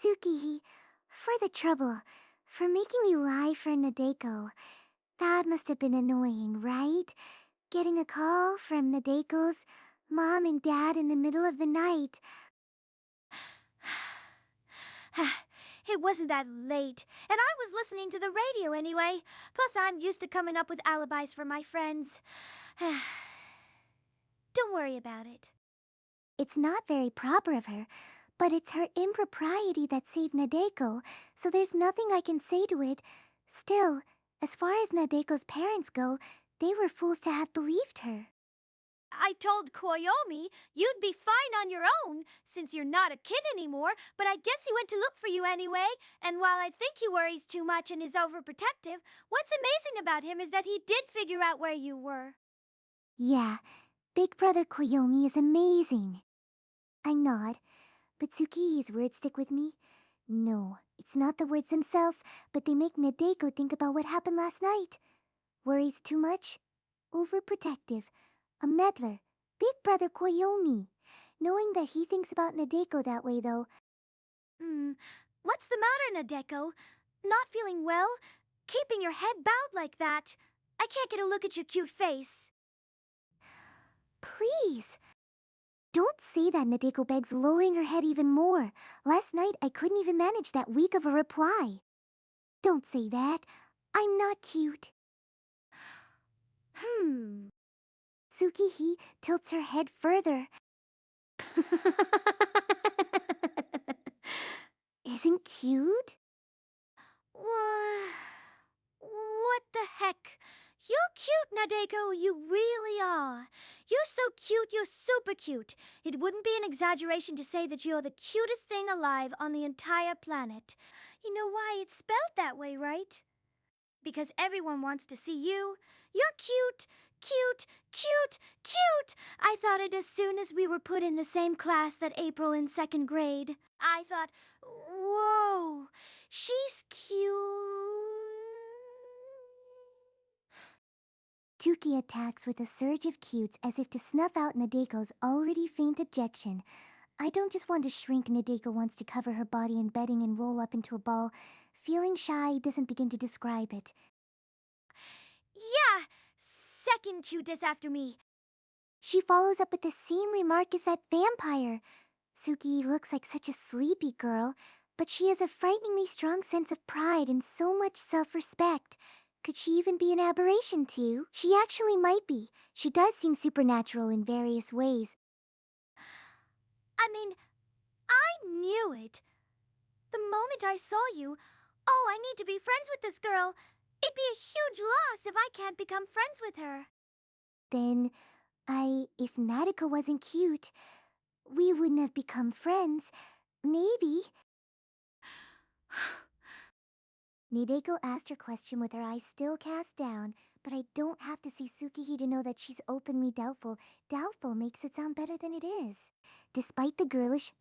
Suki, for the trouble, for making you lie for Nadeko. That must have been annoying, right? Getting a call from Nadeko's mom and dad in the middle of the night. It wasn't that late, and I was listening to the radio anyway. Plus, I'm used to coming up with alibis for my friends. Don't worry about it. It's not very proper of her, but it's her impropriety that saved Nadeko, so there's nothing I can say to it. Still, as far as Nadeko's parents go, they were fools to have believed her. I told Koyomi you'd be fine on your own, since you're not a kid anymore, but I guess he went to look for you anyway, and while I think he worries too much and is overprotective, what's amazing about him is that he did figure out where you were. Yeah, Big Brother Koyomi is amazing. I nod, but Tsukihi's words stick with me. No, it's not the words themselves, but they make Nadeko think about what happened last night. Worries too much? Overprotective. A meddler. Big Brother Koyomi. Knowing that he thinks about Nadeko that way, though. What's the matter, Nadeko? Not feeling well? Keeping your head bowed like that? I can't get a look at your cute face. Please! Don't say that, Nadeko begs, lowering her head even more. Last night I couldn't even manage that weak of a reply. Don't say that. I'm not cute. Tsukihi tilts her head further. Isn't cute? What the heck? You're cute, Nadeko, you really are. You're so cute, you're super cute. It wouldn't be an exaggeration to say that you're the cutest thing alive on the entire planet. You know why it's spelled that way, right? Because everyone wants to see you. You're cute, cute, cute, cute. I thought it as soon as we were put in the same class that April in 2nd grade. I thought, whoa, she's cute. Tuki attacks with a surge of cutes as if to snuff out Nadeko's already faint objection. I don't just want to shrink. Nadeko wants to cover her body in bedding and roll up into a ball. Feeling shy doesn't begin to describe it. Yeah, second cutest after me. She follows up with the same remark as that vampire. Suki looks like such a sleepy girl, but she has a frighteningly strong sense of pride and so much self-respect. Could she even be an aberration too? She actually might be. She does seem supernatural in various ways. I mean, I knew it. The moment I saw you, oh, I need to be friends with this girl. It'd be a huge loss if I can't become friends with her. Then, if Nadeko wasn't cute, we wouldn't have become friends. Maybe. Nadeko asked her question with her eyes still cast down, but I don't have to see Tsukihi to know that she's openly doubtful. Doubtful makes it sound better than it is. Despite the girlish,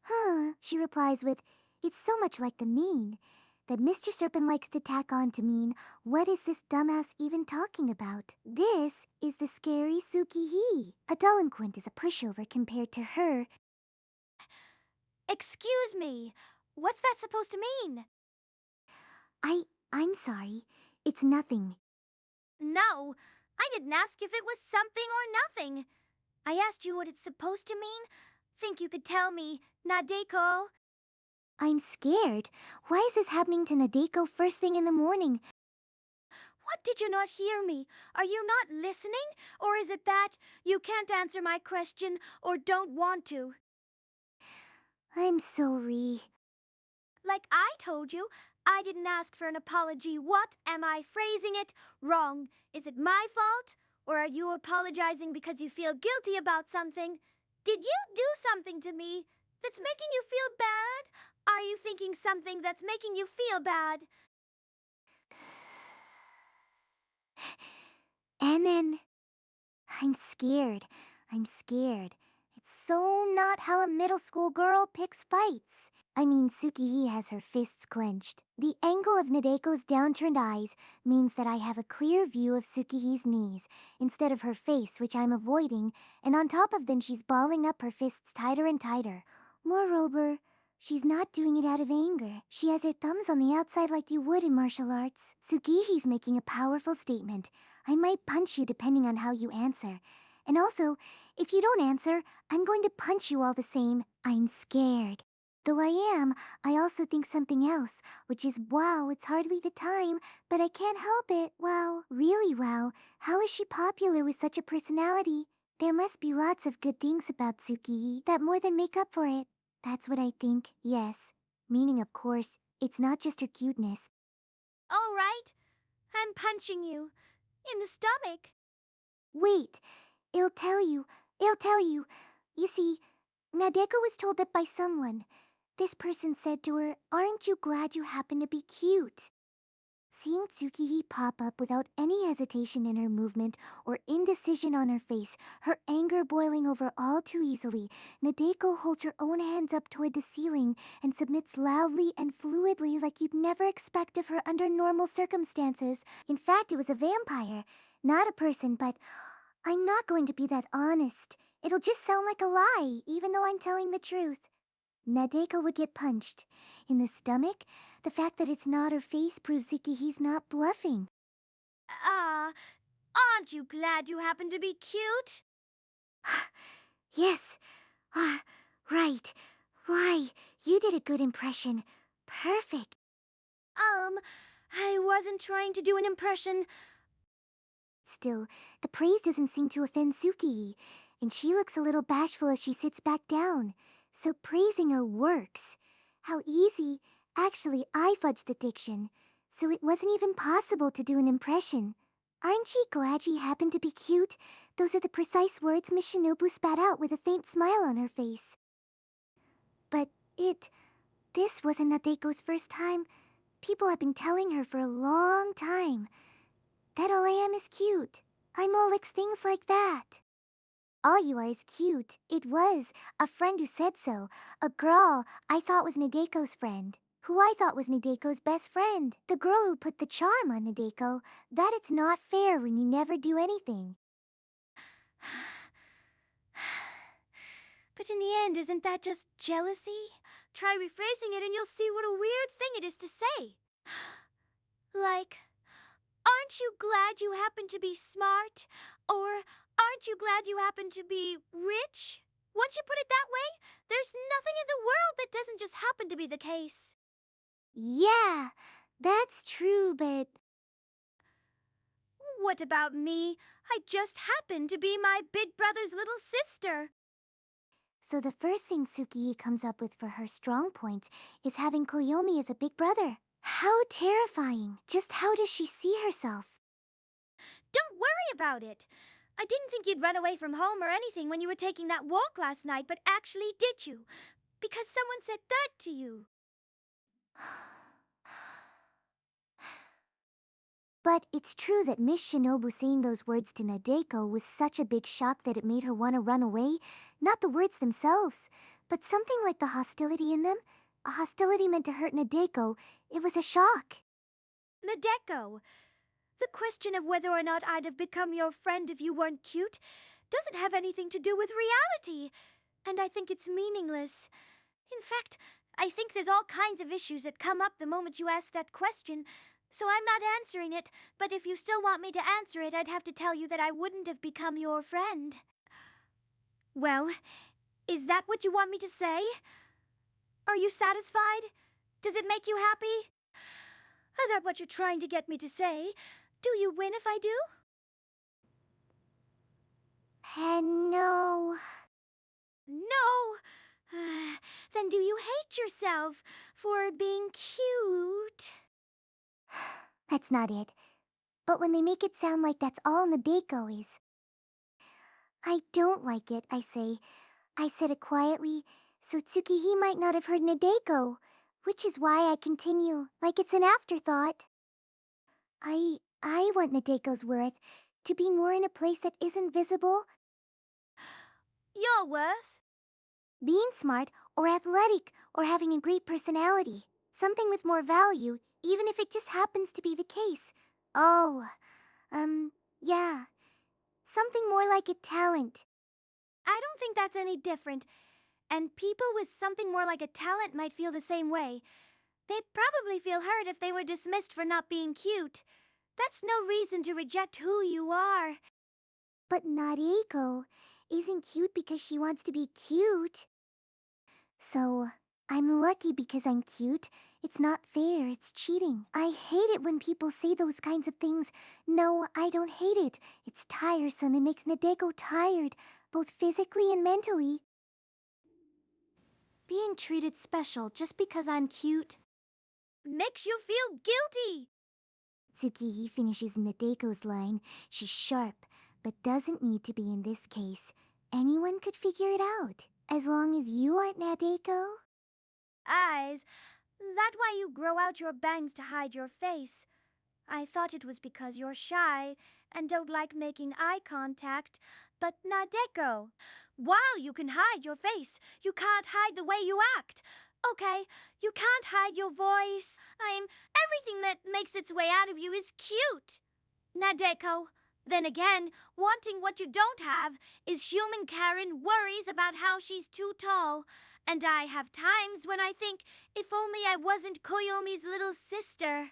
she replies with, "It's so much like the mean," that Mr. Serpent likes to tack on to mean, what is this dumbass even talking about? This is the scary Tsukihi. A delinquent is a pushover compared to her. Excuse me, what's that supposed to mean? I'm sorry. It's nothing. No, I didn't ask if it was something or nothing. I asked you what it's supposed to mean. Think you could tell me, Nadeko? I'm scared. Why is this happening to Nadeko first thing in the morning? What, did you not hear me? Are you not listening? Or is it that you can't answer my question or don't want to? I'm sorry. Like I told you, I didn't ask for an apology. What? Am I phrasing it wrong? Is it my fault? Or are you apologizing because you feel guilty about something? Did you do something to me that's making you feel bad? Are you thinking something that's making you feel bad? And then... I'm scared. It's so not how a middle school girl picks fights. I mean, Tsukihi has her fists clenched. The angle of Nadeko's downturned eyes means that I have a clear view of Tsukihi's knees, instead of her face, which I'm avoiding, and on top of them she's balling up her fists tighter and tighter. Moreover, She's not doing it out of anger. She has her thumbs on the outside like you would in martial arts. Tsukihi's making a powerful statement. I might punch you depending on how you answer. And also, if you don't answer, I'm going to punch you all the same. I'm scared. Though I am, I also think something else, which is wow, it's hardly the time, but I can't help it. Wow, really wow. How is she popular with such a personality? There must be lots of good things about Tsukihi that more than make up for it. That's what I think, yes. Meaning, of course, it's not just her cuteness. All right, I'm punching you. In the stomach. Wait, it'll tell you. It'll tell you. You see, Nadeko was told that by someone. This person said to her, "Aren't you glad you happen to be cute?" Seeing Tsukihi pop up without any hesitation in her movement or indecision on her face, her anger boiling over all too easily, Nadeko holds her own hands up toward the ceiling and submits loudly and fluidly like you'd never expect of her under normal circumstances. In fact, it was a vampire, not a person, but I'm not going to be that honest. It'll just sound like a lie, even though I'm telling the truth. Nadeko would get punched. In the stomach, the fact that it's not her face proves Tsukihi's not bluffing. Aren't you glad you happen to be cute? Yes, right. Why, you did a good impression. Perfect. I wasn't trying to do an impression. Still, the praise doesn't seem to offend Tsukihi, and she looks a little bashful as she sits back down. So praising her works. How easy. Actually, I fudged the diction, so it wasn't even possible to do an impression. Aren't you glad she happened to be cute? Those are the precise words Miss Shinobu spat out with a faint smile on her face. But this wasn't Nadeko's first time. People have been telling her for a long time that all I am is cute. I'm all like things like that. All you are is cute. It was a friend who said so. A girl I thought was Nadeko's friend. Who I thought was Nadeko's best friend. The girl who put the charm on Nadeko. That it's not fair when you never do anything. But in the end, isn't that just jealousy? Try rephrasing it and you'll see what a weird thing it is to say. Like, aren't you glad you happen to be smart? Or, aren't you glad you happen to be rich? Once you put it that way, there's nothing in the world that doesn't just happen to be the case. Yeah, that's true, but What about me? I just happen to be my big brother's little sister. so the first thing Tsukihi comes up with for her strong point is having Koyomi as a big brother. How terrifying. Just how does she see herself? Don't worry about it. I didn't think you'd run away from home or anything when you were taking that walk last night, but actually did you? Because someone said that to you. But it's true that Miss Shinobu saying those words to Nadeko was such a big shock that it made her want to run away. Not the words themselves, but something like the hostility in them. A hostility meant to hurt Nadeko. It was a shock. Nadeko, the question of whether or not I'd have become your friend if you weren't cute doesn't have anything to do with reality. And I think it's meaningless. In fact, I think there's all kinds of issues that come up the moment you ask that question. So I'm not answering it, but if you still want me to answer it, I'd have to tell you that I wouldn't have become your friend. Well, is that what you want me to say? Are you satisfied? Does it make you happy? Is that what you're trying to get me to say? Do you win if I do? No. No. Then do you hate yourself for being cute? That's not it. But when they make it sound like that's all Nadeko is. I don't like it, I say. I said it quietly, so Tsukihi might not have heard Nadeko, which is why I continue, like it's an afterthought. I want Nadeko's worth to be more in a place that isn't visible. Your worth? Being smart, or athletic, or having a great personality. Something with more value, even if it just happens to be the case. Oh, yeah. Something more like a talent. I don't think that's any different. And people with something more like a talent might feel the same way. They'd probably feel hurt if they were dismissed for not being cute. That's no reason to reject who you are. But Nadeko isn't cute because she wants to be cute. So, I'm lucky because I'm cute. It's not fair, it's cheating. I hate it when people say those kinds of things. No, I don't hate it. It's tiresome. It makes Nadeko tired, both physically and mentally. Being treated special just because I'm cute makes you feel guilty. Tsukihi finishes Nadeko's line. She's sharp, but doesn't need to be in this case. Anyone could figure it out, as long as you aren't Nadeko. Eyes, that's why you grow out your bangs to hide your face. I thought it was because you're shy and don't like making eye contact, but Nadeko, while you can hide your face, you can't hide the way you act. Okay, you can't hide your voice. Everything that makes its way out of you is cute. Nadeko, then again, wanting what you don't have is human Karen worries about how she's too tall. And I have times when I think, if only I wasn't Koyomi's little sister.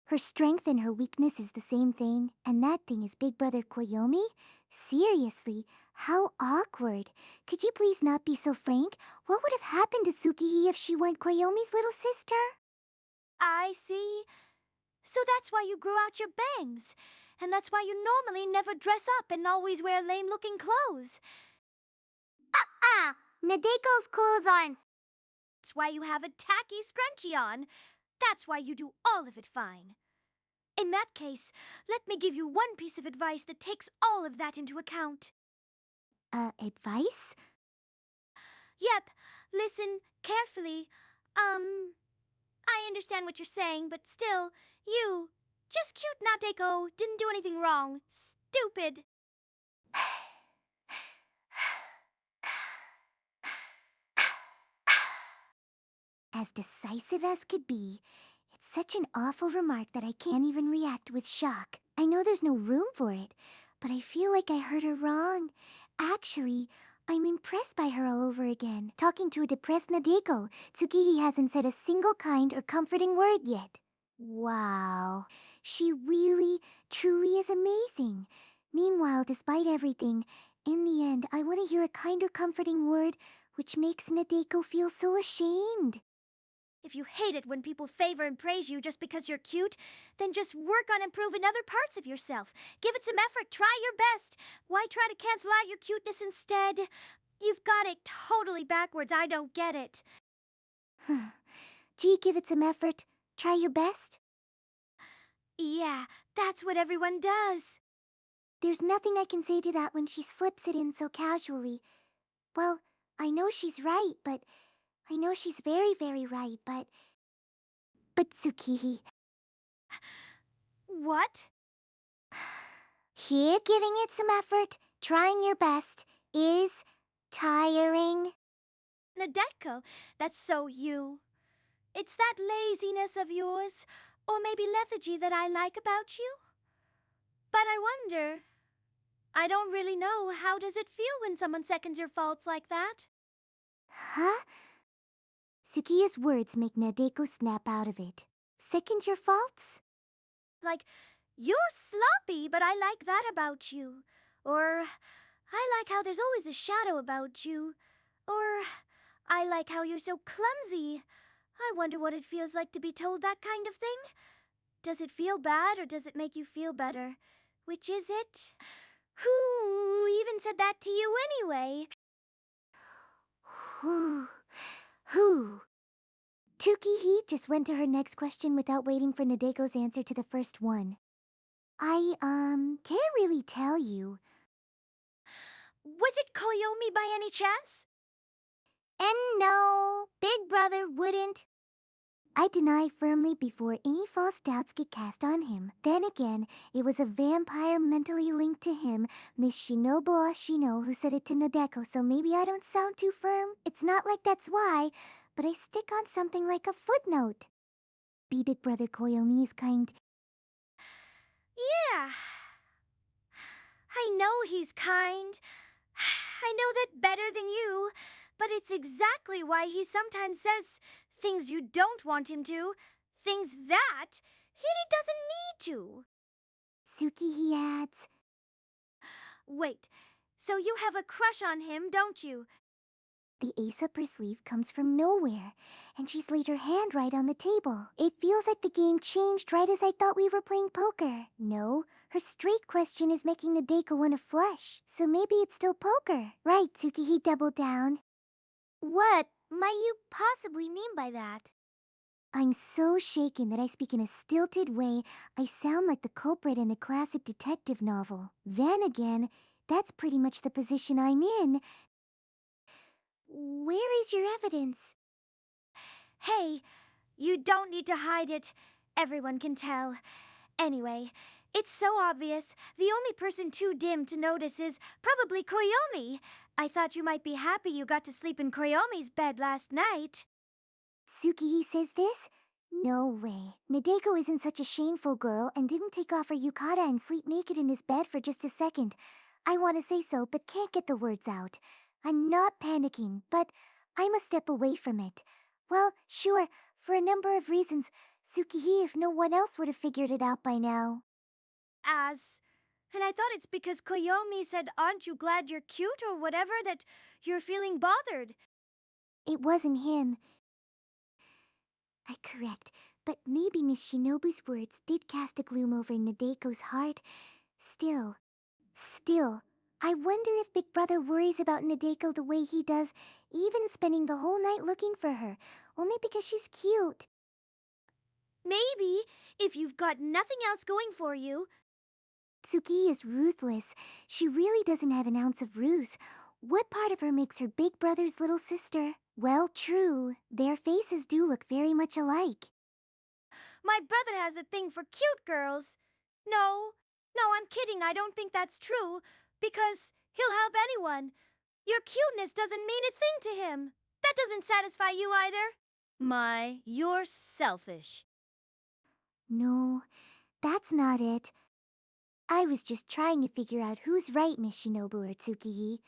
Her strength and her weakness is the same thing, and that thing is Big Brother Koyomi? Seriously, how awkward. Could you please not be so frank? What would have happened to Tsukihi if she weren't Koyomi's little sister? I see. So that's why you grew out your bangs. And that's why you normally never dress up and always wear lame-looking clothes. Nadeko's clothes aren't... That's why you have a tacky scrunchie on. That's why you do all of it fine. In that case, let me give you one piece of advice that takes all of that into account. Advice? Yep, listen carefully. I understand what you're saying, but still, you, just cute Nadeko, didn't do anything wrong. Stupid. As decisive as could be, it's such an awful remark that I can't even react with shock. I know there's no room for it, but I feel like I heard her wrong. Actually, I'm impressed by her all over again. Talking to a depressed Nadeko, Tsukihi hasn't said a single kind or comforting word yet. Wow, she really, truly is amazing. Meanwhile, despite everything, in the end, I want to hear a kind or comforting word which makes Nadeko feel so ashamed. If you hate it when people favor and praise you just because you're cute, then just work on improving other parts of yourself. Give it some effort, try your best. Why try to cancel out your cuteness instead? You've got it totally backwards, I don't get it. Gee, give it some effort. Try your best. Yeah, that's what everyone does. There's nothing I can say to that when she slips it in so casually. Well, I know she's right, but... I know she's very, very right, but... But Tsukihi... What? Here, giving it some effort, trying your best, is... tiring. Nadeko, that's so you. It's that laziness of yours, or maybe lethargy that I like about you. But I wonder... I don't really know, how does it feel when someone seconds your faults like that? Huh? Sukiya's words make Nadeko snap out of it. Second your faults? Like, you're sloppy, but I like that about you. Or, I like how there's always a shadow about you. Or, I like how you're so clumsy. I wonder what it feels like to be told that kind of thing. Does it feel bad or does it make you feel better? Which is it? Who even said that to you anyway? Who? Tukihi just went to her next question without waiting for Nadeko's answer to the first one. I, can't really tell you. Was it Koyomi by any chance? And no, Big Brother wouldn't. I deny firmly before any false doubts get cast on him. Then again, it was a vampire mentally linked to him, Miss Shinobu Ashino, who said it to Nadeko, so maybe I don't sound too firm. It's not like that's why, but I stick on something like a footnote. Big Brother Koyomi is kind... Yeah. I know he's kind. I know that better than you. but it's exactly why he sometimes says things you don't want him to, things that he doesn't need to. Tsukihi adds, Wait, so you have a crush on him, don't you? the ace up her sleeve comes from nowhere, and she's laid her hand right on the table. It feels like the game changed right as I thought we were playing poker. No, her straight question is making Nadeko want to flush, so maybe it's still poker. Right, Tsukihi doubled down. What might you possibly mean by that? I'm so shaken that I speak in a stilted way, I sound like the culprit in a classic detective novel. Then again, that's pretty much the position I'm in. Where is your evidence? Hey, you don't need to hide it. Everyone can tell. Anyway, it's so obvious. The only person too dim to notice is probably Koyomi. I thought you might be happy you got to sleep in Koyomi's bed last night. Tsukihi says this? No way. Nadeko isn't such a shameful girl and didn't take off her yukata and sleep naked in his bed for just a second. I want to say so, but can't get the words out. I'm not panicking, but I must step away from it. Well, sure, for a number of reasons. Tsukihi, if no one else would have figured it out by now. And I thought it's because Koyomi said, "Aren't you glad you're cute?" or whatever, that you're feeling bothered. It wasn't him. I correct, but maybe Miss Shinobu's words did cast a gloom over Nadeko's heart. Still, I wonder if Big Brother worries about Nadeko the way he does, even spending the whole night looking for her, only because she's cute. Maybe, if you've got nothing else going for you. Tsuki is ruthless. She really doesn't have an ounce of ruth. What part of her makes her big brother's little sister? Well, true. Their faces do look very much alike. My brother has a thing for cute girls. No, I'm kidding. I don't think that's true. Because he'll help anyone. Your cuteness doesn't mean a thing to him. That doesn't satisfy you either. You're selfish. No, that's not it. I was just trying to figure out who's right, Miss Shinobu or Tsukihi.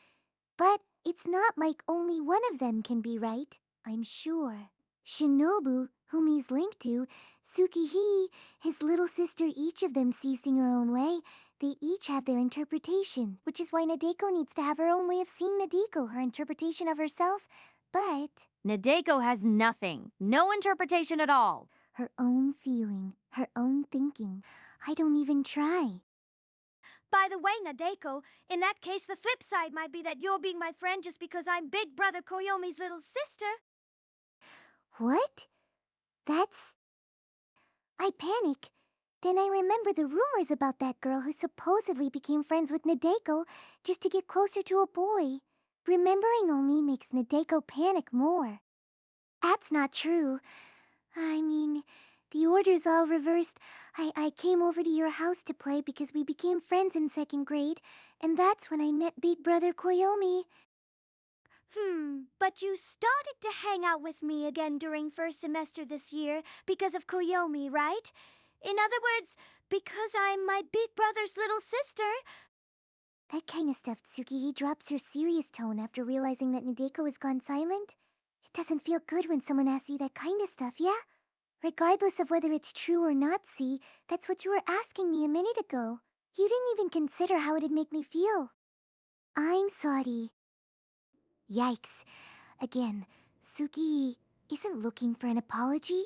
But it's not like only one of them can be right, I'm sure. Shinobu, whom he's linked to, Tsukihi, his little sister, each of them sees things her own way. They each have their interpretation, which is why Nadeko needs to have her own way of seeing Nadeko, her interpretation of herself. But Nadeko has nothing. No interpretation at all. her own feeling, her own thinking. I don't even try. By the way, Nadeko, in that case, the flip side might be that you're being my friend just because I'm Big Brother Koyomi's little sister. What? That's... I panic. Then I remember the rumors about that girl who supposedly became friends with Nadeko just to get closer to a boy. Remembering only makes Nadeko panic more. That's not true. I mean, the order's all reversed. I came over to your house to play because we became friends in 2nd grade, and that's when I met Big Brother Koyomi. But you started to hang out with me again during first semester this year because of Koyomi, right? In other words, because I'm my big brother's little sister. That kind of stuff, Tsukihi drops her serious tone after realizing that Nadeko has gone silent. It doesn't feel good when someone asks you that kind of stuff, yeah? Regardless of whether it's true or not, see, that's what you were asking me a minute ago. You didn't even consider how it'd make me feel. I'm sorry. Yikes. Again, Tsukihi isn't looking for an apology.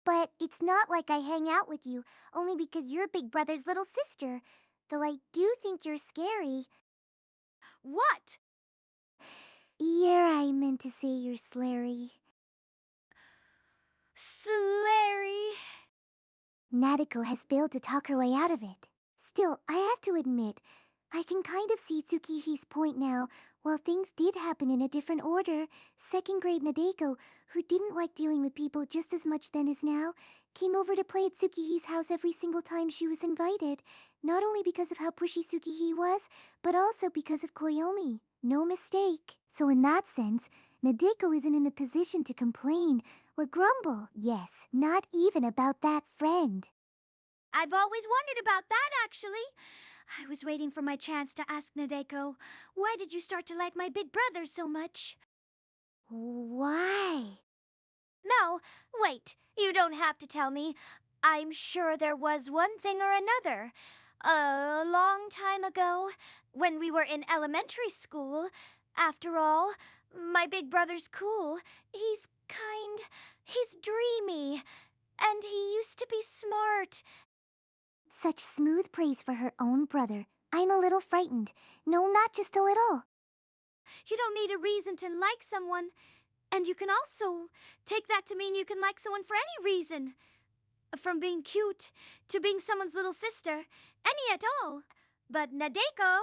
But it's not like I hang out with you only because you're Big Brother's little sister. Though I do think you're scary. What? Yeah, I meant to say you're slary. Slary. Nadeko has failed to talk her way out of it. Still, I have to admit, I can kind of see Tsukihi's point now. While things did happen in a different order, 2nd grade Nadeko, who didn't like dealing with people just as much then as now, came over to play at Tsukihi's house every single time she was invited, not only because of how pushy Tsukihi was, but also because of Koyomi. No mistake. So in that sense, Nadeko isn't in a position to complain or grumble. Yes, not even about that friend. I've always wondered about that, actually. I was waiting for my chance to ask Nadeko, why did you start to like my big brother so much? Why? No, wait, you don't have to tell me. I'm sure there was one thing or another. A long time ago, when we were in elementary school. After all, my big brother's cool. He's dreamy, and he used to be smart. Such smooth praise for her own brother. I'm a little frightened. No, not just a little. You don't need a reason to like someone, and you can also take that to mean you can like someone for any reason. From being cute to being someone's little sister, any at all. But Nadeko,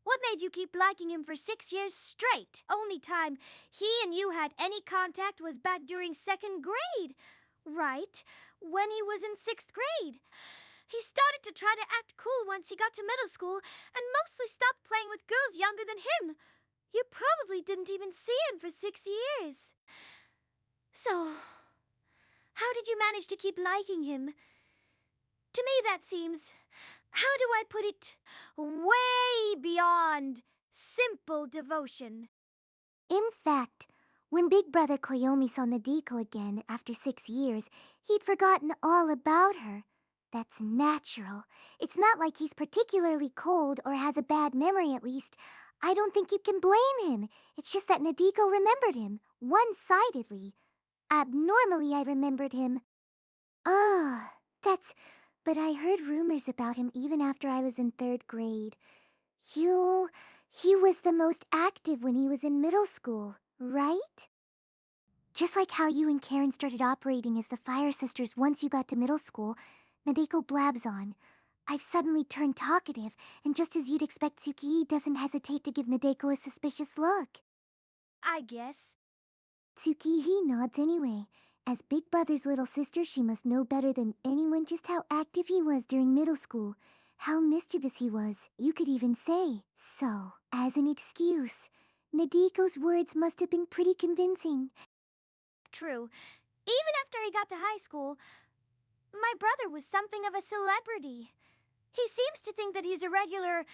what made you keep liking him for 6 years straight? Only time he and you had any contact was back during 2nd grade, right? When he was in 6th grade. He started to try to act cool once he got to middle school and mostly stopped playing with girls younger than him. You probably didn't even see him for 6 years. So, how did you manage to keep liking him? To me, that seems, how do I put it, way beyond simple devotion. In fact, when Big Brother Koyomi saw Nadeko again after 6 years, he'd forgotten all about her. That's natural. It's not like he's particularly cold or has a bad memory, at least. I don't think you can blame him. It's just that Nadeko remembered him, one-sidedly. Abnormally, I remembered him. Ah, that's... But I heard rumors about him even after I was in 3rd grade. He was the most active when he was in middle school, right? Just like how you and Karen started operating as the Fire Sisters once you got to middle school, Nadeko blabs on. I've suddenly turned talkative, and just as you'd expect, Tsukii doesn't hesitate to give Nadeko a suspicious look. I guess. Tsukii nods anyway. As Big Brother's little sister, she must know better than anyone just how active he was during middle school. How mischievous he was, you could even say. So, as an excuse, Nadeko's words must have been pretty convincing. True. Even after he got to high school, my brother was something of a celebrity. He seems to think that he's a regular,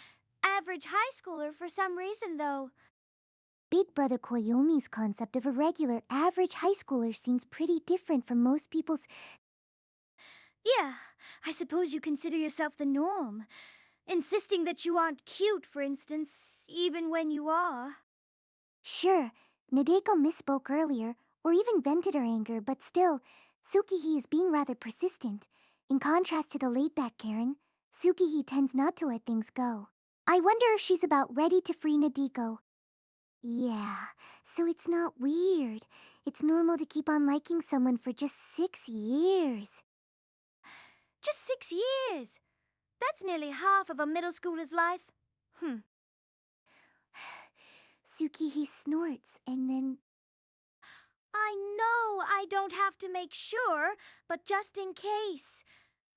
average high schooler for some reason, though. Big Brother Koyomi's concept of a regular, average high schooler seems pretty different from most people's... Yeah, I suppose you consider yourself the norm. Insisting that you aren't cute, for instance, even when you are. Sure, Nadeko misspoke earlier, or even vented her anger, but still, Tsukii is being rather persistent. In contrast to the laid-back Karen, Tsukii tends not to let things go. I wonder if she's about ready to free Nadeko. Yeah, so it's not weird. It's normal to keep on liking someone for just 6 years. Just 6 years! That's nearly half of a middle schooler's life. Tsukii snorts, and then... I know I don't have to make sure, but just in case.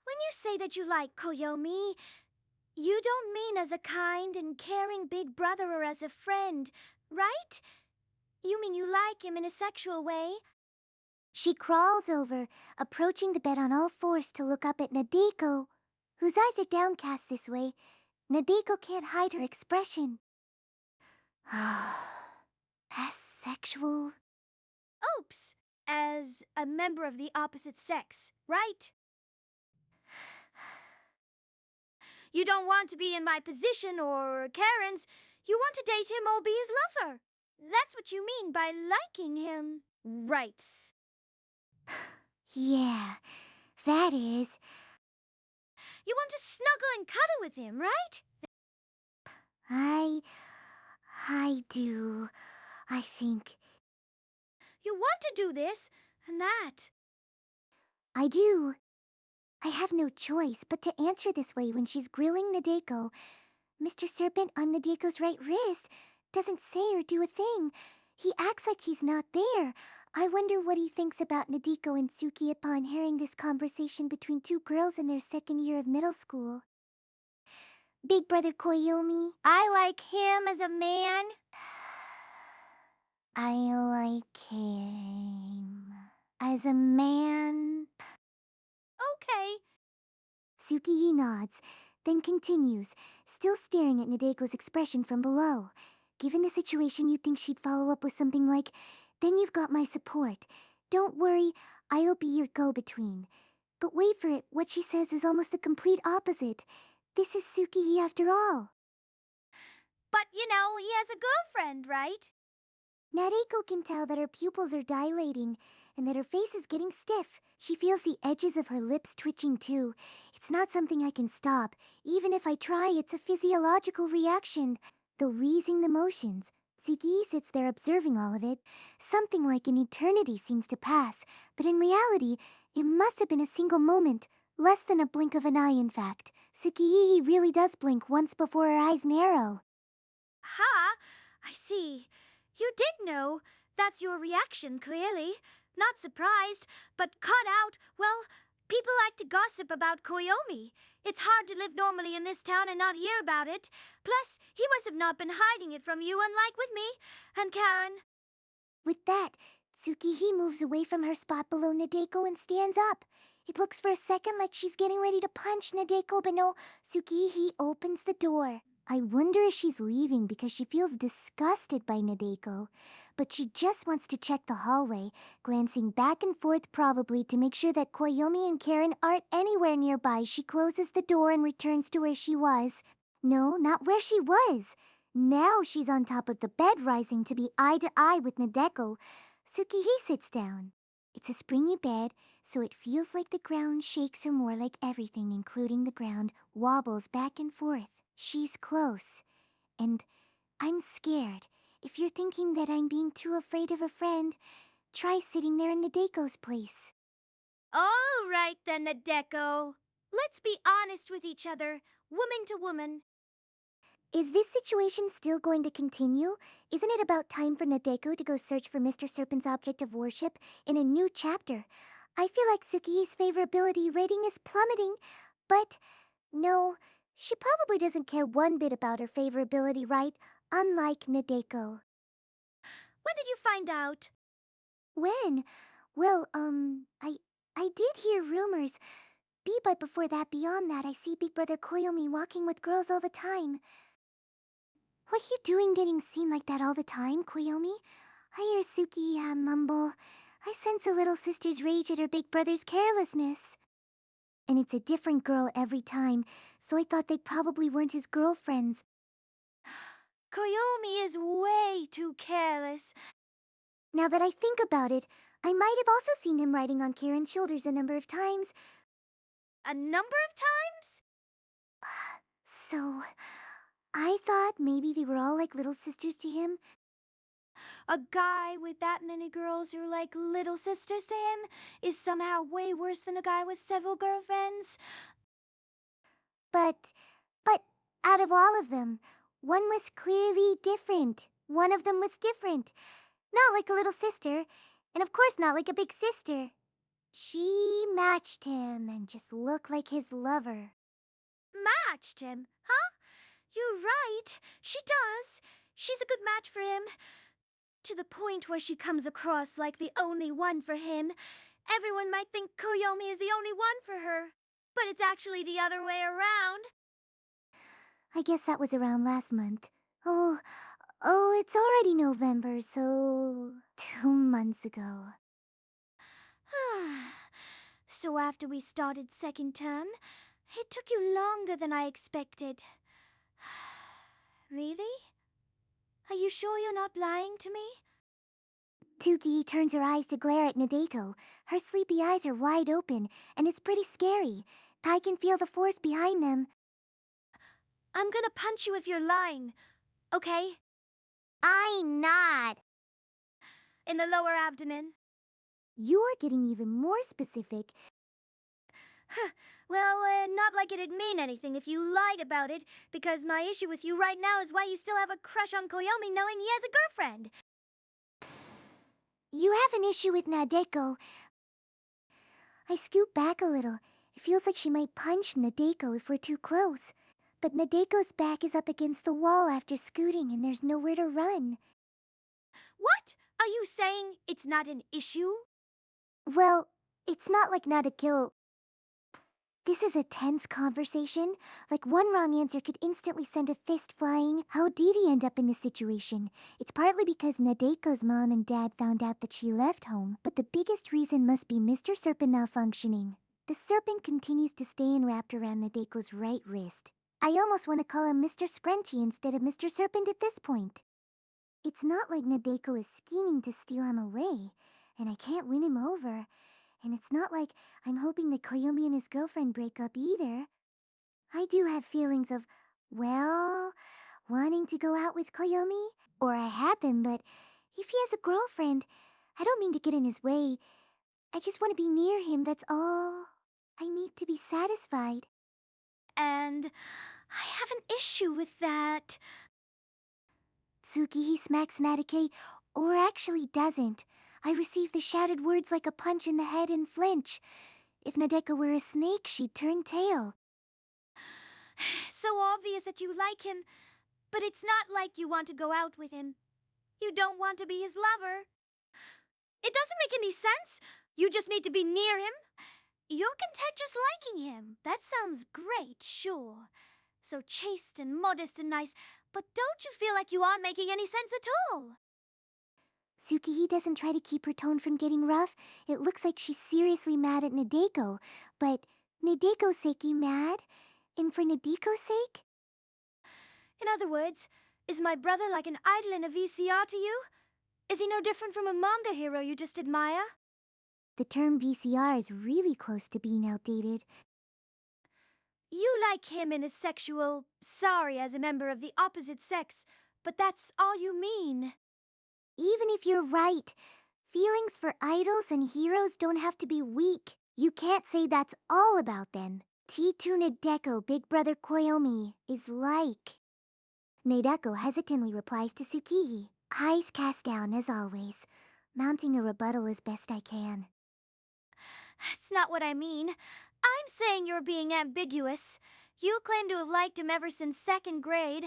When you say that you like Koyomi, you don't mean as a kind and caring big brother or as a friend, right? You mean you like him in a sexual way? She crawls over, approaching the bed on all fours to look up at Nadeko, whose eyes are downcast this way. Nadeko can't hide her expression. As sexual? Oops! As a member of the opposite sex, right? You don't want to be in my position or Karen's. You want to date him or be his lover. That's what you mean by liking him, right? Yeah, that is. You want to snuggle and cuddle with him, right? I do. I think. You want to do this and that. I do. I have no choice but to answer this way when she's grilling Nadeko. Mr. Serpent on Nadeko's right wrist doesn't say or do a thing. He acts like he's not there. I wonder what he thinks about Nadeko and Suki upon hearing this conversation between two girls in their 2nd year of middle school. Big Brother Koyomi, I like him as a man. I like him as a man. Okay. Suki nods, then continues, still staring at Nadeko's expression from below. Given the situation, you'd think she'd follow up with something like, Then you've got my support. Don't worry, I'll be your go-between. But wait for it, what she says is almost the complete opposite. This is Tsukiji after all. But, you know, he has a girlfriend, right? Nadeko can tell that her pupils are dilating and that her face is getting stiff. She feels the edges of her lips twitching too. It's not something I can stop. Even if I try, it's a physiological reaction. Though wheezing the motions, Suki sits there observing all of it. Something like an eternity seems to pass, but in reality, it must have been a single moment. Less than a blink of an eye, in fact. Tsukiji really does blink once before her eyes narrow. Ha! I see. You did know. That's your reaction, clearly. Not surprised, but caught out. Well, people like to gossip about Koyomi. It's hard to live normally in this town and not hear about it. Plus, he must have not been hiding it from you, unlike with me and Karen. With that, Tsukiji moves away from her spot below Nadeko and stands up. It looks for a second like she's getting ready to punch Nadeko, but no, Tsukiji opens the door. I wonder if she's leaving because she feels disgusted by Nadeko. But she just wants to check the hallway, glancing back and forth probably to make sure that Koyomi and Karen aren't anywhere nearby. She closes the door and returns to where she was. No, not where she was. Now she's on top of the bed, rising to be eye to eye with Nadeko. Tsukiji sits down. It's a springy bed, so it feels like the ground shakes or more like everything, including the ground, wobbles back and forth. She's close. And I'm scared. If you're thinking that I'm being too afraid of a friend, try sitting there in Nadeko's place. All right then, Nadeko. Let's be honest with each other, woman to woman. Is this situation still going to continue? Isn't it about time for Nadeko to go search for Mr. Serpent's object of worship in a new chapter? I feel like Suki's favorability rating is plummeting, but no, she probably doesn't care one bit about her favorability, right? Unlike Nadeko. When did you find out? When? Well, I did hear rumors. But before that, beyond that, I see Big Brother Koyomi walking with girls all the time. What you doing getting seen like that all the time, Koyomi? I hear Suki mumble. I sense a little sister's rage at her big brother's carelessness. And it's a different girl every time, so I thought they probably weren't his girlfriends. Koyomi is way too careless. Now that I think about it, I might have also seen him riding on Karen's shoulders a number of times. A number of times? So, I thought maybe they were all like little sisters to him. A guy with that many girls who are like little sisters to him is somehow way worse than a guy with several girlfriends. But out of all of them, one was clearly different. One of them was different. Not like a little sister, and of course not like a big sister. She matched him and just looked like his lover. Matched him, huh? You're right. She does. She's a good match for him. To the point where she comes across like the only one for him. Everyone might think Koyomi is the only one for her. But it's actually the other way around. I guess that was around last month. Oh, it's already November, so 2 months ago. So after we started second term, it took you longer than I expected. Really? Are you sure you're not lying to me? Tuki turns her eyes to glare at Nadeko. Her sleepy eyes are wide open, and it's pretty scary. I can feel the force behind them. I'm gonna punch you if you're lying, okay? I'm not. In the lower abdomen. You're getting even more specific. Well, not like it'd mean anything if you lied about it, because my issue with you right now is why you still have a crush on Koyomi knowing he has a girlfriend. You have an issue with Nadeko. I scoot back a little. It feels like she might punch Nadeko if we're too close. But Nadeko's back is up against the wall after scooting and there's nowhere to run. What? Are you saying it's not an issue? Well, it's not like Nadeko... This is a tense conversation. Like, one wrong answer could instantly send a fist flying. How'd Dee Dee end up in this situation? It's partly because Nadeko's mom and dad found out that she left home, but the biggest reason must be Mr. Serpent malfunctioning. The serpent continues to stay enwrapped around Nadeko's right wrist. I almost want to call him Mr. Scrunchy instead of Mr. Serpent at this point. It's not like Nadeko is scheming to steal him away, and I can't win him over. And it's not like I'm hoping that Koyomi and his girlfriend break up either. I do have feelings of, well, wanting to go out with Koyomi. Or I had them, but if he has a girlfriend, I don't mean to get in his way. I just want to be near him, that's all. I need to be satisfied. And I have an issue with that. Tsukihi smacks Nadeke, or actually doesn't. I receive the shouted words like a punch in the head and flinch. If Nadeko were a snake, she'd turn tail. So obvious that you like him, but it's not like you want to go out with him. You don't want to be his lover. It doesn't make any sense. You just need to be near him. You're content just liking him. That sounds great, sure. So chaste and modest and nice, but don't you feel like you aren't making any sense at all? Tsukihi doesn't try to keep her tone from getting rough. It looks like she's seriously mad at Nadeko. But Nadeko's sake, mad? And for Nadeko's sake? In other words, is my brother like an idol in a VCR to you? Is he no different from a manga hero you just admire? The term VCR is really close to being outdated. You like him in a sexual, sorry as a member of the opposite sex, but that's all you mean. Even if you're right, feelings for idols and heroes don't have to be weak. You can't say that's all about them. T2 Nadeko, Big Brother Koyomi, is like. Nadeko hesitantly replies to Tsukihi, eyes cast down as always, mounting a rebuttal as best I can. That's not what I mean. I'm saying you're being ambiguous. You claim to have liked him ever since second grade,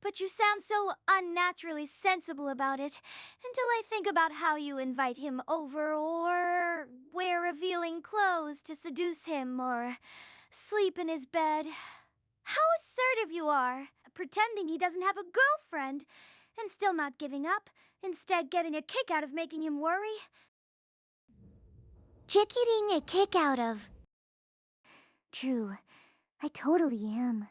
but you sound so unnaturally sensible about it until I think about how you invite him over or wear revealing clothes to seduce him or sleep in his bed. How assertive you are, pretending he doesn't have a girlfriend and still not giving up, instead getting a kick out of making him worry. Getting a kick out of. True, I totally am.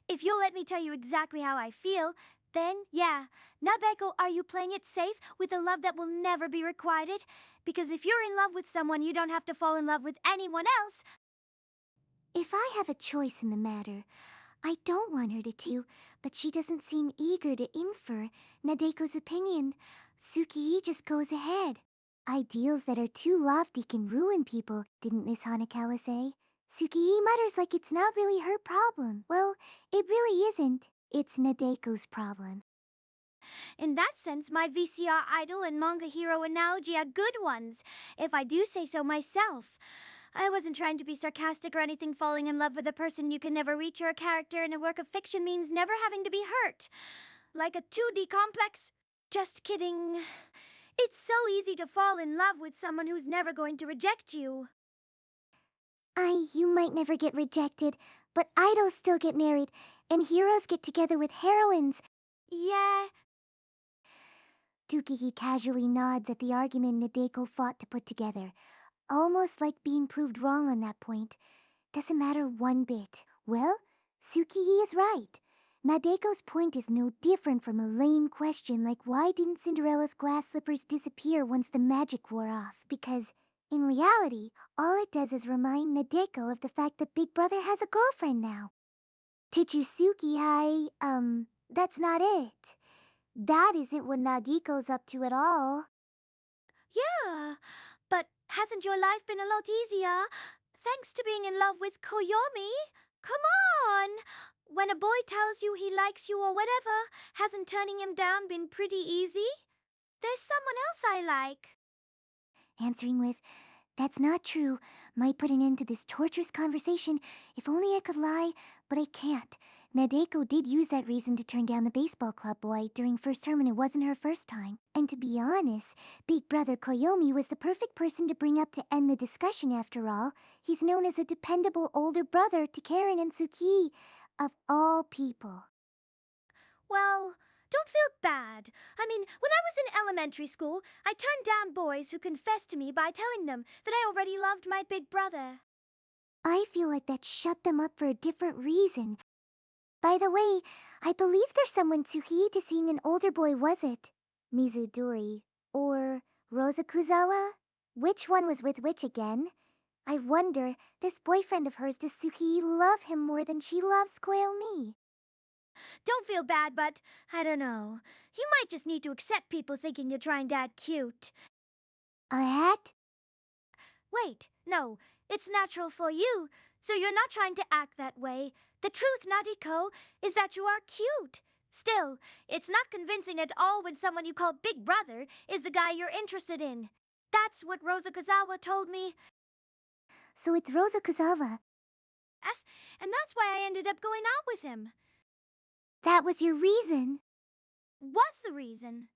If you'll let me tell you exactly how I feel, then, yeah. Nadeko, are you playing it safe with a love that will never be requited? Because if you're in love with someone, you don't have to fall in love with anyone else. If I have a choice in the matter, I don't want her to, but she doesn't seem eager to infer Nadeko's opinion. Tsukihi just goes ahead. Ideals that are too lofty can ruin people, didn't Miss Hanakawa say? Tsukihi mutters like it's not really her problem. Well, it really isn't. It's Nadeko's problem. In that sense, my VCR idol and manga hero analogy are good ones, if I do say so myself. I wasn't trying to be sarcastic or anything. Falling in love with a person you can never reach or a character in a work of fiction means never having to be hurt. Like a 2D complex? Just kidding. It's so easy to fall in love with someone who's never going to reject you. You might never get rejected, but idols still get married, and heroes get together with heroines. Yeah. Tsukihi casually nods at the argument Nadeko fought to put together, almost like being proved wrong on that point. Doesn't matter one bit. Well, Tsukihi is right. Nadeko's point is no different from a lame question like why didn't Cinderella's glass slippers disappear once the magic wore off? Because, in reality, all it does is remind Nadeko of the fact that Big Brother has a girlfriend now. Chichisuki, that's not it. That isn't what Nadeko's up to at all. Yeah, but hasn't your life been a lot easier? Thanks to being in love with Koyomi? Come on! When a boy tells you he likes you or whatever, hasn't turning him down been pretty easy? There's someone else I like. Answering with, That's not true. Might put an end to this torturous conversation. If only I could lie, but I can't. Nadeko did use that reason to turn down the baseball club boy during first term, and it wasn't her first time. And to be honest, Big Brother Koyomi was the perfect person to bring up to end the discussion after all. He's known as a dependable older brother to Karen and Suki, of all people. Well, don't feel bad. I mean, when I was in elementary school, I turned down boys who confessed to me by telling them that I already loved my big brother. I feel like that shut them up for a different reason. By the way, I believe there's someone Tsuhii seeing an older boy, was it? Mizudori. Or Rosakuzawa? Which one was with which again? I wonder, this boyfriend of hers, does Tsuhii love him more than she loves Koyomi? Don't feel bad, but I don't know. You might just need to accept people thinking you're trying to act cute. A hat? Wait, no, it's natural for you, so you're not trying to act that way. The truth, Nadeko, is that you are cute. Still, it's not convincing at all when someone you call Big Brother is the guy you're interested in. That's what Rosa Kozawa told me. So it's Rosakuzawa. Yes, and that's why I ended up going out with him. That was your reason? What's the reason?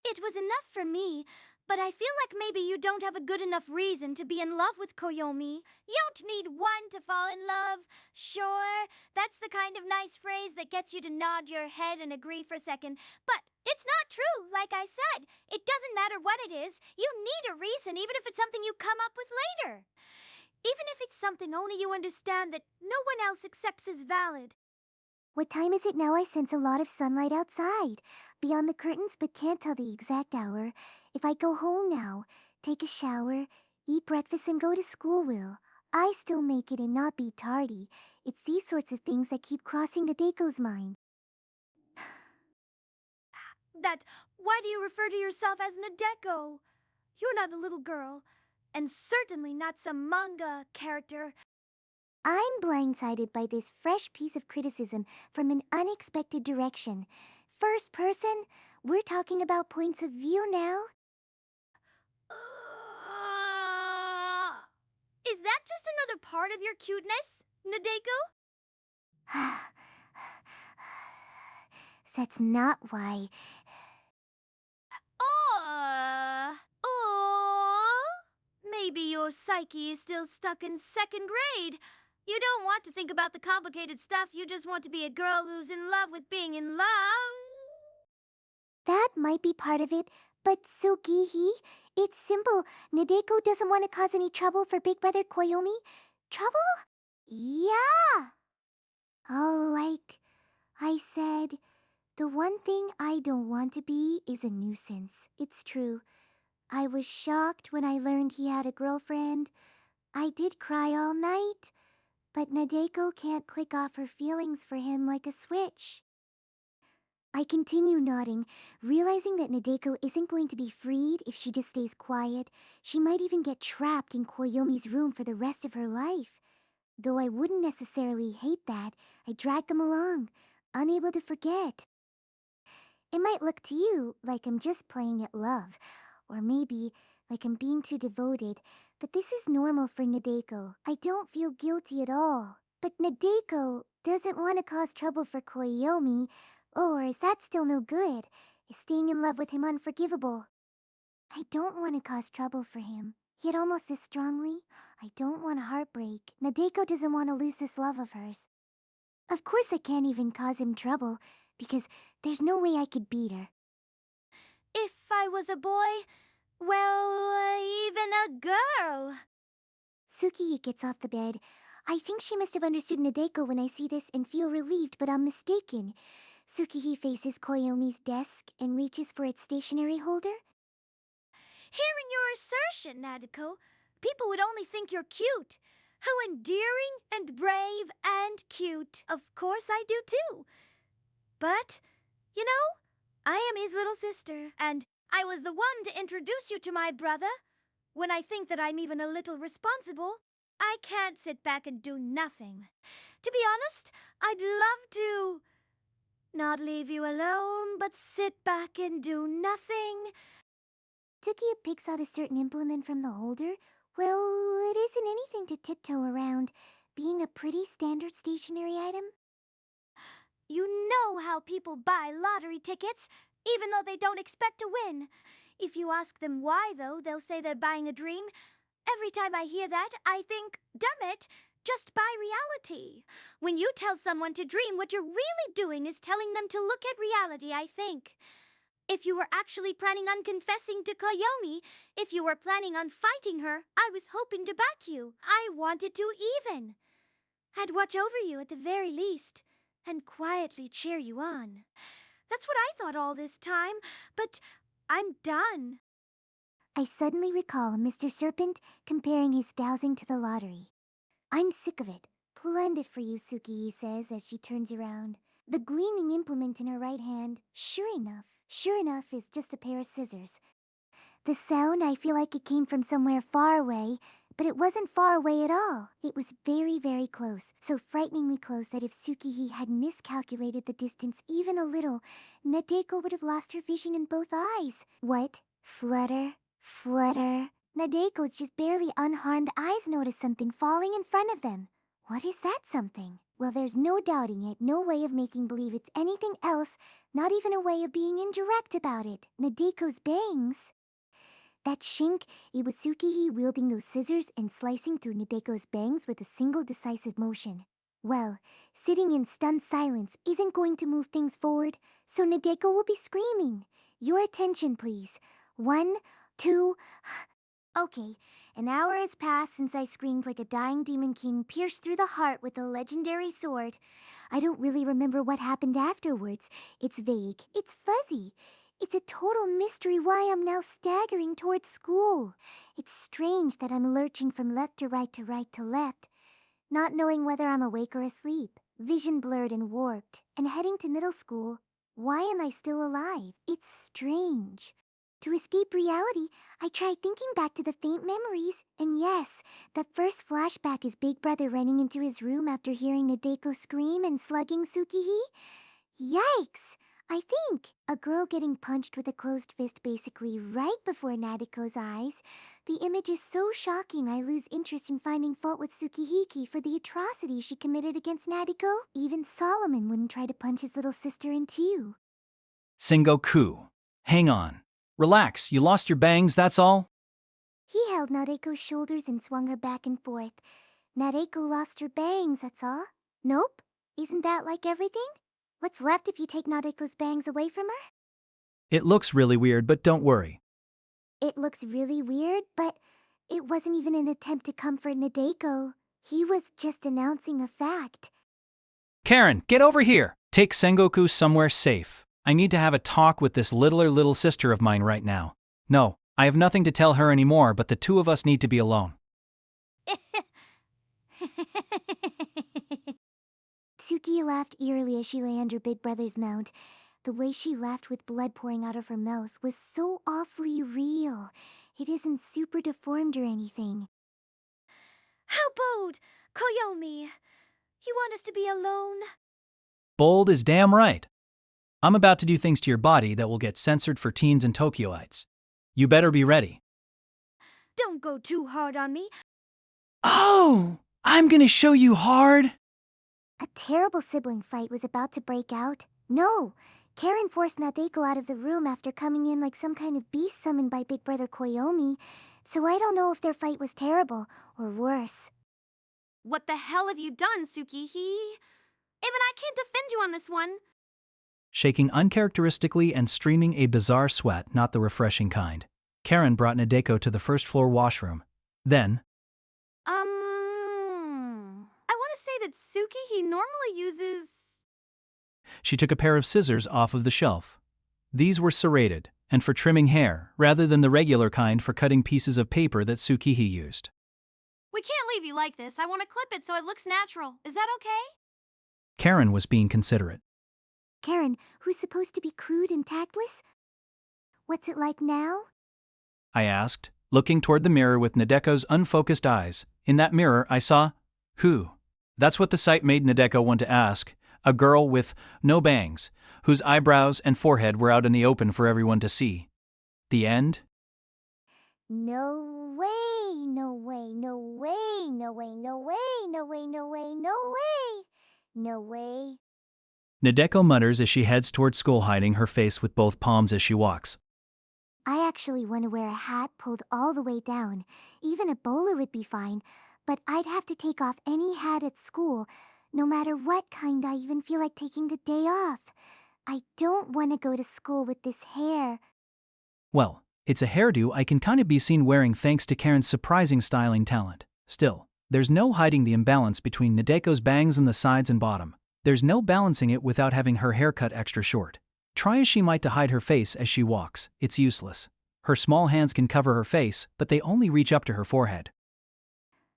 It was enough for me, but I feel like maybe you don't have a good enough reason to be in love with Koyomi. You don't need one to fall in love. Sure, that's the kind of nice phrase that gets you to nod your head and agree for a second, but it's not true, like I said. It doesn't matter what it is. You need a reason, even if it's something you come up with later. Even if it's something only you understand that no one else accepts as valid. What time is it now? I sense a lot of sunlight outside. Beyond the curtains, but can't tell the exact hour. If I go home now, take a shower, eat breakfast, and go to school, will I still make it and not be tardy? It's these sorts of things that keep crossing Nadeko's mind. Why do you refer to yourself as Nadeko? You're not a little girl, and certainly not some manga character. I'm blindsided by this fresh piece of criticism from an unexpected direction. First person, we're talking about points of view now. Is that just another part of your cuteness, Nadeko? That's not why. Maybe your psyche is still stuck in second grade. You don't want to think about the complicated stuff, you just want to be a girl who's in love with being in love. That might be part of it, but Sugihi, it's simple. Nadeko doesn't want to cause any trouble for Big Brother Koyomi. Trouble? Yeah! Oh, like I said, the one thing I don't want to be is a nuisance. It's true. I was shocked when I learned he had a girlfriend. I did cry all night, but Nadeko can't click off her feelings for him like a switch. I continue nodding, realizing that Nadeko isn't going to be freed if she just stays quiet. She might even get trapped in Koyomi's room for the rest of her life. Though I wouldn't necessarily hate that, I drag them along, unable to forget. It might look to you like I'm just playing at love, or maybe like I'm being too devoted, but this is normal for Nadeko. I don't feel guilty at all. But Nadeko doesn't want to cause trouble for Koyomi, or is that still no good? Is staying in love with him unforgivable? I don't want to cause trouble for him, yet almost as strongly, I don't want a heartbreak. Nadeko doesn't want to lose this love of hers. Of course I can't even cause him trouble, because there's no way I could beat her. If I was a boy, well, even a girl. Suki gets off the bed. I think she must have understood Nadeko when I see this and feel relieved, but I'm mistaken. Suki faces Koyomi's desk and reaches for its stationery holder. Hearing your assertion, Nadeko, people would only think you're cute. How endearing and brave and cute. Of course I do too. But, you know, I am his little sister, and I was the one to introduce you to my brother. When I think that I'm even a little responsible, I can't sit back and do nothing. To be honest, I'd love to not leave you alone, but sit back and do nothing. Tukia picks out a certain implement from the holder. Well, it isn't anything to tiptoe around, being a pretty standard stationery item. You know how people buy lottery tickets, even though they don't expect to win. If you ask them why, though, they'll say they're buying a dream. Every time I hear that, I think, damn it, just buy reality. When you tell someone to dream, what you're really doing is telling them to look at reality, I think. If you were actually planning on confessing to Koyomi, if you were planning on fighting her, I was hoping to back you. I wanted to even. I'd watch over you at the very least, and quietly cheer you on. That's what I thought all this time, but I'm done. I suddenly recall Mr. Serpent comparing his dowsing to the lottery. I'm sick of it. Planned it for you, Suki, he says as she turns around. The gleaming implement in her right hand, sure enough, is just a pair of scissors. The sound, I feel like it came from somewhere far away, but it wasn't far away at all. It was very, very close, so frighteningly close that if Suki had miscalculated the distance even a little, Nadeko would have lost her vision in both eyes. What? Flutter? Nadeko's just barely unharmed eyes notice something falling in front of them. What is that something? Well, there's no doubting it, no way of making believe it's anything else, not even a way of being indirect about it. Nadeko's bangs. That shink, it was Suki wielding those scissors and slicing through Nadeko's bangs with a single decisive motion. Well, sitting in stunned silence isn't going to move things forward, so Nadeko will be screaming. Your attention, please. 1, 2... Okay, an hour has passed since I screamed like a dying demon king pierced through the heart with a legendary sword. I don't really remember what happened afterwards. It's vague. It's fuzzy. It's a total mystery why I'm now staggering towards school. It's strange that I'm lurching from left to right to right to left, not knowing whether I'm awake or asleep, vision blurred and warped, and heading to middle school. Why am I still alive? It's strange. To escape reality, I tried thinking back to the faint memories, and yes, the first flashback is Big Brother running into his room after hearing Nadeko scream and slugging Suki. Yikes! I think a girl getting punched with a closed fist basically right before Nadeko's eyes. The image is so shocking I lose interest in finding fault with Tsukihiki for the atrocity she committed against Nadeko. Even Solomon wouldn't try to punch his little sister in two. Sengoku, hang on. Relax, you lost your bangs, that's all? He held Nadeko's shoulders and swung her back and forth. Nadeko lost her bangs, that's all. Nope. Isn't that like everything? What's left if you take Nadeko's bangs away from her? It looks really weird, but don't worry. It looks really weird, but it wasn't even an attempt to comfort Nadeko. He was just announcing a fact. Karen, get over here! Take Sengoku somewhere safe. I need to have a talk with this littler little sister of mine right now. No, I have nothing to tell her anymore, but the two of us need to be alone. Tsuki laughed eerily as she lay under Big Brother's mount. The way she laughed with blood pouring out of her mouth was so awfully real. It isn't super deformed or anything. How bold! Koyomi! You want us to be alone? Bold is damn right. I'm about to do things to your body that will get censored for teens and Tokyoites. You better be ready. Don't go too hard on me. Oh, I'm gonna show you hard. A terrible sibling fight was about to break out. No! Karen forced Nadeko out of the room after coming in like some kind of beast summoned by Big Brother Koyomi, so I don't know if their fight was terrible or worse. What the hell have you done, Suki-hee? Even I can't defend you on this one. Shaking uncharacteristically and streaming a bizarre sweat, not the refreshing kind, Karen brought Nadeko to the first-floor washroom. Then, I want to say that Suki-hee normally uses... she took a pair of scissors off of the shelf. These were serrated, and for trimming hair, rather than the regular kind for cutting pieces of paper that Tsukihee used. We can't leave you like this. I want to clip it so it looks natural. Is that okay? Karen was being considerate. Karen, who's supposed to be crude and tactless? What's it like now? I asked, looking toward the mirror with Nadeko's unfocused eyes. In that mirror, I saw... who? That's what the sight made Nadeko want to ask. A girl with no bangs, whose eyebrows and forehead were out in the open for everyone to see. The end? No way, no way, no way, no way, no way, no way, no way, no way, no way. Nadeko mutters as she heads toward school, hiding her face with both palms as she walks. I actually want to wear a hat pulled all the way down. Even a bowler would be fine, but I'd have to take off any hat at school, no matter what kind. I even feel like taking the day off. I don't want to go to school with this hair. Well, it's a hairdo I can kind of be seen wearing thanks to Karen's surprising styling talent. Still, there's no hiding the imbalance between Nadeko's bangs on the sides and bottom. There's no balancing it without having her hair cut extra short. Try as she might to hide her face as she walks, it's useless. Her small hands can cover her face, but they only reach up to her forehead.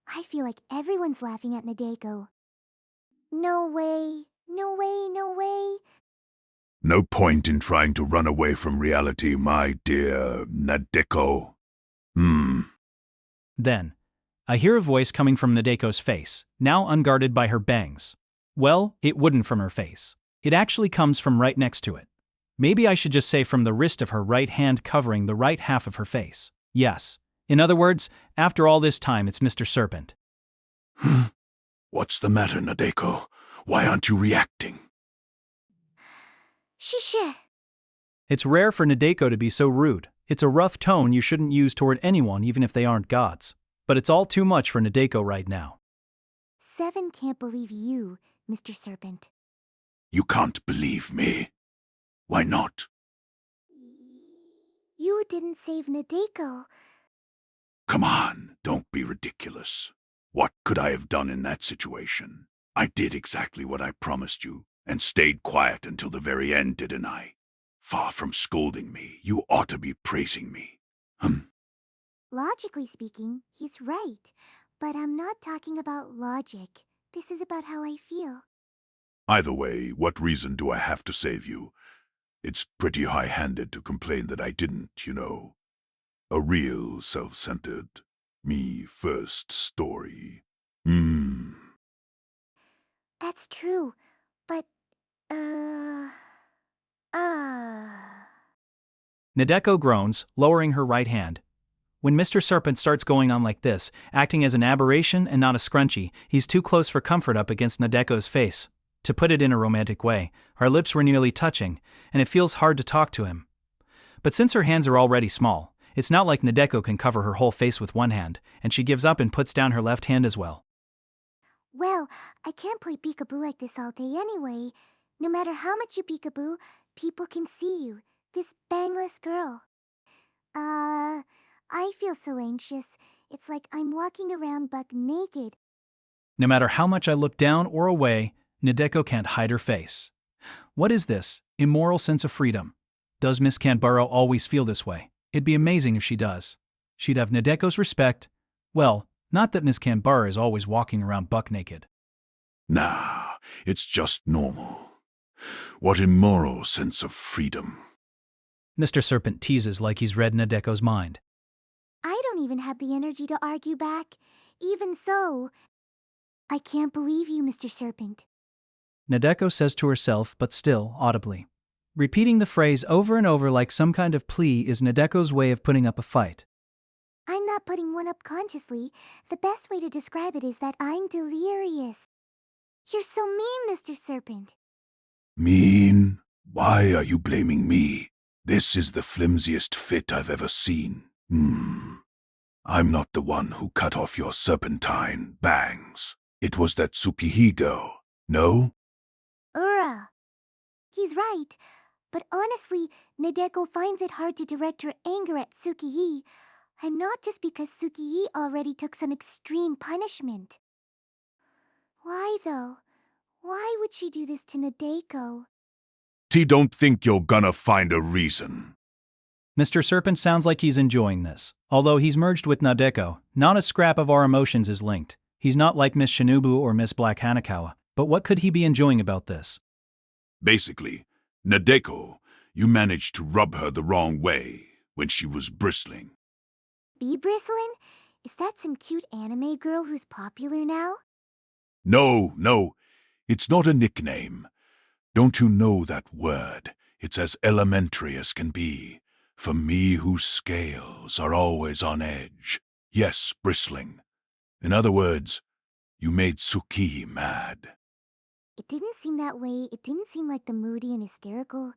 I feel like everyone's laughing at Nadeko. No way, no way, no way. No point in trying to run away from reality, my dear Nadeko. Then, I hear a voice coming from Nadeko's face, now unguarded by her bangs. Well, it wouldn't from her face. It actually comes from right next to it. Maybe I should just say from the wrist of her right hand covering the right half of her face. Yes. In other words, after all this time, it's Mr. Serpent. What's the matter, Nadeko? Why aren't you reacting? Shish. It's rare for Nadeko to be so rude. It's a rough tone you shouldn't use toward anyone even if they aren't gods. But it's all too much for Nadeko right now. 7 can't believe you, Mr. Serpent. You can't believe me. Why not? You didn't save Nadeko. Come on, don't be ridiculous. What could I have done in that situation? I did exactly what I promised you, and stayed quiet until the very end, didn't I? Far from scolding me, you ought to be praising me. Logically speaking, he's right. But I'm not talking about logic. This is about how I feel. Either way, what reason do I have to save you? It's pretty high-handed to complain that I didn't, you know. A real self-centered, me-first story. That's true. But, Nadeko groans, lowering her right hand. When Mr. Serpent starts going on like this, acting as an aberration and not a scrunchie, he's too close for comfort up against Nadeko's face. To put it in a romantic way, our lips were nearly touching, and it feels hard to talk to him. But since her hands are already small, it's not like Nadeko can cover her whole face with one hand, and she gives up and puts down her left hand as well. well, I can't play peekaboo like this all day anyway. No matter how much you peekaboo, people can see you. This bangless girl. I feel so anxious. It's like I'm walking around buck naked. No matter how much I look down or away, Nadeko can't hide her face. What is this immoral sense of freedom? Does Miss Canbaro always feel this way? It'd be amazing if she does. She'd have Nadeko's respect. Well, not that Miss Canbaro is always walking around buck naked. Nah, it's just normal. What immoral sense of freedom. Mr. Serpent teases like he's read Nadeko's mind. I don't even have the energy to argue back. Even so, I can't believe you, Mr. Serpent. Nadeko says to herself, but still audibly. Repeating the phrase over and over like some kind of plea is Nadeko's way of putting up a fight. I'm not putting one up consciously. The best way to describe it is that I'm delirious. You're so mean, Mr. Serpent. Mean? Why are you blaming me? This is the flimsiest fit I've ever seen. I'm not the one who cut off your serpentine bangs. It was that Tsukihide, no? He's right. But honestly, Nadeko finds it hard to direct her anger at Tsukihide. And not just because Tsukihide already took some extreme punishment. Why, though? Why would she do this to Nadeko? Don't think you're gonna find a reason. Mr. Serpent sounds like he's enjoying this. Although he's merged with Nadeko, not a scrap of our emotions is linked. He's not like Miss Shinobu or Miss Black Hanakawa. But what could he be enjoying about this? Basically, Nadeko, you managed to rub her the wrong way when she was bristling. Bee bristling? Is that some cute anime girl who's popular now? No, it's not a nickname. Don't you know that word? It's as elementary as can be. For me whose scales are always on edge, yes, bristling. In other words, you made Tsukihi mad. It didn't seem that way. It didn't seem like the moody and hysterical.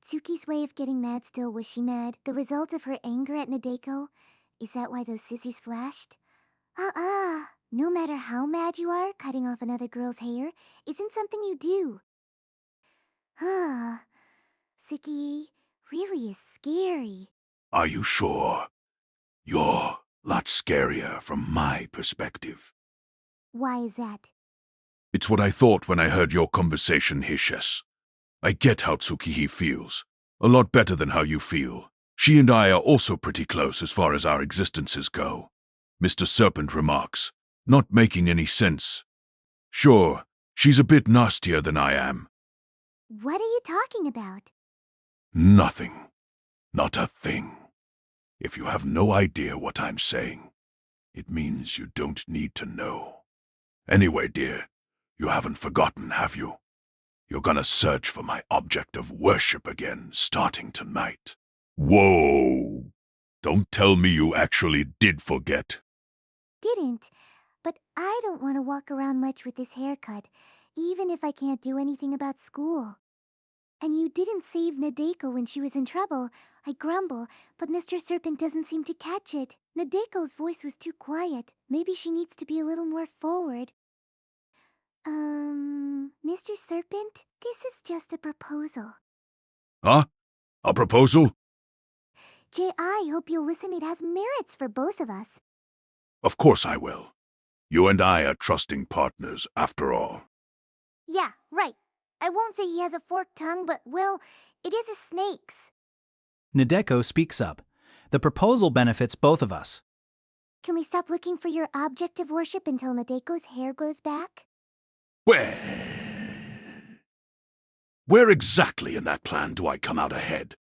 Tsuki's way of getting mad still, was she mad? The result of her anger at Nadeko? Is that why those sissies flashed? No matter how mad you are, cutting off another girl's hair isn't something you do. Tsuki really is scary. Are you sure? You're a lot scarier from my perspective. Why is that? It's what I thought when I heard your conversation, Hishes. I get how Tsukihi feels. A lot better than how you feel. She and I are also pretty close as far as our existences go. Mr. Serpent remarks, not making any sense. Sure, she's a bit nastier than I am. What are you talking about? Nothing. Not a thing. If you have no idea what I'm saying, it means you don't need to know. Anyway, dear, you haven't forgotten, have you? You're gonna search for my object of worship again, starting tonight. Whoa! Don't tell me you actually did forget. Didn't. But I don't want to walk around much with this haircut, even if I can't do anything about school. And you didn't save Nadeko when she was in trouble. I grumble, but Mr. Serpent doesn't seem to catch it. Nadeko's voice was too quiet. Maybe she needs to be a little more forward. Mr. Serpent, this is just a proposal. Huh? A proposal? I hope you'll listen. It has merits for both of us. Of course I will. You and I are trusting partners, after all. Yeah, right. I won't say he has a forked tongue, but, well, it is a snake's. Nadeko speaks up. The proposal benefits both of us. Can we stop looking for your object of worship until Nadeko's hair grows back? Where exactly in that plan do I come out ahead?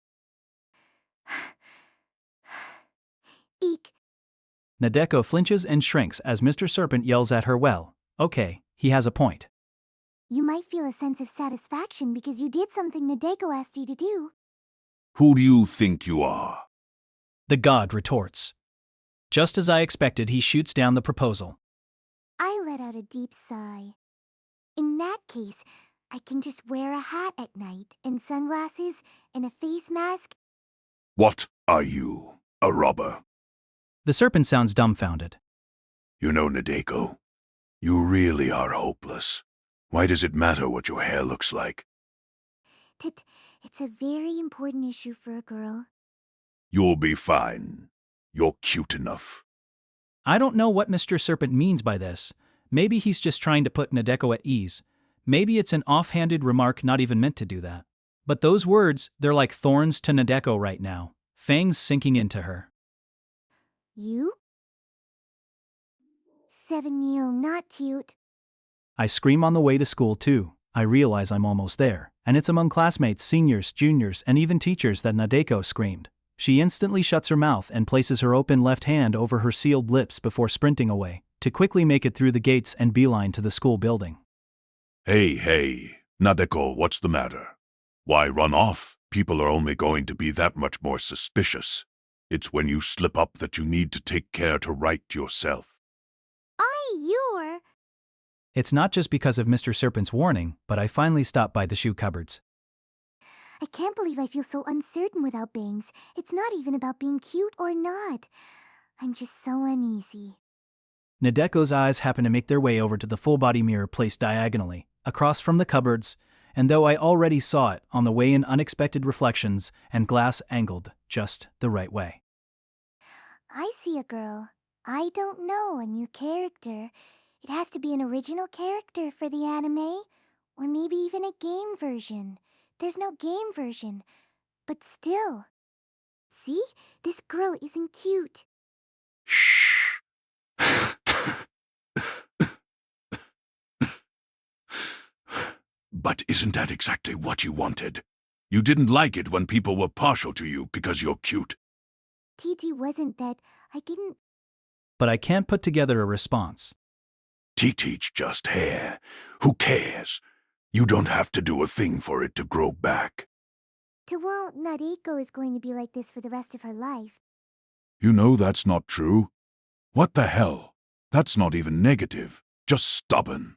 Eek. Nadeko flinches and shrinks as Mr. Serpent yells at her. Well, okay, he has a point. You might feel a sense of satisfaction because you did something Nadeko asked you to do. Who do you think you are? The god retorts. Just as I expected, he shoots down the proposal. I let out a deep sigh. In that case, I can just wear a hat at night, and sunglasses, and a face mask. What are you, a robber? The serpent sounds dumbfounded. You know, Nadeko, you really are hopeless. Why does it matter what your hair looks like? It's a very important issue for a girl. You'll be fine. You're cute enough. I don't know what Mr. Serpent means by this. Maybe he's just trying to put Nadeko at ease. Maybe it's an offhanded remark not even meant to do that. But those words, they're like thorns to Nadeko right now, fangs sinking into her. You? 7-year, not cute. I scream on the way to school too. I realize I'm almost there, and it's among classmates, seniors, juniors, and even teachers that Nadeko screamed. She instantly shuts her mouth and places her open left hand over her sealed lips before sprinting away, to quickly make it through the gates and beeline to the school building. Hey, Nadeko, what's the matter? Why run off? People are only going to be that much more suspicious. It's when you slip up that you need to take care to right yourself. You're... It's not just because of Mr. Serpent's warning, but I finally stopped by the shoe cupboards. I can't believe I feel so uncertain without bangs. It's not even about being cute or not. I'm just so uneasy. Nadeko's eyes happen to make their way over to the full-body mirror placed diagonally, across from the cupboards, and though I already saw it on the way in unexpected reflections and glass angled just the right way. I see a girl. I don't know, a new character. It has to be an original character for the anime, or maybe even a game version. There's no game version, but still. See? This girl isn't cute. Shh. But isn't that exactly what you wanted? You didn't like it when people were partial to you because you're cute. TT wasn't that. I didn't. But I can't put together a response. TT's just hair. Who cares? You don't have to do a thing for it to grow back. Well, Nadeko is going to be like this for the rest of her life. You know that's not true. What the hell? That's not even negative, just stubborn.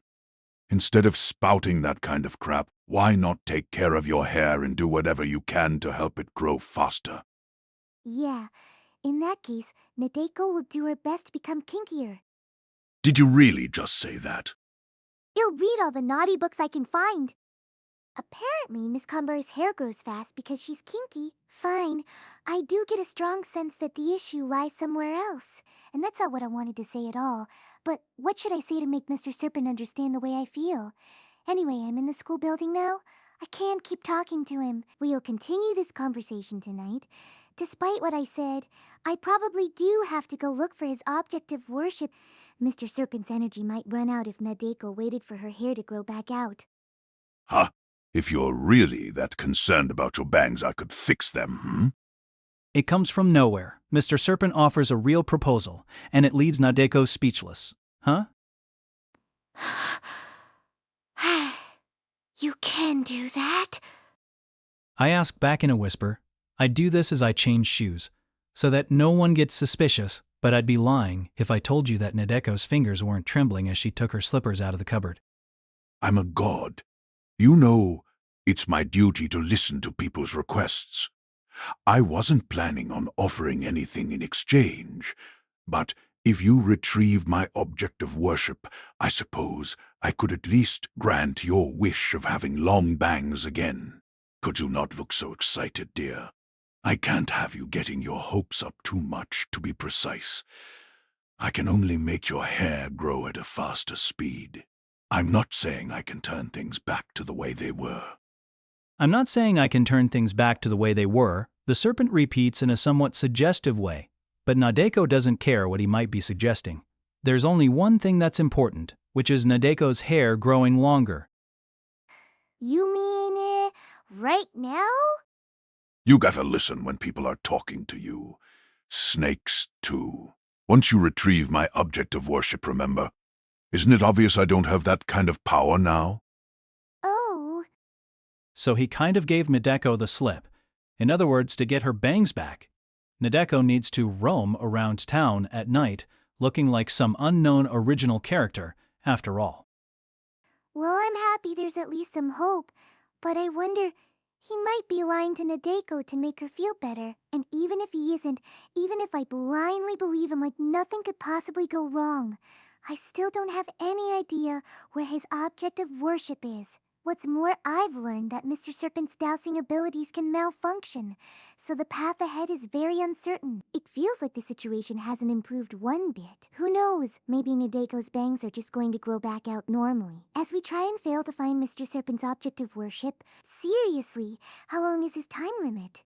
Instead of spouting that kind of crap, why not take care of your hair and do whatever you can to help it grow faster? Yeah, in that case, Nadeko will do her best to become kinkier. Did you really just say that? You'll read all the naughty books I can find. Apparently, Miss Cumber's hair grows fast because she's kinky. Fine. I do get a strong sense that the issue lies somewhere else. And that's not what I wanted to say at all. But what should I say to make Mr. Serpent understand the way I feel? Anyway, I'm in the school building now. I can't keep talking to him. We'll continue this conversation tonight. Despite what I said, I probably do have to go look for his object of worship. Mr. Serpent's energy might run out if Nadeko waited for her hair to grow back out. Huh? If you're really that concerned about your bangs, I could fix them, hmm? It comes from nowhere. Mr. Serpent offers a real proposal, and it leaves Nadeko speechless. Huh? You can do that? I ask back in a whisper. I do this as I change shoes, so that no one gets suspicious, but I'd be lying if I told you that Nadeko's fingers weren't trembling as she took her slippers out of the cupboard. I'm a god. You know, it's my duty to listen to people's requests. I wasn't planning on offering anything in exchange, but if you retrieve my object of worship, I suppose I could at least grant your wish of having long bangs again. Could you not look so excited, dear? I can't have you getting your hopes up too much, to be precise. I can only make your hair grow at a faster speed. I'm not saying I can turn things back to the way they were. I'm not saying I can turn things back to the way they were, the serpent repeats in a somewhat suggestive way, but Nadeko doesn't care what he might be suggesting. There's only one thing that's important, which is Nadeko's hair growing longer. You mean, right now? You gotta listen when people are talking to you. Snakes, too. Once you retrieve my object of worship, remember? Isn't it obvious I don't have that kind of power now? Oh. So he kind of gave Nadeko the slip. In other words, to get her bangs back. Nadeko needs to roam around town at night, looking like some unknown original character, after all. Well, I'm happy there's at least some hope, but I wonder, he might be lying to Nadeko to make her feel better. And even if he isn't, even if I blindly believe him like nothing could possibly go wrong, I still don't have any idea where his object of worship is. What's more, I've learned that Mr. Serpent's dowsing abilities can malfunction, so the path ahead is very uncertain. It feels like the situation hasn't improved one bit. Who knows, maybe Nadeko's bangs are just going to grow back out normally. As we try and fail to find Mr. Serpent's object of worship, seriously, how long is his time limit?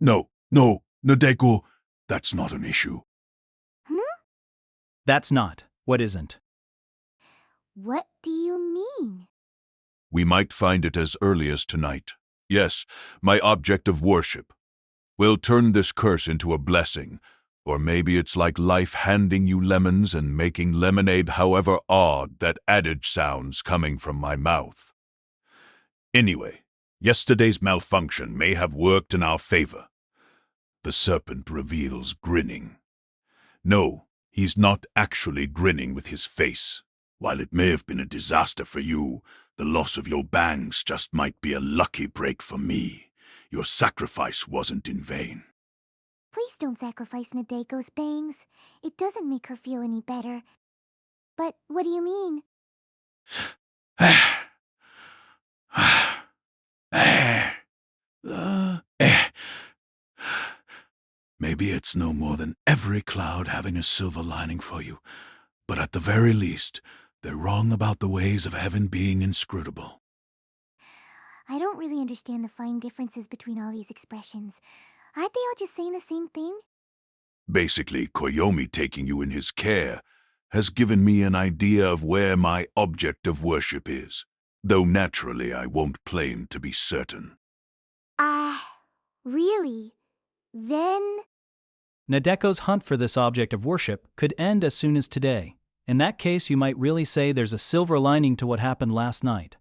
No, Nadeko, that's not an issue. That's not what isn't. What do you mean? We might find it as early as tonight. Yes, my object of worship. We'll turn this curse into a blessing, or maybe it's like life handing you lemons and making lemonade, however odd that adage sounds coming from my mouth. Anyway, yesterday's malfunction may have worked in our favor. The serpent reveals grinning. No, he's not actually grinning with his face. While it may have been a disaster for you, the loss of your bangs just might be a lucky break for me. Your sacrifice wasn't in vain. Please don't sacrifice Nadeko's bangs. It doesn't make her feel any better. But what do you mean? Maybe it's no more than every cloud having a silver lining for you, but at the very least, they're wrong about the ways of heaven being inscrutable. I don't really understand the fine differences between all these expressions. Aren't they all just saying the same thing? Basically, Koyomi taking you in his care has given me an idea of where my object of worship is, though naturally I won't claim to be certain. Really? Then? Nadeko's hunt for this object of worship could end as soon as today. In that case, you might really say there's a silver lining to what happened last night.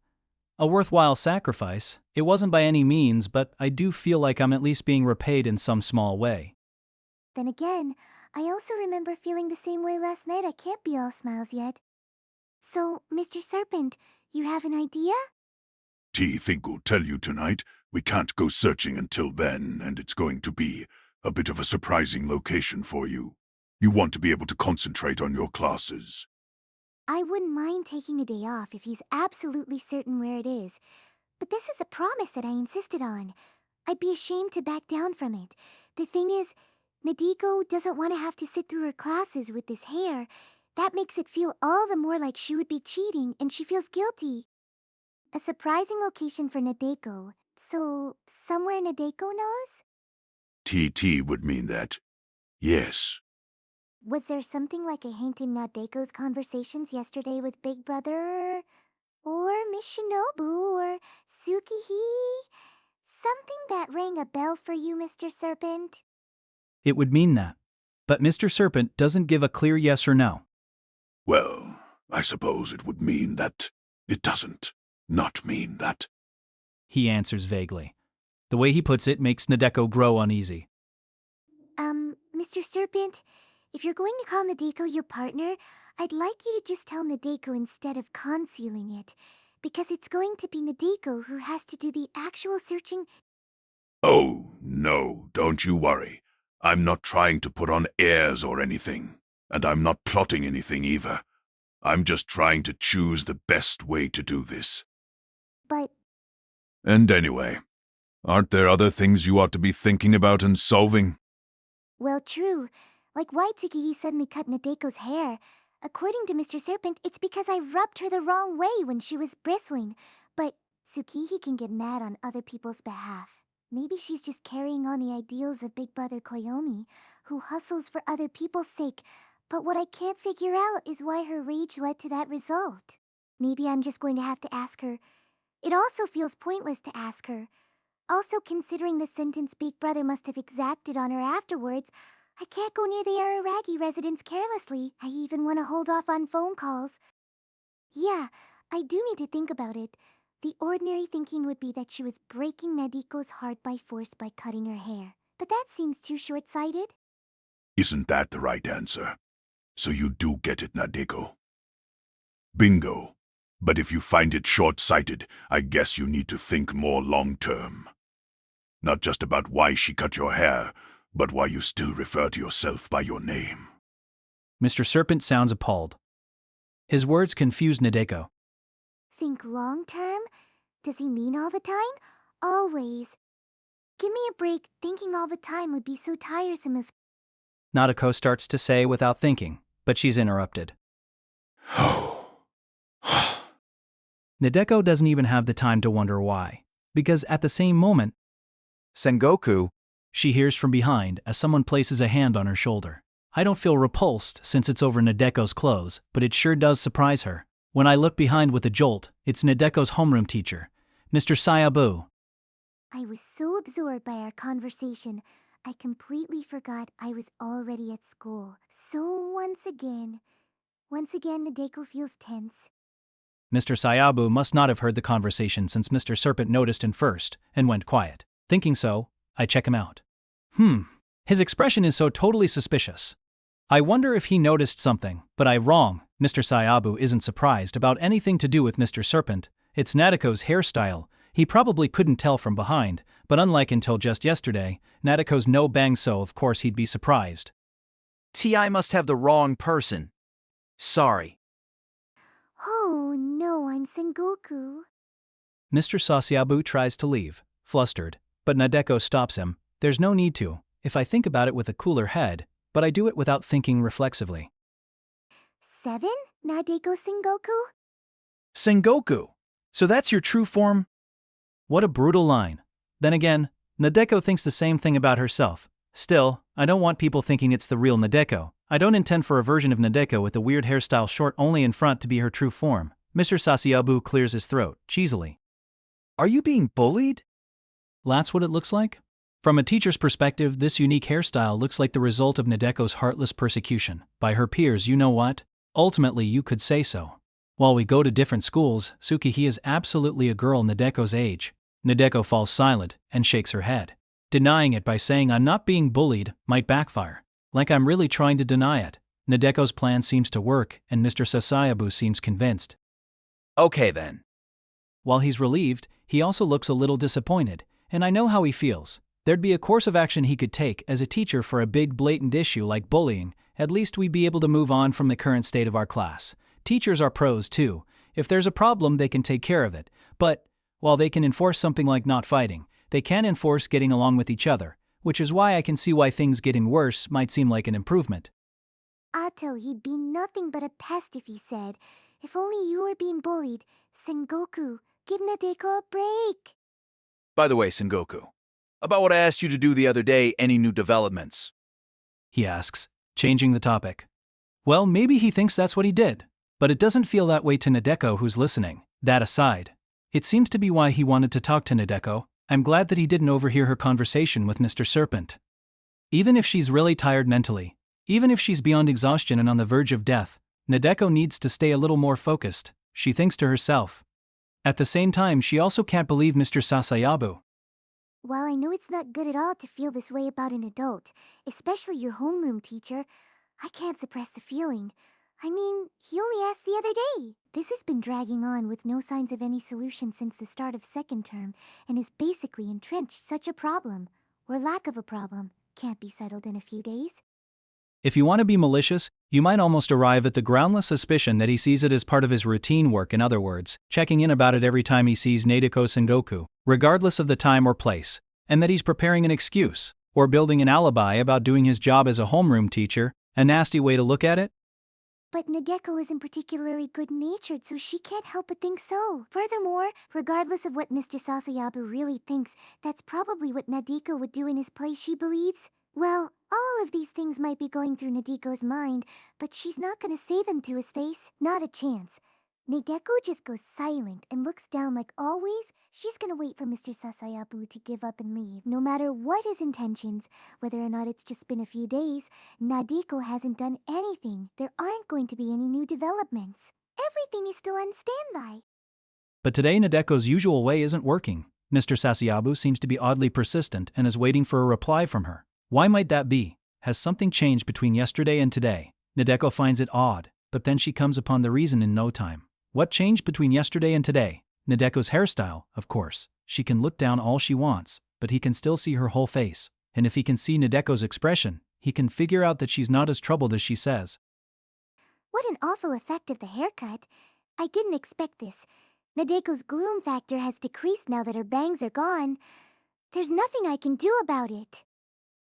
A worthwhile sacrifice. It wasn't by any means, but I do feel like I'm at least being repaid in some small way. Then again, I also remember feeling the same way last night. I can't be all smiles yet. So, Mr. Serpent, you have an idea? Think will tell you tonight. We can't go searching until then, and it's going to be a bit of a surprising location for you. You want to be able to concentrate on your classes. I wouldn't mind taking a day off if he's absolutely certain where it is. But this is a promise that I insisted on. I'd be ashamed to back down from it. The thing is, Nadeko doesn't want to have to sit through her classes with this hair. That makes it feel all the more like she would be cheating, and she feels guilty. A surprising location for Nadeko. So, somewhere Nadeko knows? TT would mean that. Yes. Was there something like a hint in Nadeko's conversations yesterday with Big Brother? Or Miss Shinobu? Or Tsukihee? Something that rang a bell for you, Mr. Serpent? It would mean that. But Mr. Serpent doesn't give a clear yes or no. Well, I suppose it would mean that it doesn't not mean that. He answers vaguely. The way he puts it makes Nadeko grow uneasy. Mr. Serpent, if you're going to call Nadeko your partner, I'd like you to just tell Nadeko instead of concealing it, because it's going to be Nadeko who has to do the actual searching. Oh, no, don't you worry. I'm not trying to put on airs or anything, and I'm not plotting anything either. I'm just trying to choose the best way to do this. But And anyway, aren't there other things you ought to be thinking about and solving? well, true. Like why Tsukihee suddenly cut Nadeko's hair. According to Mr. Serpent, it's because I rubbed her the wrong way when she was bristling. But Tsukihee can get mad on other people's behalf. Maybe she's just carrying on the ideals of Big Brother Koyomi, who hustles for other people's sake. But what I can't figure out is why her rage led to that result. Maybe I'm just going to have to ask her. It also feels pointless to ask her. Also, considering the sentence Big Brother must have exacted on her afterwards, I can't go near the Araragi residence carelessly. I even want to hold off on phone calls. Yeah, I do need to think about it. The ordinary thinking would be that she was breaking Nadeko's heart by force by cutting her hair. But that seems too short-sighted. Isn't that the right answer? So you do get it, Nadeko. Bingo. But if you find it short-sighted, I guess you need to think more long-term. Not just about why she cut your hair, but why you still refer to yourself by your name. Mr. Serpent sounds appalled. His words confuse Nadeko. Think long-term? Does he mean all the time? Always. Give me a break. Thinking all the time would be so tiresome if... Nadeko starts to say without thinking, but she's interrupted. Nadeko doesn't even have the time to wonder why, because at the same moment, Sengoku, she hears from behind as someone places a hand on her shoulder. I don't feel repulsed since it's over Nadeko's clothes, but it sure does surprise her. When I look behind with a jolt, it's Nadeko's homeroom teacher, Mr. Sayabu. I was so absorbed by our conversation, I completely forgot I was already at school. So once again, Nadeko feels tense. Mr. Sayabu must not have heard the conversation since Mr. Serpent noticed him first and went quiet. Thinking so, I check him out. His expression is so totally suspicious. I wonder if he noticed something, but I'm wrong. Mr. Sayabu isn't surprised about anything to do with Mr. Serpent. It's Nadeko's hairstyle. He probably couldn't tell from behind, but unlike until just yesterday, Nadeko's no bang, so of course he'd be surprised. TI must have the wrong person. Sorry. Oh no, I'm Sengoku. Mr. Sayabu tries to leave, flustered, but Nadeko stops him. There's no need to, if I think about it with a cooler head, but I do it without thinking reflexively. 7? Nadeko Sengoku? Sengoku. So that's your true form? What a brutal line. Then again, Nadeko thinks the same thing about herself. Still, I don't want people thinking it's the real Nadeko. I don't intend for a version of Nadeko with the weird hairstyle short only in front to be her true form. Mr. Sayabu clears his throat, cheesily. Are you being bullied? That's what it looks like? From a teacher's perspective, this unique hairstyle looks like the result of Nadeko's heartless persecution. By her peers, you know what? Ultimately, you could say so. While we go to different schools, Tsukihee is absolutely a girl Nadeko's age. Nadeko falls silent and shakes her head. Denying it by saying I'm not being bullied might backfire. Like I'm really trying to deny it. Nadeko's plan seems to work, and Mr. Sasayabu seems convinced. Okay then. While he's relieved, he also looks a little disappointed, and I know how he feels. There'd be a course of action he could take as a teacher for a big blatant issue like bullying. At least we'd be able to move on from the current state of our class. Teachers are pros too. If there's a problem, they can take care of it. But, while they can enforce something like not fighting, they can't enforce getting along with each other, which is why I can see why things getting worse might seem like an improvement. Ato, he'd be nothing but a pest if he said, if only you were being bullied. Sengoku, give Nadeko a break. By the way, Sengoku, about what I asked you to do the other day, any new developments? He asks, changing the topic. Well, maybe he thinks that's what he did, but it doesn't feel that way to Nadeko who's listening. That aside, it seems to be why he wanted to talk to Nadeko. I'm glad that he didn't overhear her conversation with Mr. Serpent. Even if she's really tired mentally, even if she's beyond exhaustion and on the verge of death, Nadeko needs to stay a little more focused, she thinks to herself. At the same time, she also can't believe Mr. Sasayabu. While I know it's not good at all to feel this way about an adult, especially your homeroom teacher, I can't suppress the feeling. I mean, he only asked the other day. This has been dragging on with no signs of any solution since the start of second term, and is basically entrenched such a problem, or lack of a problem, can't be settled in a few days. If you want to be malicious, you might almost arrive at the groundless suspicion that he sees it as part of his routine work, in other words, checking in about it every time he sees Nadeko Sengoku, regardless of the time or place, and that he's preparing an excuse, or building an alibi about doing his job as a homeroom teacher. A nasty way to look at it? But Nadeko isn't particularly good-natured, so she can't help but think so. Furthermore, regardless of what Mr. Sasayabu really thinks, that's probably what Nadeko would do in his place, she believes. Well, all of these things might be going through Nadeko's mind, but she's not gonna say them to his face. Not a chance. Nadeko just goes silent and looks down like always. She's gonna wait for Mr. Sasayabu to give up and leave. No matter what his intentions, whether or not it's just been a few days, Nadeko hasn't done anything. There aren't going to be any new developments. Everything is still on standby. But today Nadeko's usual way isn't working. Mr. Sasayabu seems to be oddly persistent and is waiting for a reply from her. Why might that be? Has something changed between yesterday and today? Nadeko finds it odd, but then she comes upon the reason in no time. What changed between yesterday and today? Nadeko's hairstyle, of course. She can look down all she wants, but he can still see her whole face. And if he can see Nadeko's expression, he can figure out that she's not as troubled as she says. What an awful effect of the haircut. I didn't expect this. Nadeko's gloom factor has decreased now that her bangs are gone. There's nothing I can do about it.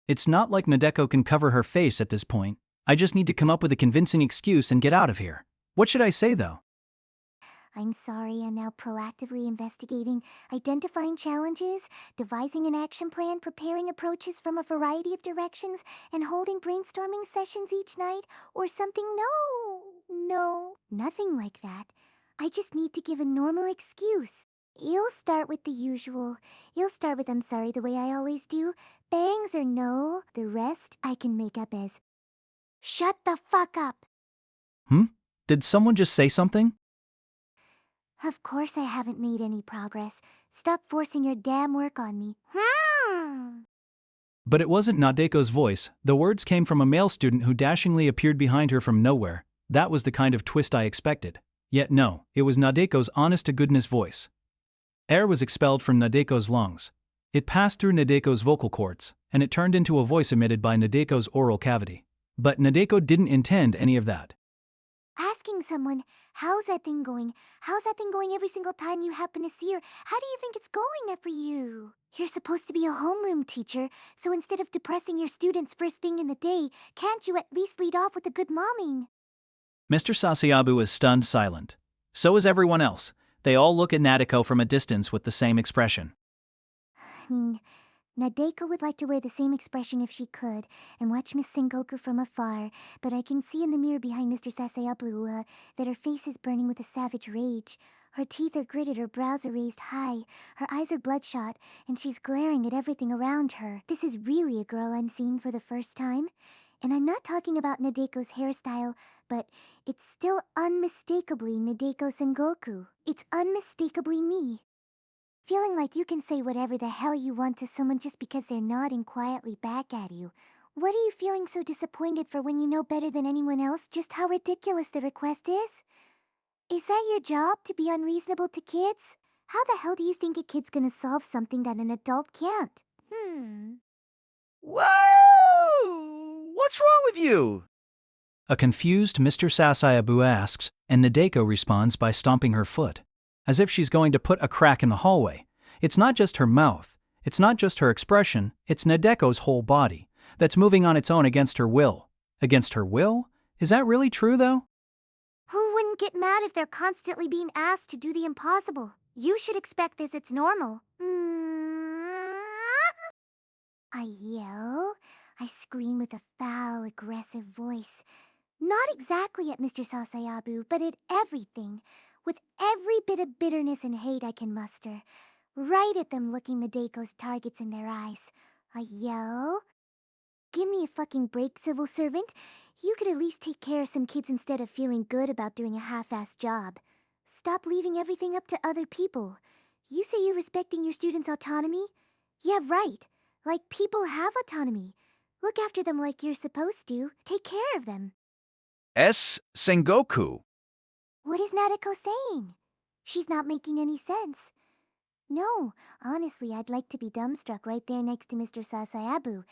It's not like Nadeko can cover her face at this point. I just need to come up with a convincing excuse and get out of here. What should I say though? I'm sorry, I'm now proactively investigating, identifying challenges, devising an action plan, preparing approaches from a variety of directions, and holding brainstorming sessions each night, or something. No, nothing like that. I just need to give a normal excuse. You'll start with the usual. You'll start with I'm sorry the way I always do. Bangs or no, the rest I can make up as shut the fuck up. Did someone just say something? Of course I haven't made any progress. Stop forcing your damn work on me. But it wasn't Nadeko's voice. The words came from a male student who dashingly appeared behind her from nowhere. That was the kind of twist I expected. Yet no, it was Nadeko's honest-to-goodness voice. Air was expelled from Nadeko's lungs. It passed through Nadeko's vocal cords, and it turned into a voice emitted by Nadeko's oral cavity. But Nadeko didn't intend any of that. Asking someone, how's that thing going? How's that thing going every single time you happen to see her? How do you think it's going for you? You're supposed to be a homeroom teacher, so instead of depressing your students first thing in the day, can't you at least lead off with a good momming? Mr. Sasayabu is stunned silent. So is everyone else. They all look at Nadeko from a distance with the same expression. Nadeko would like to wear the same expression if she could, and watch Miss Sengoku from afar, but I can see in the mirror behind Mr. Sasayabu, that her face is burning with a savage rage. Her teeth are gritted, her brows are raised high, her eyes are bloodshot, and she's glaring at everything around her. This is really a girl I'm seeing for the first time. And I'm not talking about Nadeko's hairstyle, but it's still unmistakably Nadeko Sengoku. It's unmistakably me. Feeling like you can say whatever the hell you want to someone just because they're nodding quietly back at you. What are you feeling so disappointed for when you know better than anyone else just how ridiculous the request is? Is that your job, to be unreasonable to kids? How the hell do you think a kid's gonna solve something that an adult can't? Whoa! What's wrong with you? A confused Mr. Sasayabu asks, and Nadeko responds by stomping her foot, as if she's going to put a crack in the hallway. It's not just her mouth, it's not just her expression, it's Nadeko's whole body that's moving on its own against her will. Against her will? Is that really true, though? Who wouldn't get mad if they're constantly being asked to do the impossible? You should expect this, it's normal. I yell. I scream with a foul, aggressive voice. Not exactly at Mr. Sasayabu, but at everything. With every bit of bitterness and hate I can muster. Right at them, looking Nadeko's targets in their eyes. I yell. Give me a fucking break, civil servant. You could at least take care of some kids instead of feeling good about doing a half-assed job. Stop leaving everything up to other people. You say you're respecting your students' autonomy? Yeah, right. Like people have autonomy. Look after them like you're supposed to. Take care of them. Sengoku. What is Nadeko saying? She's not making any sense. No, honestly, I'd like to be dumbstruck right there next to Mr. Sasayabu.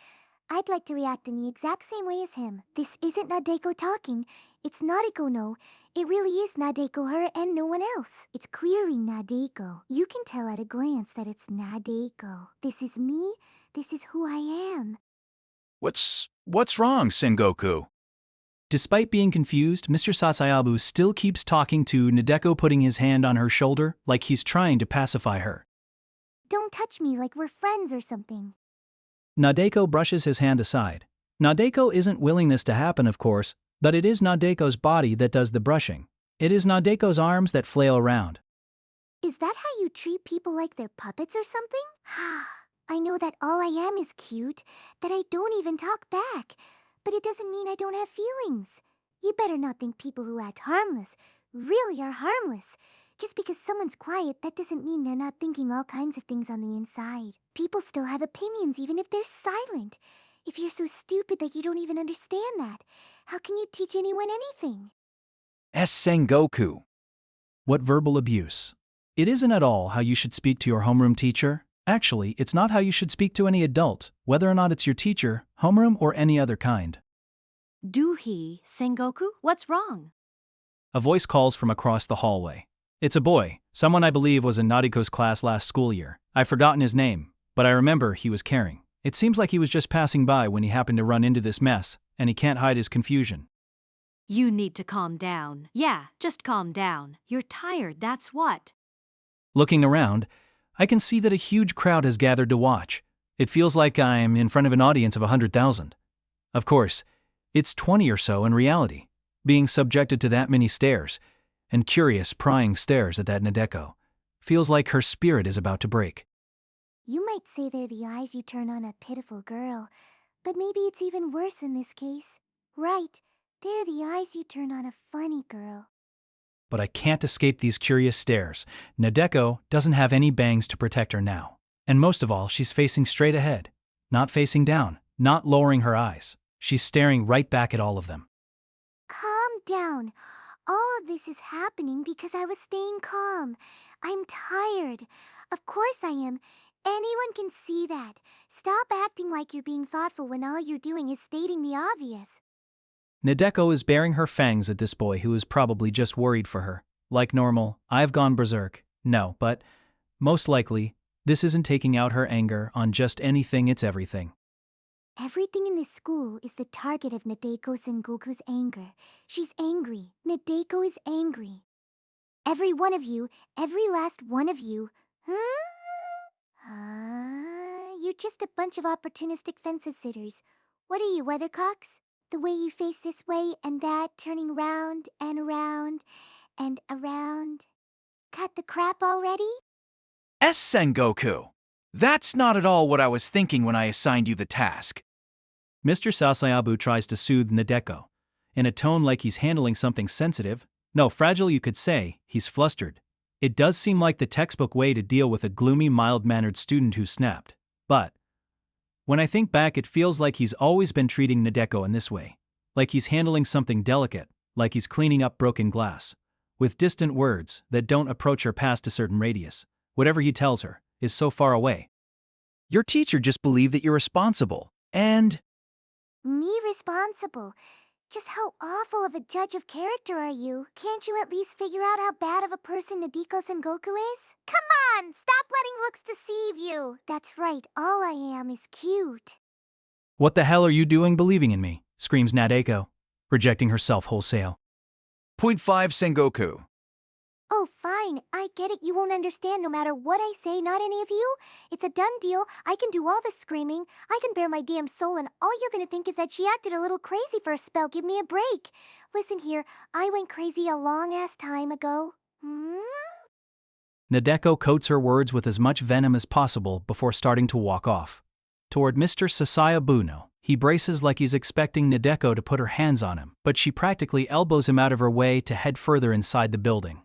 I'd like to react in the exact same way as him. This isn't Nadeko talking. It's Nadeko no. It really is Nadeko her and no one else. It's clearly Nadeko. You can tell at a glance that it's Nadeko. This is me. This is who I am. What's wrong, Sengoku? Despite being confused, Mr. Sasayabu still keeps talking to Nadeko, putting his hand on her shoulder like he's trying to pacify her. Don't touch me like we're friends or something. Nadeko brushes his hand aside. Nadeko isn't willing this to happen, of course, but it is Nadeko's body that does the brushing. It is Nadeko's arms that flail around. Is that how you treat people, like they're puppets or something? I know that all I am is cute, that I don't even talk back. But it doesn't mean I don't have feelings. You better not think people who act harmless really are harmless. Just because someone's quiet, that doesn't mean they're not thinking all kinds of things on the inside. People still have opinions even if they're silent. If you're so stupid that you don't even understand that, how can you teach anyone anything? Sengoku. What verbal abuse. It isn't at all how you should speak to your homeroom teacher. Actually, it's not how you should speak to any adult, whether or not it's your teacher, homeroom, or any other kind. Duhi, Sengoku, what's wrong? A voice calls from across the hallway. It's a boy, someone I believe was in Nadeko's class last school year. I've forgotten his name, but I remember he was caring. It seems like he was just passing by when he happened to run into this mess, and he can't hide his confusion. You need to calm down. Yeah, just calm down. You're tired, that's what. Looking around, I can see that a huge crowd has gathered to watch. It feels like I'm in front of an audience of 100,000. Of course, it's 20 or so in reality, being subjected to that many stares, and curious, prying stares at that Nadeko. Feels like her spirit is about to break. You might say they're the eyes you turn on a pitiful girl, but maybe it's even worse in this case. Right, they're the eyes you turn on a funny girl. But I can't escape these curious stares. Nadeko doesn't have any bangs to protect her now. And most of all, she's facing straight ahead, not facing down, not lowering her eyes. She's staring right back at all of them. Calm down. All of this is happening because I was staying calm. I'm tired. Of course I am. Anyone can see that. Stop acting like you're being thoughtful when all you're doing is stating the obvious. Nadeko is baring her fangs at this boy who is probably just worried for her. Like normal, I've gone berserk. No, but most likely, this isn't taking out her anger on just anything, it's everything. Everything in this school is the target of Nadeko Sengoku's anger. She's angry. Nadeko is angry. Every one of you, every last one of you. You're just a bunch of opportunistic fence-sitters. What are you, weathercocks? The way you face this way and that, turning round and around and around. Cut the crap already? Sengoku. That's not at all what I was thinking when I assigned you the task. Mr. Sasayabu tries to soothe Nadeko. In a tone like he's handling something sensitive, no, fragile you could say, he's flustered. It does seem like the textbook way to deal with a gloomy, mild-mannered student who snapped. But when I think back, it feels like he's always been treating Nadeko in this way. Like he's handling something delicate, like he's cleaning up broken glass. With distant words that don't approach her past a certain radius. Whatever he tells her is so far away. Your teacher just believed that you're responsible. And Me responsible? Just how awful of a judge of character are you? Can't you at least figure out how bad of a person Nadeko Sengoku is? Come on, stop letting looks deceive you! That's right, all I am is cute. What the hell are you doing believing in me? Screams Nadeko, rejecting herself wholesale. Point 5 Sengoku. Oh, fine. I get it. You won't understand no matter what I say, not any of you. It's a done deal. I can do all the screaming. I can bare my damn soul, and all you're gonna think is that she acted a little crazy for a spell. Give me a break. Listen here, I went crazy a long-ass time ago. Nadeko coats her words with as much venom as possible before starting to walk off. Toward Mr. Sasayabu, he braces like he's expecting Nadeko to put her hands on him, but she practically elbows him out of her way to head further inside the building.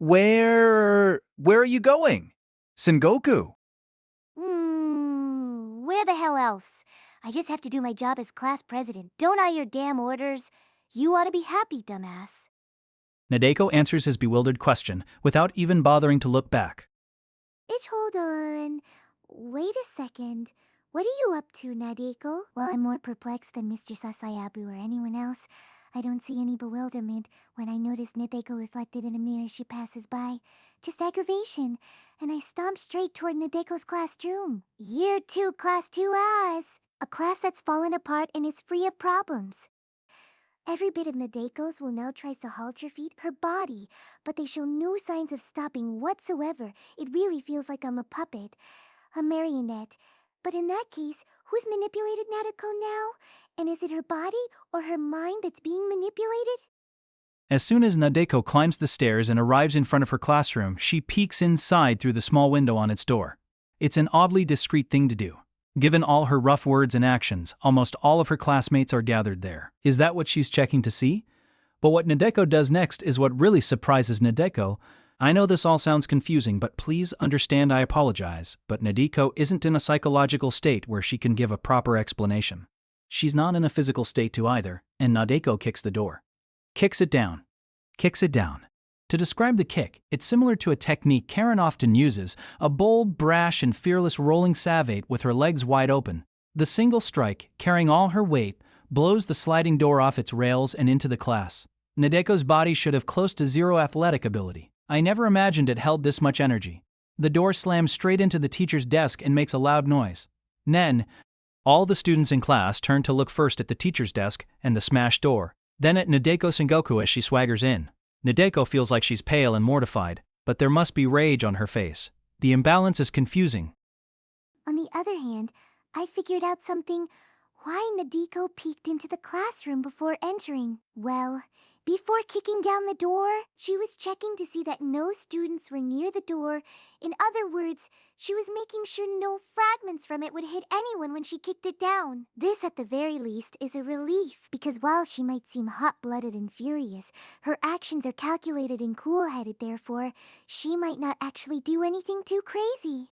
Where are you going? Sengoku. Where the hell else? I just have to do my job as class president. Don't I your damn orders? You ought to be happy, dumbass. Nadeko answers his bewildered question without even bothering to look back. Hold on. Wait a second. What are you up to, Nadeko? Well, I'm more perplexed than Mr. Sasayabu or anyone else. I don't see any bewilderment when I notice Nadeko reflected in a mirror as she passes by. Just aggravation. And I stomp straight toward Nadeko's classroom. Year 2, Class 2-As. A class that's fallen apart and is free of problems. Every bit of Nadeko's will now tries to halt her feet, her body, but they show no signs of stopping whatsoever. It really feels like I'm a puppet, a marionette. But in that case, who's manipulated Nadeko now? And is it her body or her mind that's being manipulated? As soon as Nadeko climbs the stairs and arrives in front of her classroom, she peeks inside through the small window on its door. It's an oddly discreet thing to do. Given all her rough words and actions, almost all of her classmates are gathered there. Is that what she's checking to see? But what Nadeko does next is what really surprises Nadeko. I know this all sounds confusing, but please understand I apologize, but Nadeko isn't in a psychological state where she can give a proper explanation. She's not in a physical state to either, and Nadeko kicks the door. Kicks it down. Kicks it down. To describe the kick, it's similar to a technique Karen often uses, a bold, brash, and fearless rolling savate with her legs wide open. The single strike, carrying all her weight, blows the sliding door off its rails and into the class. Nadeko's body should have close to zero athletic ability. I never imagined it held this much energy. The door slams straight into the teacher's desk and makes a loud noise. Then, all the students in class turn to look first at the teacher's desk and the smashed door, then at Nadeko Sengoku as she swaggers in. Nadeko feels like she's pale and mortified, but there must be rage on her face. The imbalance is confusing. On the other hand, I figured out something. Why Nadeko peeked into the classroom before entering. Well, before kicking down the door, she was checking to see that no students were near the door. In other words, she was making sure no fragments from it would hit anyone when she kicked it down. This, at the very least, is a relief, because while she might seem hot-blooded and furious, her actions are calculated and cool-headed, therefore, she might not actually do anything too crazy.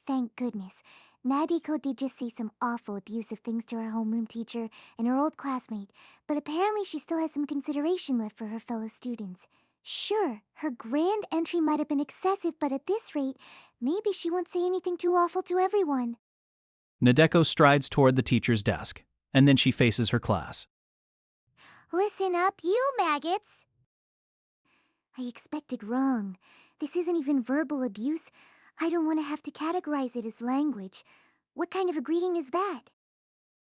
Thank goodness. Nadeko did just say some awful abusive things to her homeroom teacher and her old classmate, but apparently she still has some consideration left for her fellow students. Sure, her grand entry might have been excessive, but at this rate, maybe she won't say anything too awful to everyone. Nadeko strides toward the teacher's desk, and then she faces her class. Listen up, you maggots! I expected wrong. This isn't even verbal abuse. I don't want to have to categorize it as language. What kind of a greeting is that?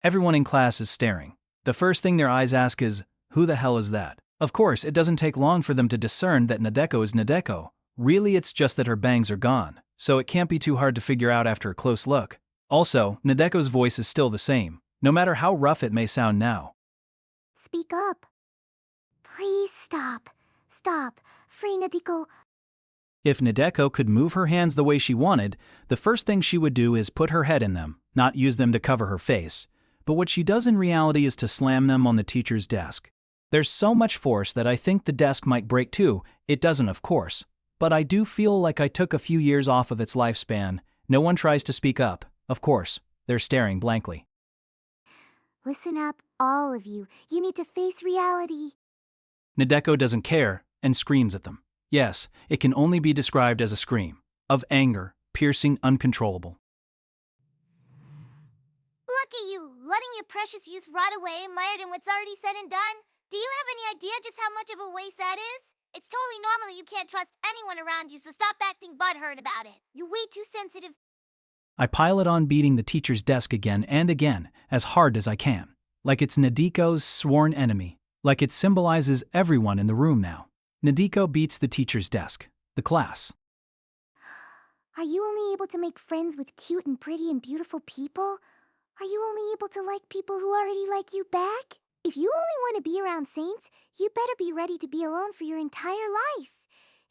Everyone in class is staring. The first thing their eyes ask is, who the hell is that? Of course, it doesn't take long for them to discern that Nadeko is Nadeko. Really, it's just that her bangs are gone, so it can't be too hard to figure out after a close look. Also, Nadeko's voice is still the same, no matter how rough it may sound now. Speak up. Please stop. Stop. Free Nadeko. If Nadeko could move her hands the way she wanted, the first thing she would do is put her head in them, not use them to cover her face. but what she does in reality is to slam them on the teacher's desk. There's so much force that I think the desk might break too. It doesn't, of course, but I do feel like I took a few years off of its lifespan. No one tries to speak up. Of course, they're staring blankly. Listen up, all of you. You need to face reality. Nadeko doesn't care and screams at them. Yes, it can only be described as a scream. Of anger, piercing, uncontrollable. Look at you, letting your precious youth rot away mired in what's already said and done. Do you have any idea just how much of a waste that is? It's totally normal you can't trust anyone around you, so stop acting butthurt about it. You're way too sensitive. I pile it on, beating the teacher's desk again and again, as hard as I can. Like it's Nadeko's sworn enemy. Like it symbolizes everyone in the room now. Nadeko beats the teacher's desk. The class. Are you only able to make friends with cute and pretty and beautiful people? Are you only able to like people who already like you back? If you only want to be around saints, you better be ready to be alone for your entire life.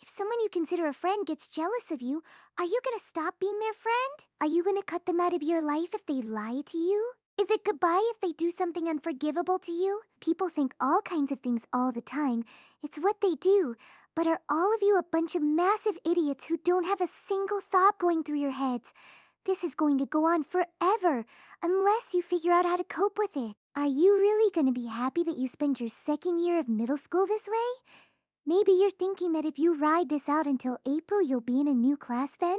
If someone you consider a friend gets jealous of you, are you gonna stop being their friend? Are you gonna cut them out of your life if they lie to you? Is it goodbye if they do something unforgivable to you? People think all kinds of things all the time. It's what they do. But are all of you a bunch of massive idiots who don't have a single thought going through your heads? This is going to go on forever, unless you figure out how to cope with it. Are you really going to be happy that you spent your second year of middle school this way? Maybe you're thinking that if you ride this out until April, you'll be in a new class then?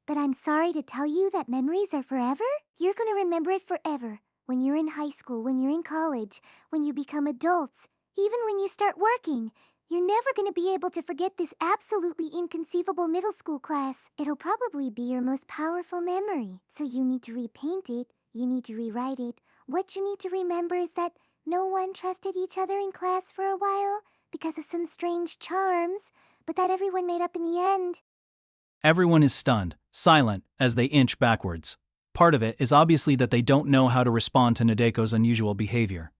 But I'm sorry to tell you that memories are forever. You're going to remember it forever. When you're in high school, when you're in college, when you become adults, even when you start working. You're never going to be able to forget this absolutely inconceivable middle school class. It'll probably be your most powerful memory. So you need to repaint it, you need to rewrite it. What you need to remember is that no one trusted each other in class for a while because of some strange charms, but that everyone made up in the end. Everyone is stunned, silent, as they inch backwards. Part of it is obviously that they don't know how to respond to Nadeko's unusual behavior.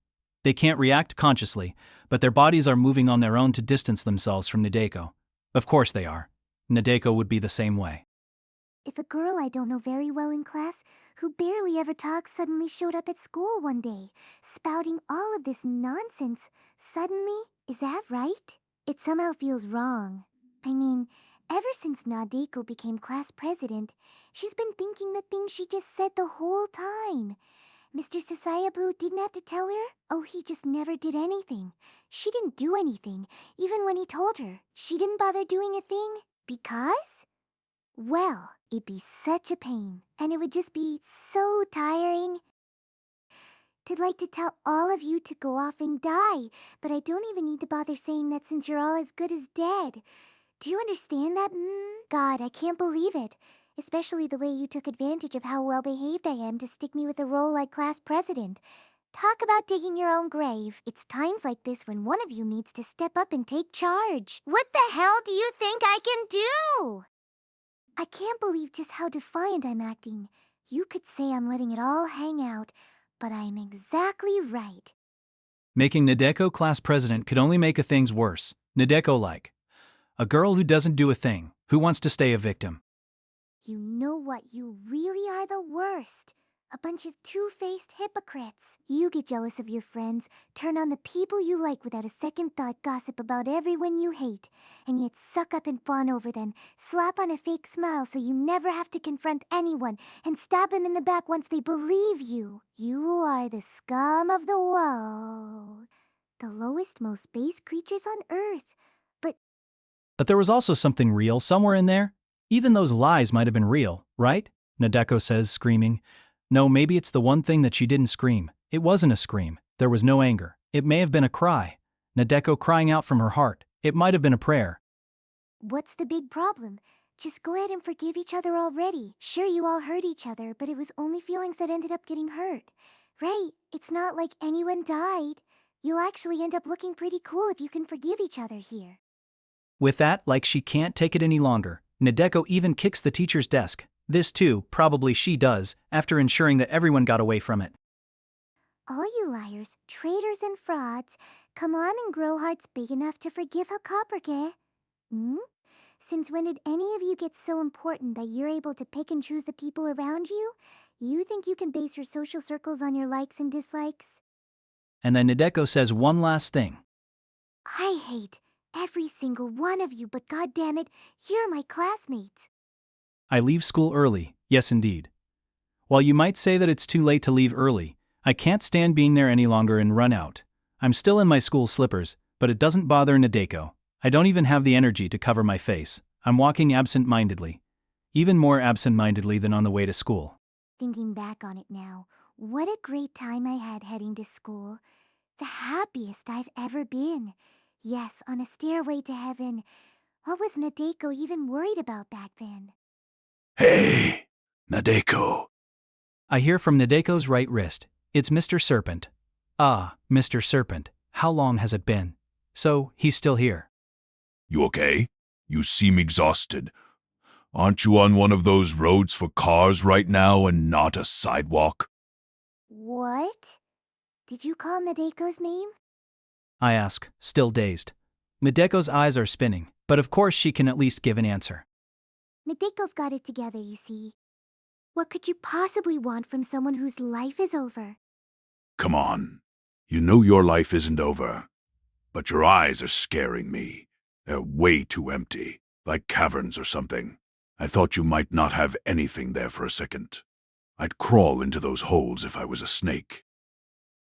They can't react consciously, but their bodies are moving on their own to distance themselves from Nadeko. Of course they are. Nadeko would be the same way. If a girl I don't know very well in class, who barely ever talks, suddenly showed up at school one day, spouting all of this nonsense, suddenly, is that right? It somehow feels wrong. I mean, ever since Nadeko became class president, she's been thinking the things she just said the whole time. Mr. Sasayabu didn't have to tell her? Oh, he just never did anything. She didn't do anything, even when he told her. She didn't bother doing a thing. Because? Well, it'd be such a pain, and it would just be so tiring. I'd like to tell all of you to go off and die, but I don't even need to bother saying that since you're all as good as dead. Do you understand that? God, I can't believe it. Especially the way you took advantage of how well-behaved I am to stick me with a role like class president. Talk about digging your own grave. It's times like this when one of you needs to step up and take charge. What the hell do you think I can do? I can't believe just how defiant I'm acting. You could say I'm letting it all hang out, but I'm exactly right. Making Nadeko class president could only make things worse. Nadeko-like. A girl who doesn't do a thing, who wants to stay a victim. You know what? You really are the worst. A bunch of two-faced hypocrites. You get jealous of your friends, turn on the people you like without a second thought, gossip about everyone you hate, and yet suck up and fawn over them, slap on a fake smile so you never have to confront anyone, and stab them in the back once they believe you. You are the scum of the world. The lowest, most base creatures on Earth. But there was also something real somewhere in there. Even those lies might have been real, right? Nadeko says, screaming. No, maybe it's the one thing that she didn't scream. It wasn't a scream. There was no anger. It may have been a cry. Nadeko crying out from her heart. It might have been a prayer. What's the big problem? Just go ahead and forgive each other already. Sure, you all hurt each other, but it was only feelings that ended up getting hurt. Right, it's not like anyone died. You'll actually end up looking pretty cool if you can forgive each other here. With that, like she can't take it any longer, Nadeko even kicks the teacher's desk. This too, probably she does, after ensuring that everyone got away from it. All you liars, traitors, and frauds, come on and grow hearts big enough to forgive Hokaperke. Since when did any of you get so important that you're able to pick and choose the people around you? You think you can base your social circles on your likes and dislikes? And then Nadeko says one last thing. I hate every single one of you, but goddammit, you're my classmates. I leave school early, yes indeed. While you might say that it's too late to leave early, I can't stand being there any longer and run out. I'm still in my school slippers, but it doesn't bother Nadeko. I don't even have the energy to cover my face. I'm walking absent-mindedly. Even more absent-mindedly than on the way to school. Thinking back on it now, what a great time I had heading to school. The happiest I've ever been. Yes, on a stairway to heaven. What was Nadeko even worried about back then? Hey, Nadeko. I hear from Nadeko's right wrist. It's Mr. Serpent. Ah, Mr. Serpent, how long has it been? So, he's still here. You okay? You seem exhausted. Aren't you on one of those roads for cars right now and not a sidewalk? What? Did you call Nadeko's name? I ask, still dazed. Nadeko's eyes are spinning, but of course she can at least give an answer. Nadeko's got it together, you see. What could you possibly want from someone whose life is over? Come on. You know your life isn't over. But your eyes are scaring me. They're way too empty, like caverns or something. I thought you might not have anything there for a second. I'd crawl into those holes if I was a snake.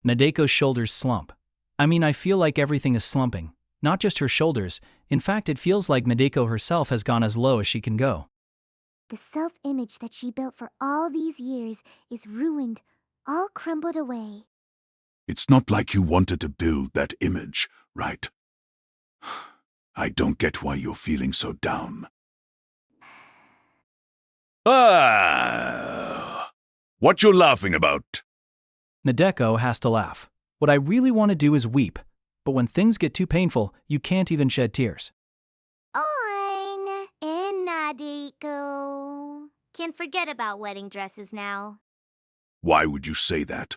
Nadeko's shoulders slump. I mean, I feel like everything is slumping. Not just her shoulders. In fact, it feels like Nadeko herself has gone as low as she can go. The self-image that she built for all these years is ruined, all crumbled away. It's not like you wanted to build that image, right? I don't get why you're feeling so down. Ah! What you laughing about? Nadeko has to laugh. What I really want to do is weep. But when things get too painful, you can't even shed tears. Oin and Nadeko. Can forget about wedding dresses now. Why would you say that?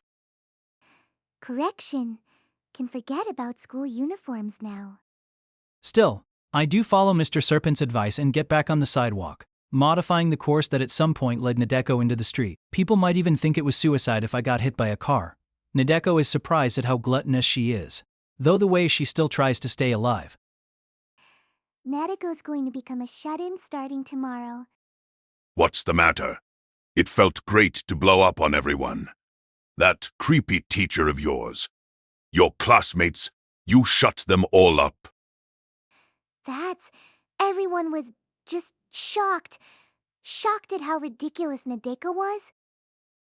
Correction. Can forget about school uniforms now. Still, I do follow Mr. Serpent's advice and get back on the sidewalk, modifying the course that at some point led Nadeko into the street. People might even think it was suicide if I got hit by a car. Nadeko is surprised at how gluttonous she is, though the way she still tries to stay alive. Nadeko's going to become a shut-in starting tomorrow. What's the matter? It felt great to blow up on everyone. That creepy teacher of yours. Your classmates, you shut them all up. Everyone was just shocked. Shocked at how ridiculous Nadeko was.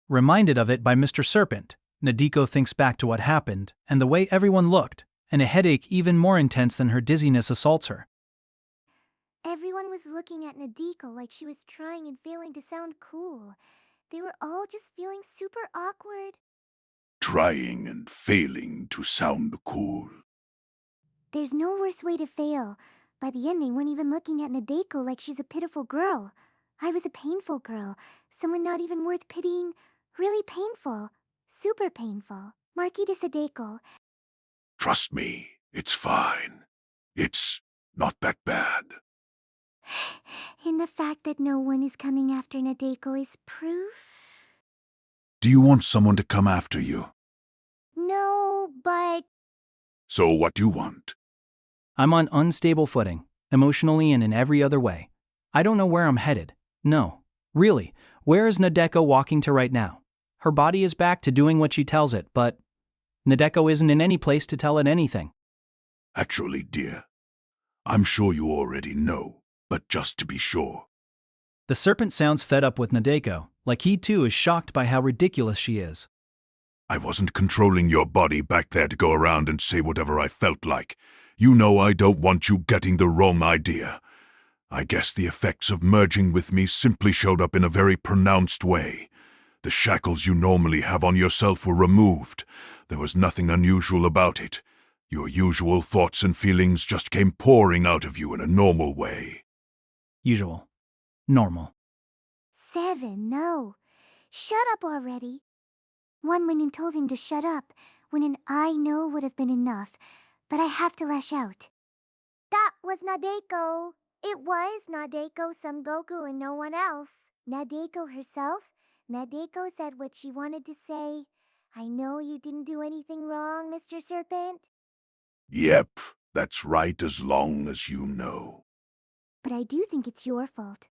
Reminded of it by Mr. Serpent, Nadeko thinks back to what happened and the way everyone looked, and a headache even more intense than her dizziness assaults her. Everyone was looking at Nadeko like she was trying and failing to sound cool. They were all just feeling super awkward. Trying and failing to sound cool. There's no worse way to fail. By the end, they weren't even looking at Nadeko like she's a pitiful girl. I was a painful girl. Someone not even worth pitying. Really painful. Super painful. Marquis de Sadeko. Trust me, it's fine. It's not that bad. And the fact that no one is coming after Nadeko is proof? Do you want someone to come after you? No, but... So what do you want? I'm on unstable footing, emotionally and in every other way. I don't know where I'm headed. No. Really, where is Nadeko walking to right now? Her body is back to doing what she tells it, but Nadeko isn't in any place to tell it anything. Actually, dear, I'm sure you already know, but just to be sure. The serpent sounds fed up with Nadeko, like he too is shocked by how ridiculous she is. I wasn't controlling your body back there to go around and say whatever I felt like. You know I don't want you getting the wrong idea. I guess the effects of merging with me simply showed up in a very pronounced way. The shackles you normally have on yourself were removed. There was nothing unusual about it. Your usual thoughts and feelings just came pouring out of you in a normal way. Usual. Normal. 7, no. Shut up already. One went and told him to shut up, when an I know would have been enough, but I have to lash out. That was Nadeko. It was Nadeko, Son Goku, and no one else. Nadeko herself, Nadeko said what she wanted to say. I know you didn't do anything wrong, Mr. Serpent. Yep, that's right as long as you know. But I do think it's your fault.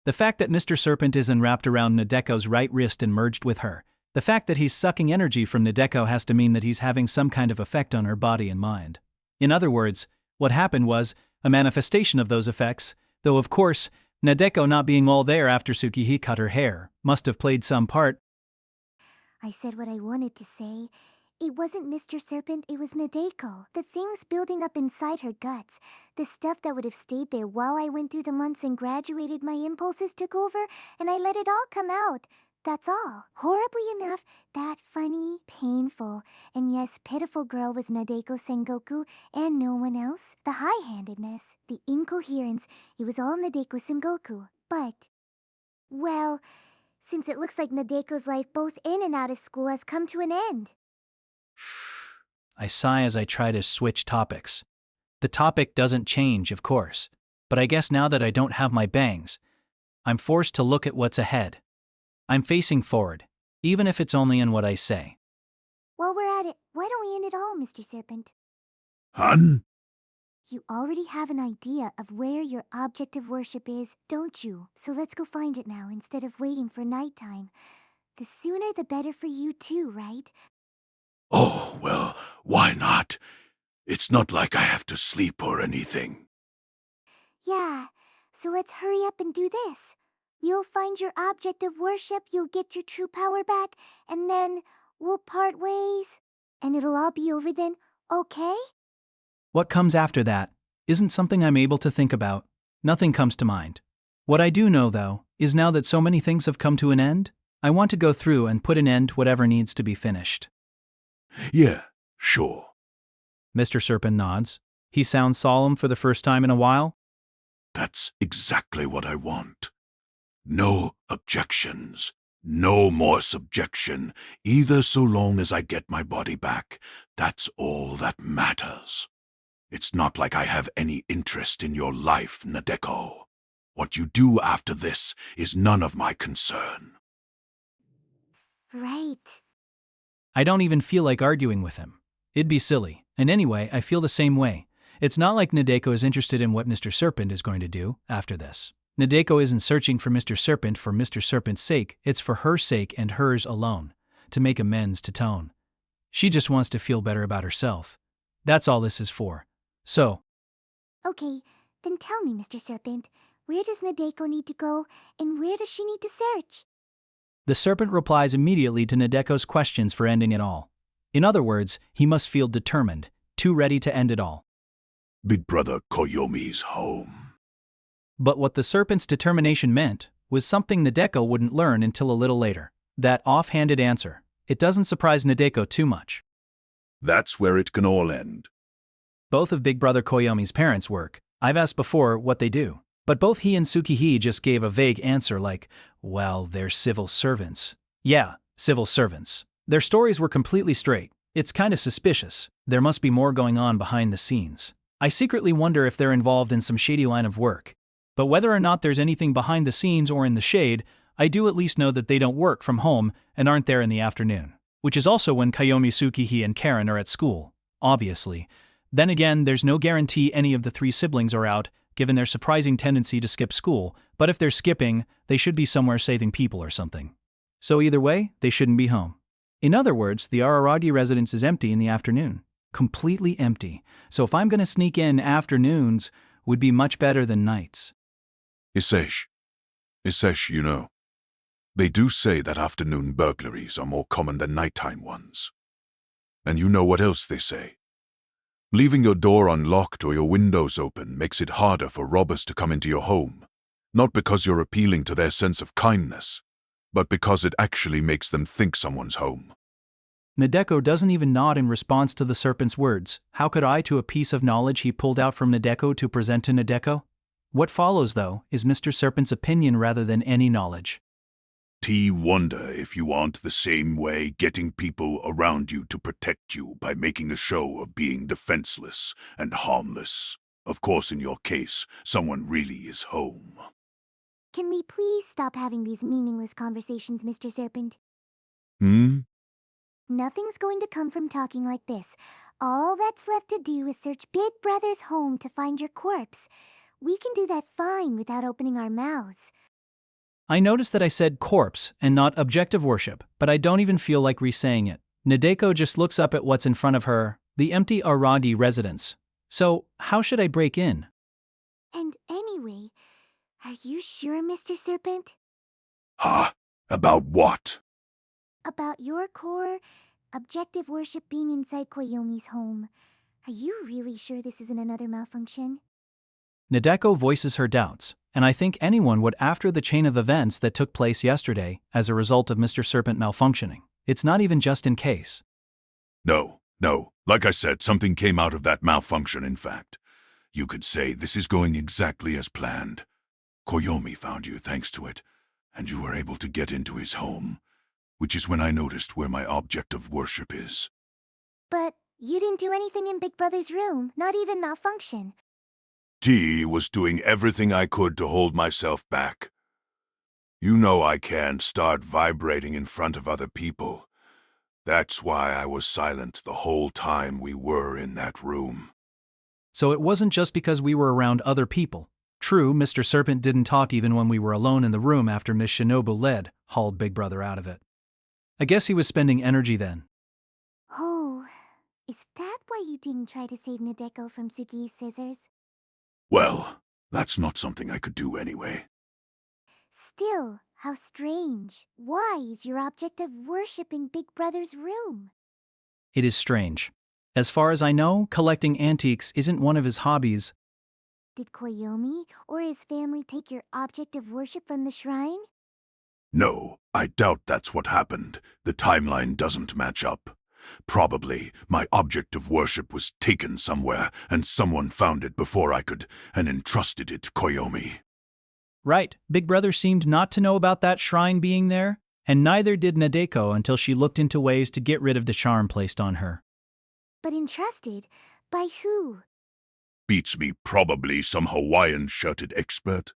The fact that Mr. Serpent isn't wrapped around Nadeko's right wrist and merged with her. The fact that he's sucking energy from Nadeko has to mean that he's having some kind of effect on her body and mind. In other words, what happened was a manifestation of those effects, though of course, Nadeko not being all there after Tsukihii cut her hair must have played some part. I said what I wanted to say. It wasn't Mr. Serpent, it was Nadeko. The things building up inside her guts. The stuff that would have stayed there while I went through the months and graduated, my impulses took over, and I let it all come out. That's all. Horribly enough, that funny, painful, and yes, pitiful girl was Nadeko Sengoku, and no one else. The high-handedness, the incoherence, it was all Nadeko Sengoku. But, well, since it looks like Nadeko's life both in and out of school has come to an end. I sigh as I try to switch topics. The topic doesn't change, of course, but I guess now that I don't have my bangs, I'm forced to look at what's ahead. I'm facing forward, even if it's only in what I say. While we're at it, why don't we end it all, Mr. Serpent? Hun? You already have an idea of where your object of worship is, don't you? So let's go find it now instead of waiting for nighttime. The sooner the better for you too, right? Oh, well, why not? It's not like I have to sleep or anything. Yeah, so let's hurry up and do this. You'll find your object of worship, you'll get your true power back, and then we'll part ways. And it'll all be over then, okay? What comes after that isn't something I'm able to think about. Nothing comes to mind. What I do know, though, is now that so many things have come to an end, I want to go through and put an end to whatever needs to be finished. Yeah, sure. Mr. Serpent nods. He sounds solemn for the first time in a while. That's exactly what I want. No objections. No more subjection, either so long as I get my body back. That's all that matters. It's not like I have any interest in your life, Nadeko. What you do after this is none of my concern. Right. I don't even feel like arguing with him. It'd be silly, and anyway, I feel the same way. It's not like Nadeko is interested in what Mr. Serpent is going to do after this. Nadeko isn't searching for Mr. Serpent's sake, it's for her sake and hers alone, to make amends to Tone. She just wants to feel better about herself. That's all this is for. So, Okay, then tell me, Mr. Serpent, where does Nadeko need to go, and where does she need to search? the serpent replies immediately to Nadeko's questions for ending it all. In other words, he must feel determined, too ready to end it all. Big Brother Koyomi's home. But what the serpent's determination meant was something Nadeko wouldn't learn until a little later. That offhanded answer. It doesn't surprise Nadeko too much. That's where it can all end. Both of Big Brother Koyomi's parents work. I've asked before what they do. But both he and Tsukihii just gave a vague answer like, well, they're civil servants. Yeah, civil servants. Their stories were completely straight. It's kind of suspicious. There must be more going on behind the scenes. I secretly wonder if they're involved in some shady line of work. But whether or not there's anything behind the scenes or in the shade, I do at least know that they don't work from home and aren't there in the afternoon. Which is also when Koyomi, Tsukihii, and Karen are at school, obviously. Then again, there's no guarantee any of the three siblings are out, given their surprising tendency to skip school, but if they're skipping, they should be somewhere saving people or something. So either way, they shouldn't be home. In other words, the Araragi residence is empty in the afternoon. Completely empty. So if I'm going to sneak in, afternoons would be much better than nights. Isesh, you know. They do say that afternoon burglaries are more common than nighttime ones. And you know what else they say? Leaving your door unlocked or your windows open makes it harder for robbers to come into your home, not because you're appealing to their sense of kindness, but because it actually makes them think someone's home. Nadeko doesn't even nod in response to the serpent's words. How could I to a piece of knowledge he pulled out from Nadeko to present to Nadeko? What follows, though, is Mr. Serpent's opinion rather than any knowledge. Wonder if you aren't the same way getting people around you to protect you by making a show of being defenseless and harmless. Of course, in your case, someone really is home. Can we please stop having these meaningless conversations, Mr. Serpent? Nothing's going to come from talking like this. All that's left to do is search Big Brother's home to find your corpse. We can do that fine without opening our mouths. I noticed that I said corpse and not objective worship, but I don't even feel like re-saying it. Nadeko just looks up at what's in front of her, the empty Aragi residence. So, how should I break in? And anyway, are you sure, Mr. Serpent? Huh? About what? About your core objective worship being inside Koyomi's home. Are you really sure this isn't another malfunction? Nadeko voices her doubts, and I think anyone would after the chain of events that took place yesterday as a result of Mr. Serpent malfunctioning. It's not even just in case. No. Like I said, something came out of that malfunction, in fact. You could say this is going exactly as planned. Koyomi found you thanks to it, and you were able to get into his home, which is when I noticed where my object of worship is. But you didn't do anything in Big Brother's room, not even malfunction. T was doing everything I could to hold myself back. You know I can't start vibrating in front of other people. That's why I was silent the whole time we were in that room. So it wasn't just because we were around other people. True, Mr. Serpent didn't talk even when we were alone in the room after Miss Shinobu hauled Big Brother out of it. I guess he was spending energy then. Oh, is that why you didn't try to save Nadeko from Sugi's scissors? Well, that's not something I could do anyway. Still, how strange. Why is your object of worship in Big Brother's room? It is strange. As far as I know, collecting antiques isn't one of his hobbies. Did Koyomi or his family take your object of worship from the shrine? No, I doubt that's what happened. The timeline doesn't match up. Probably my object of worship was taken somewhere, and someone found it before I could, and entrusted it to Koyomi. Right, Big Brother seemed not to know about that shrine being there, and neither did Nadeko until she looked into ways to get rid of the charm placed on her. But entrusted? By who? Beats me, probably some Hawaiian-shirted expert.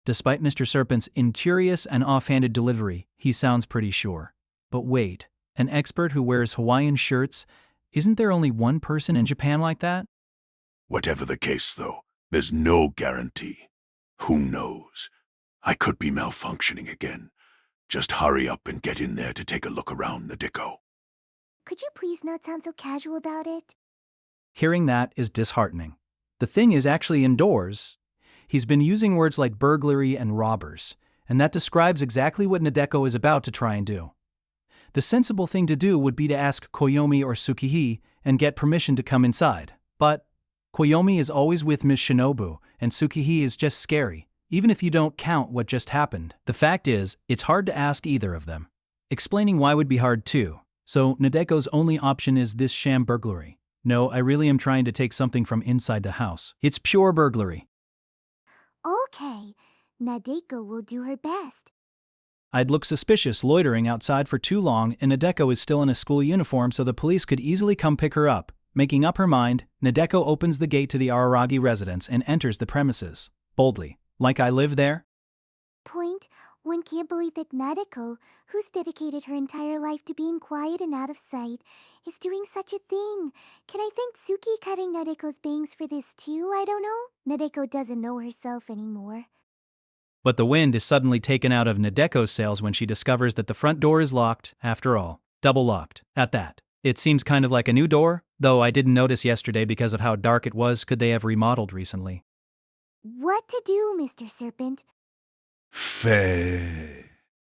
Despite Mr. Serpent's incurious and offhanded delivery, he sounds pretty sure. But wait, an expert who wears Hawaiian shirts? Isn't there only one person in Japan like that? Whatever the case, though, there's no guarantee. Who knows? I could be malfunctioning again. Just hurry up and get in there to take a look around, Nadeko. Could you please not sound so casual about it? Hearing that is disheartening. The thing is actually indoors. He's been using words like burglary and robbers, and that describes exactly what Nadeko is about to try and do. The sensible thing to do would be to ask Koyomi or Tsukiji and get permission to come inside, but Koyomi is always with Miss Shinobu, and Tsukiji is just scary, even if you don't count what just happened. The fact is, it's hard to ask either of them. Explaining why would be hard too, so Nadeko's only option is this sham burglary. No, I really am trying to take something from inside the house. It's pure burglary. Okay, Nadeko will do her best. I'd look suspicious loitering outside for too long, and Nadeko is still in a school uniform, so the police could easily come pick her up. Making up her mind, Nadeko opens the gate to the Araragi residence and enters the premises, boldly, like I live there. Point, one can't believe that Nadeko, who's dedicated her entire life to being quiet and out of sight, is doing such a thing. Can I thank Suki cutting Nadeko's bangs for this too? I don't know. Nadeko doesn't know herself anymore. But the wind is suddenly taken out of Nadeko's sails when she discovers that the front door is locked, after all. Double locked, at that. It seems kind of like a new door, though I didn't notice yesterday because of how dark it was. Could they have remodeled recently? What to do, Mr. Serpent?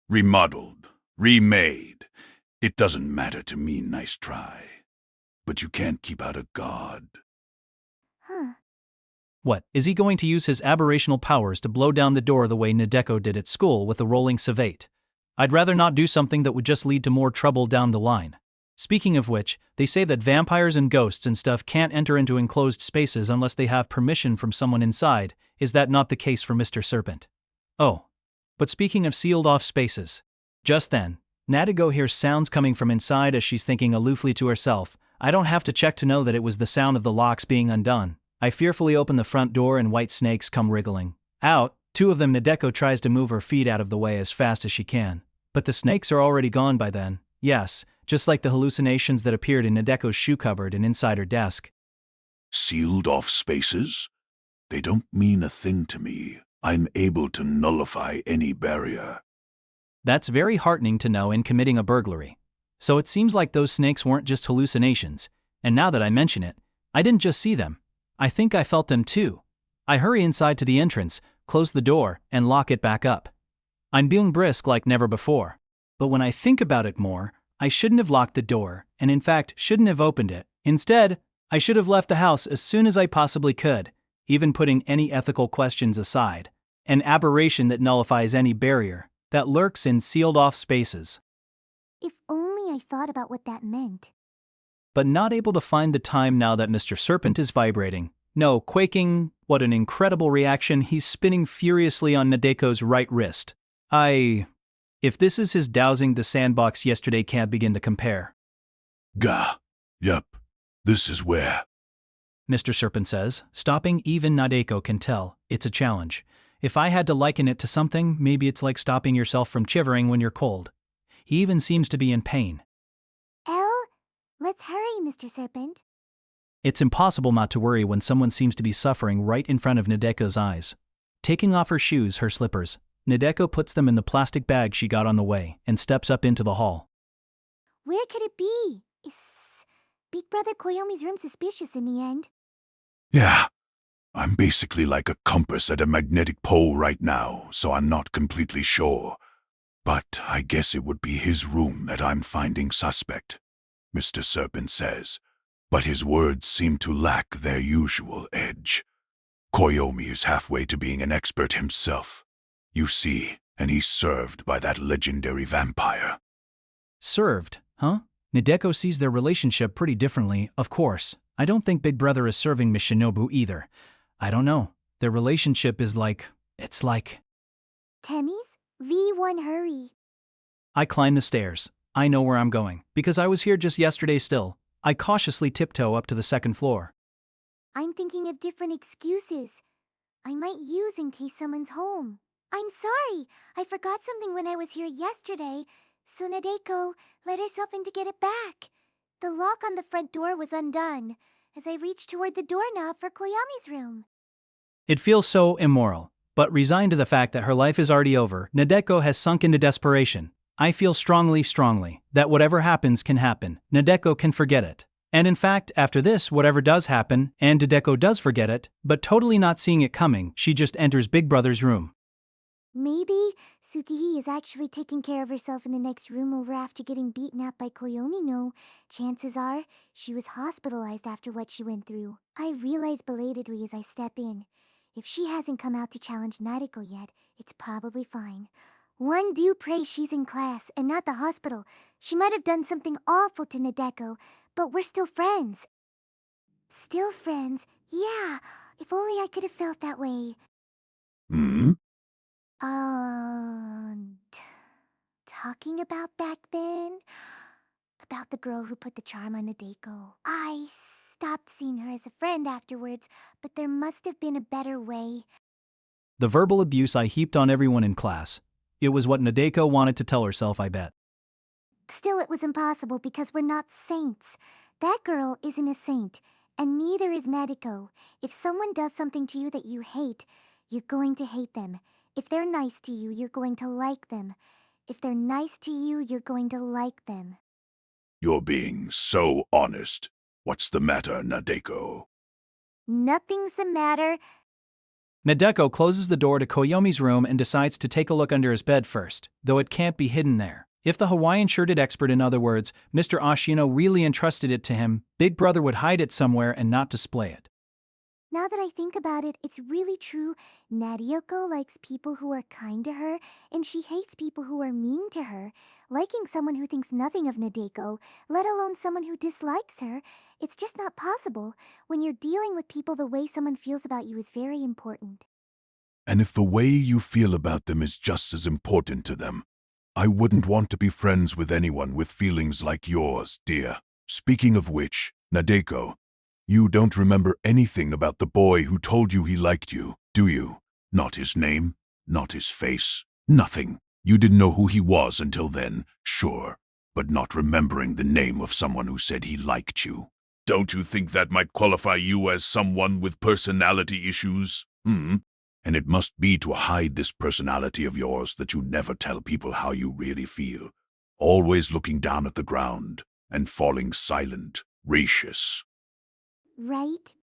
Remodeled. Remade. It doesn't matter to me, nice try. But you can't keep out a god. Huh. What, is he going to use his aberrational powers to blow down the door the way Nadeko did at school with a rolling savate? I'd rather not do something that would just lead to more trouble down the line. Speaking of which, they say that vampires and ghosts and stuff can't enter into enclosed spaces unless they have permission from someone inside. Is that not the case for Mr. Serpent? Oh. But speaking of sealed-off spaces, just then, Nadeko hears sounds coming from inside as she's thinking aloofly to herself, I don't have to check to know that it was the sound of the locks being undone. I fearfully open the front door and white snakes come wriggling out. Two of them, Nadeko tries to move her feet out of the way as fast as she can. But the snakes are already gone by then. Yes, just like the hallucinations that appeared in Nadeko's shoe cupboard and inside her desk. Sealed off spaces? They don't mean a thing to me. I'm able to nullify any barrier. That's very heartening to know in committing a burglary. So it seems like those snakes weren't just hallucinations. And now that I mention it, I didn't just see them. I think I felt them too. I hurry inside to the entrance, close the door, and lock it back up. I'm being brisk like never before. But when I think about it more, I shouldn't have locked the door, and in fact shouldn't have opened it. Instead, I should have left the house as soon as I possibly could, even putting any ethical questions aside. An aberration that nullifies any barrier that lurks in sealed-off spaces. If only I thought about what that meant. But not able to find the time now that Mr. Serpent is vibrating. No, quaking. What an incredible reaction. He's spinning furiously on Nadeko's right wrist. If this is his dousing the sandbox yesterday, can't begin to compare. Gah. Yep. This is where. Mr. Serpent says, stopping. Even Nadeko can tell it's a challenge. If I had to liken it to something, maybe it's like stopping yourself from shivering when you're cold. He even seems to be in pain. Let's hurry, Mr. Serpent. It's impossible not to worry when someone seems to be suffering right in front of Nadeko's eyes. Taking off her shoes, her slippers, Nadeko puts them in the plastic bag she got on the way and steps up into the hall. Where could it be? Is Big Brother Koyomi's room suspicious in the end? Yeah. I'm basically like a compass at a magnetic pole right now, so I'm not completely sure. But I guess it would be his room that I'm finding suspect, Mr. Serpent says. But his words seem to lack their usual edge. Koyomi is halfway to being an expert himself. You see, and he's served by that legendary vampire. Served, huh? Nadeko sees their relationship pretty differently, of course. I don't think Big Brother is serving Miss Shinobu either. I don't know. Their relationship is like... it's like... Temmie's? V1 hurry. I climb the stairs. I know where I'm going, because I was here just yesterday still. I cautiously tiptoe up to the second floor. I'm thinking of different excuses I might use in case someone's home. I'm sorry, I forgot something when I was here yesterday, so Nadeko let herself in to get it back. The lock on the front door was undone as I reached toward the doorknob for Koyomi's room. It feels so immoral, but resigned to the fact that her life is already over, Nadeko has sunk into desperation. I feel strongly, that whatever happens can happen. Nadeko can forget it. And in fact, after this, whatever does happen, and Nadeko does forget it, but totally not seeing it coming, she just enters Big Brother's room. Maybe Tsukihii is actually taking care of herself in the next room over after getting beaten up by Koyomi. No, chances are she was hospitalized after what she went through. I realize belatedly as I step in. If she hasn't come out to challenge Nadeko yet, it's probably fine. One do pray she's in class and not the hospital. She might have done something awful to Nadeko, but we're still friends. Still friends? Yeah, if only I could have felt that way. Hmm? Talking about back then? About the girl who put the charm on Nadeko. I stopped seeing her as a friend afterwards, but there must have been a better way. The verbal abuse I heaped on everyone in class. It was what Nadeko wanted to tell herself, I bet. Still, it was impossible because we're not saints. That girl isn't a saint, and neither is Nadeko. If someone does something to you that you hate, you're going to hate them. If they're nice to you, you're going to like them. If they're nice to you, you're going to like them. You're being so honest. What's the matter, Nadeko? Nothing's the matter. Nadeko closes the door to Koyomi's room and decides to take a look under his bed first, though it can't be hidden there. If the Hawaiian-shirted expert, in other words, Mr. Ashino, really entrusted it to him, Big Brother would hide it somewhere and not display it. Now that I think about it, it's really true. Nadeko likes people who are kind to her, and she hates people who are mean to her. Liking someone who thinks nothing of Nadeko, let alone someone who dislikes her, it's just not possible. When you're dealing with people, the way someone feels about you is very important. And if the way you feel about them is just as important to them, I wouldn't want to be friends with anyone with feelings like yours, dear. Speaking of which, Nadeko, you don't remember anything about the boy who told you he liked you, do you? Not his name, Not his face. Nothing. You didn't know who he was until then, sure, but not remembering the name of someone who said he liked you. Don't you think that might qualify you as someone with personality issues? And it must be to hide this personality of yours that you never tell people how you really feel. Always looking down at the ground and falling silent, gracious. Right?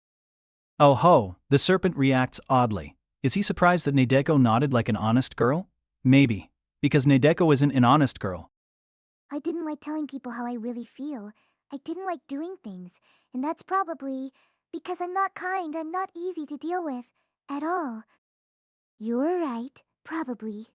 Oh ho, the serpent reacts oddly. Is he surprised that Nadeko nodded like an honest girl? Maybe, because Nadeko isn't an honest girl. I didn't like telling people how I really feel. I didn't like doing things, and that's probably because I'm not kind, I'm not easy to deal with, at all. You're right, probably.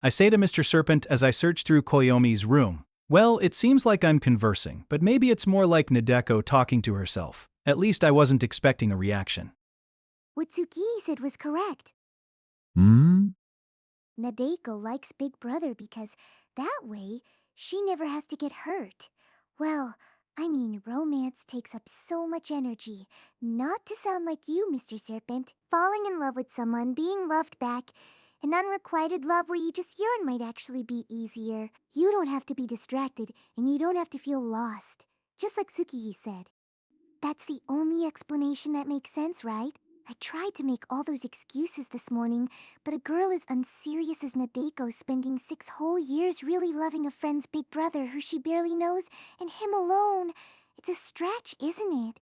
I say to Mr. Serpent as I search through Koyomi's room. Well, it seems like I'm conversing, but maybe it's more like Nadeko talking to herself. At least I wasn't expecting a reaction. What Tsuki said was correct. Nadeko likes Big Brother because that way she never has to get hurt. Well, I mean, romance takes up so much energy. Not to sound like you, Mr. Serpent. Falling in love with someone, being loved back, an unrequited love where you just yearn might actually be easier. You don't have to be distracted, and you don't have to feel lost. Just like Tsukihi said. That's the only explanation that makes sense, right? I tried to make all those excuses this morning, but a girl as unserious as Nadeko spending 6 whole years really loving a friend's big brother who she barely knows, and him alone. It's a stretch, isn't it?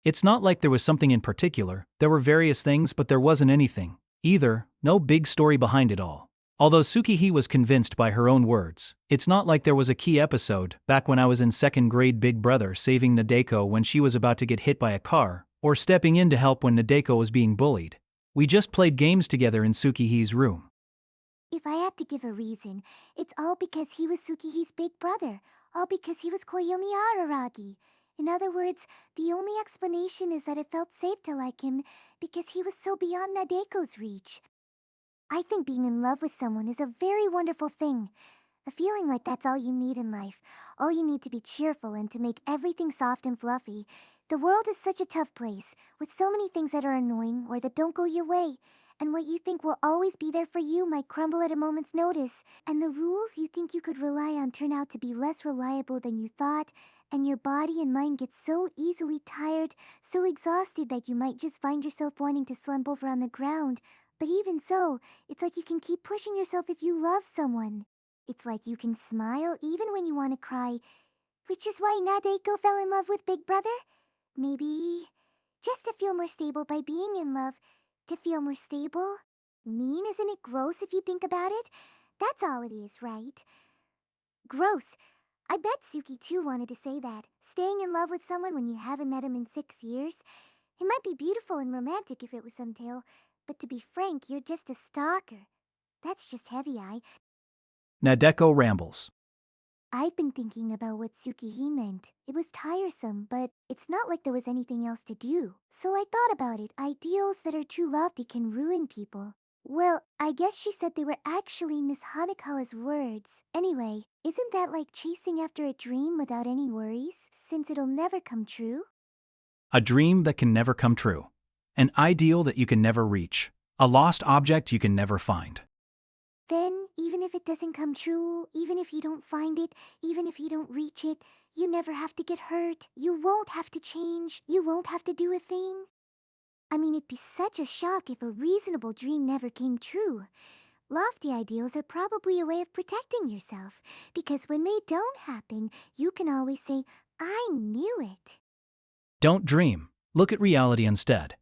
It's not like there was something in particular. There were various things, but there wasn't anything. Either, no big story behind it all. Although Tsukihi was convinced by her own words, it's not like there was a key episode, back when I was in 2nd grade Big Brother saving Nadeko when she was about to get hit by a car, or stepping in to help when Nadeko was being bullied. We just played games together in Tsukihi's room. If I had to give a reason, it's all because he was Tsukihi's big brother. All because he was Koyomi Araragi. In other words, the only explanation is that it felt safe to like him because he was so beyond Nadeko's reach. I think being in love with someone is a very wonderful thing. A feeling like that's all you need in life. All you need to be cheerful and to make everything soft and fluffy. The world is such a tough place, with so many things that are annoying or that don't go your way. And what you think will always be there for you might crumble at a moment's notice. And the rules you think you could rely on turn out to be less reliable than you thought. And your body and mind get so easily tired, so exhausted that you might just find yourself wanting to slump over on the ground. But even so, it's like you can keep pushing yourself if you love someone. It's like you can smile even when you want to cry. Which is why Nadeko fell in love with Big Brother? Maybe just to feel more stable by being in love. To feel more stable? Mean, isn't it gross if you think about it? That's all it is, right? Gross. I bet Suki too wanted to say that. Staying in love with someone when you haven't met him in 6 years. It might be beautiful and romantic if it was some tale, but to be frank, you're just a stalker. That's just heavy-eye. Nadeko rambles. I've been thinking about what Tsukihi meant. It was tiresome, but it's not like there was anything else to do. So I thought about it. Ideals that are too lofty can ruin people. Well, I guess she said they were actually Miss Hanekawa's words. Anyway, isn't that like chasing after a dream without any worries, since it'll never come true? A dream that can never come true. An ideal that you can never reach. A lost object you can never find. Then, even if it doesn't come true, even if you don't find it, even if you don't reach it, you never have to get hurt. You won't have to change. You won't have to do a thing. I mean, it'd be such a shock if a reasonable dream never came true. Lofty ideals are probably a way of protecting yourself, because when they don't happen, you can always say, I knew it. Don't dream. Look at reality instead.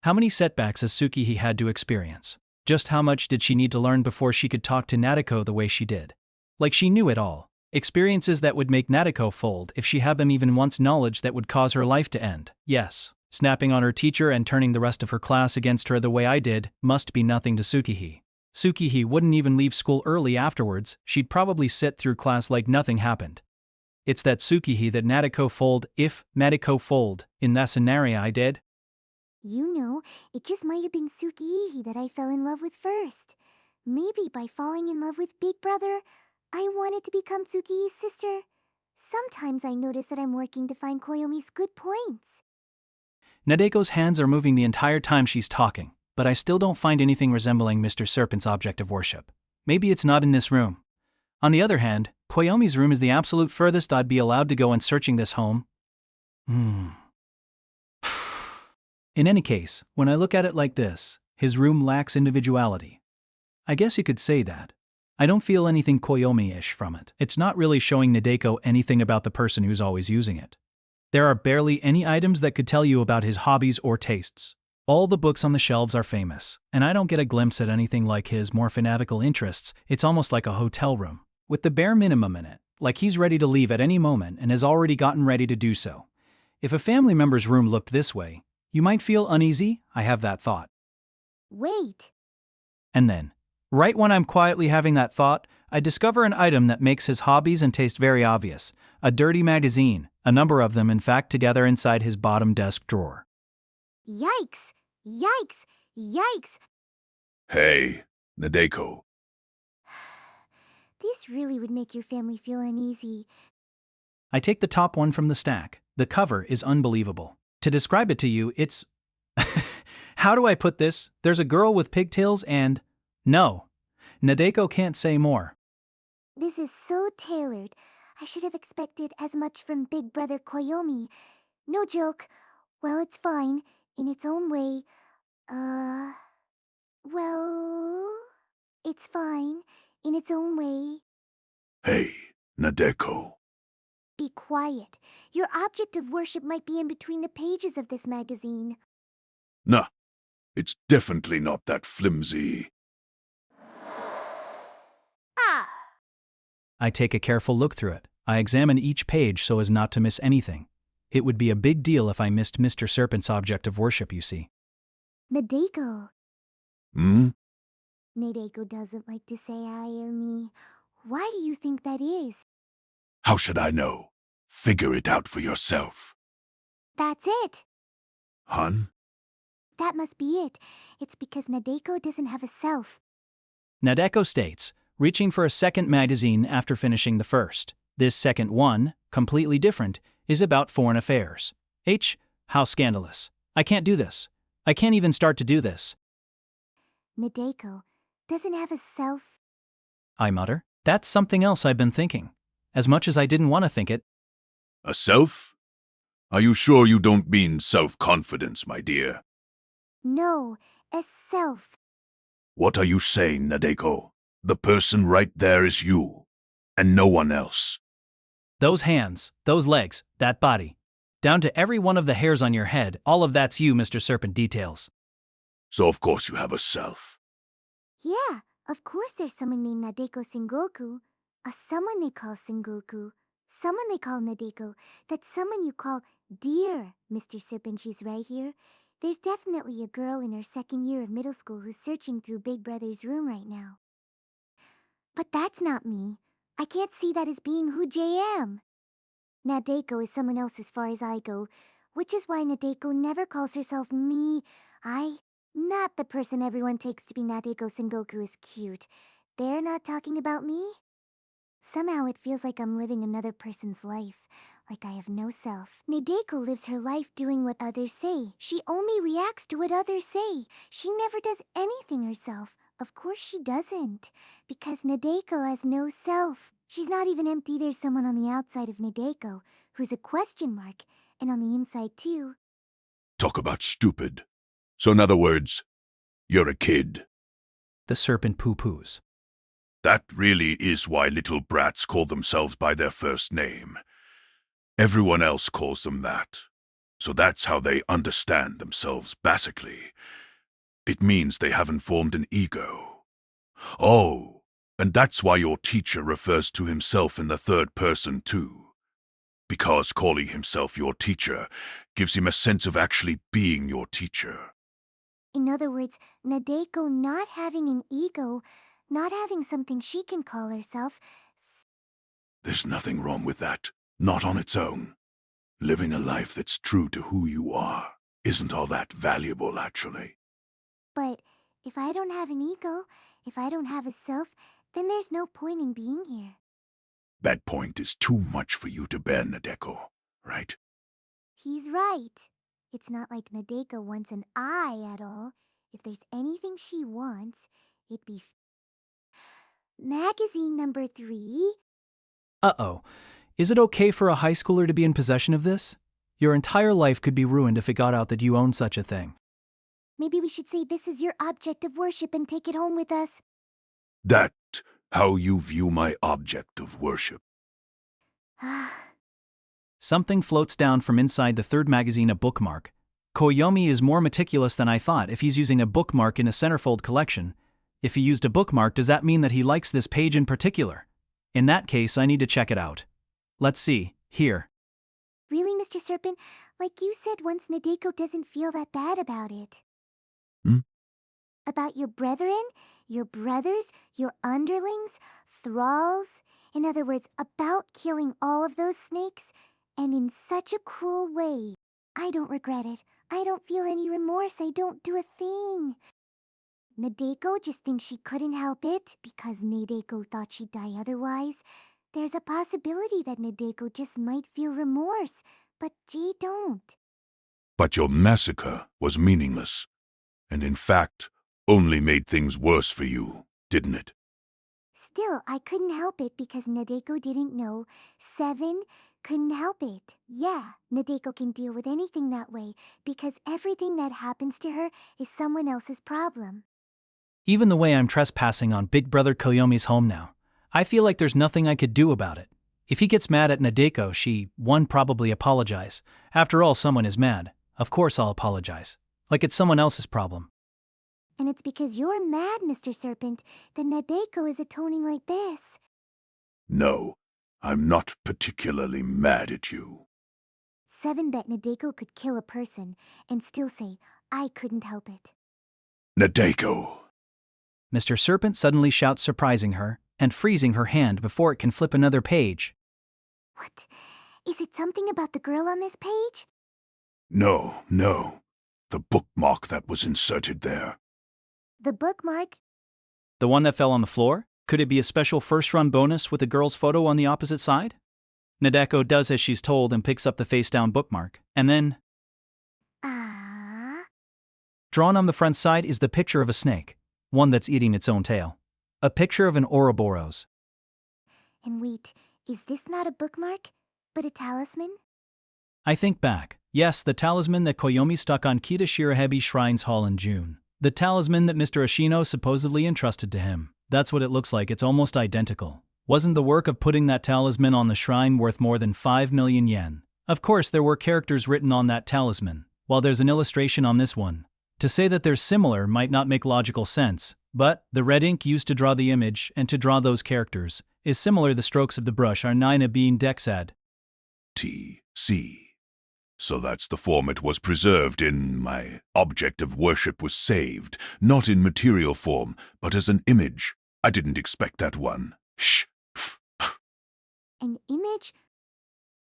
How many setbacks has Tsukihi had to experience? Just how much did she need to learn before she could talk to Nadeko the way she did? Like she knew it all. Experiences that would make Nadeko fold if she had them, even once knowledge that would cause her life to end. Yes, snapping on her teacher and turning the rest of her class against her the way I did must be nothing to Tsukihi. Tsukihi wouldn't even leave school early afterwards. She'd probably sit through class like nothing happened. It's that Tsukihi that Nadeko fold if Nadeko fold in that scenario I did. You know, it just might have been Tsukihi that I fell in love with first. Maybe by falling in love with Big Brother, I wanted to become Tsukihi's sister. Sometimes I notice that I'm working to find Koyomi's good points. Nadeko's hands are moving the entire time she's talking. but I still don't find anything resembling Mr. Serpent's object of worship. Maybe it's not in this room. On the other hand, Koyomi's room is the absolute furthest I'd be allowed to go in searching this home. In any case, when I look at it like this, his room lacks individuality. I guess you could say that. I don't feel anything Koyomi-ish from it. It's not really showing Nadeko anything about the person who's always using it. There are barely any items that could tell you about his hobbies or tastes. All the books on the shelves are famous, and I don't get a glimpse at anything like his more fanatical interests. It's almost like a hotel room, with the bare minimum in it, like he's ready to leave at any moment and has already gotten ready to do so. If a family member's room looked this way, you might feel uneasy. I have that thought. Wait. And then, right when I'm quietly having that thought, I discover an item that makes his hobbies and taste very obvious. A dirty magazine, a number of them in fact together inside his bottom desk drawer. Yikes! Yikes! Yikes! Hey, Nadeko. This really would make your family feel uneasy. I take the top one from the stack. The cover is unbelievable. To describe it to you, it's... How do I put this? There's a girl with pigtails and... No. Nadeko can't say more. This is so tailored. I should have expected as much from Big Brother Koyomi. No joke. Well, it's fine. In its own way. Well... It's fine. In its own way. Hey, Nadeko. Be quiet. Your object of worship might be in between the pages of this magazine. Nah, it's definitely not that flimsy. Ah! I take a careful look through it. I examine each page so as not to miss anything. It would be a big deal if I missed Mr. Serpent's object of worship, you see. Nadeko. Hmm? Nadeko doesn't like to say I or me. Why do you think that is? How should I know? Figure it out for yourself. That's it. Hun? That must be it. It's because Nadeko doesn't have a self. Nadeko states, reaching for a second magazine after finishing the first. This second one, completely different, is about foreign affairs. How scandalous. I can't do this. I can't even start to do this. Nadeko doesn't have a self. I mutter. That's something else I've been thinking. As much as I didn't want to think it. A self? Are you sure you don't mean self-confidence, my dear? No, a self. What are you saying, Nadeko? The person right there is you, and no one else. Those hands, those legs, that body. Down to every one of the hairs on your head, all of that's you, Mr. Serpent details. So of course you have a self. Yeah, of course there's someone named Nadeko Sengoku. A someone they call Sengoku. Someone they call Nadeko. That's someone you call Dear, Mr. Serpent. She's right here. There's definitely a girl in her second year of middle school who's searching through Big Brother's room right now. But that's not me. I can't see that as being who J am. Nadeko is someone else as far as I go, which is why Nadeko never calls herself me. Not the person everyone takes to be Nadeko Sengoku is cute. They're not talking about me? Somehow it feels like I'm living another person's life, like I have no self. Nadeko lives her life doing what others say. She only reacts to what others say. She never does anything herself. Of course she doesn't, because Nadeko has no self. She's not even empty. There's someone on the outside of Nadeko, who's a question mark, and on the inside too. Talk about stupid. So in other words, you're a kid. The serpent poo-poos. That really is why little brats call themselves by their first name. Everyone else calls them that. So that's how they understand themselves, basically. It means they haven't formed an ego. Oh, and that's why your teacher refers to himself in the third person too. Because calling himself your teacher gives him a sense of actually being your teacher. In other words, Nadeko not having an ego, not having something she can call herself. There's nothing wrong with that, not on its own. Living a life that's true to who you are isn't all that valuable, actually. But if I don't have an ego, if I don't have a self, then there's no point in being here. That point is too much for you to bear, Nadeko, right? He's right. It's not like Nadeko wants an I at all. If there's anything she wants, it'd be magazine number 3. Uh-oh. Is it okay for a high schooler to be in possession of this? Your entire life could be ruined if it got out that you own such a thing. Maybe we should say this is your object of worship and take it home with us. That how you view my object of worship. Something floats down from inside the third magazine, a bookmark. Koyomi is more meticulous than I thought if he's using a bookmark in a centerfold collection. If he used a bookmark, does that mean that he likes this page in particular? In that case, I need to check it out. Let's see, here. Really, Mr. Serpent? Like you said once, Nadeko doesn't feel that bad about it. About your brethren, your brothers, your underlings, thralls. In other words, about killing all of those snakes, and in such a cruel way. I don't regret it. I don't feel any remorse. I don't do a thing. Nadeko just thinks she couldn't help it because Nadeko thought she'd die otherwise. There's a possibility that Nadeko just might feel remorse, but G don't. But your massacre was meaningless, and in fact, only made things worse for you, didn't it? Still, I couldn't help it because Nadeko didn't know. 7 couldn't help it. Yeah, Nadeko can deal with anything that way because everything that happens to her is someone else's problem. Even the way I'm trespassing on Big Brother Koyomi's home now, I feel like there's nothing I could do about it. If he gets mad at Nadeko, she, probably apologize. After all, someone is mad. Of course I'll apologize. Like it's someone else's problem. And it's because you're mad, Mr. Serpent, that Nadeko is atoning like this. No, I'm not particularly mad at you. 7 bet Nadeko could kill a person and still say, I couldn't help it. Nadeko! Mr. Serpent suddenly shouts, surprising her, and freezing her hand before it can flip another page. What? Is it something about the girl on this page? No. The bookmark that was inserted there. The bookmark? The one that fell on the floor? Could it be a special first-run bonus with the girl's photo on the opposite side? Nadeko does as she's told and picks up the face-down bookmark. And then, drawn on the front side is the picture of a snake, one that's eating its own tail. A picture of an Ouroboros. And wait, is this not a bookmark, but a talisman? I think back. Yes, the talisman that Koyomi stuck on Kita Shirahebi Shrine's hall in June. The talisman that Mr. Ashino supposedly entrusted to him. That's what it looks like, it's almost identical. Wasn't the work of putting that talisman on the shrine worth more than 5 million yen? Of course, there were characters written on that talisman, while there's an illustration on this one. To say that they're similar might not make logical sense, but the red ink used to draw the image and to draw those characters is similar. The strokes of the brush are Nina being Dexad. T.C. So that's the form it was preserved in. My object of worship was saved, not in material form, but as an image. I didn't expect that one. Shh. An image?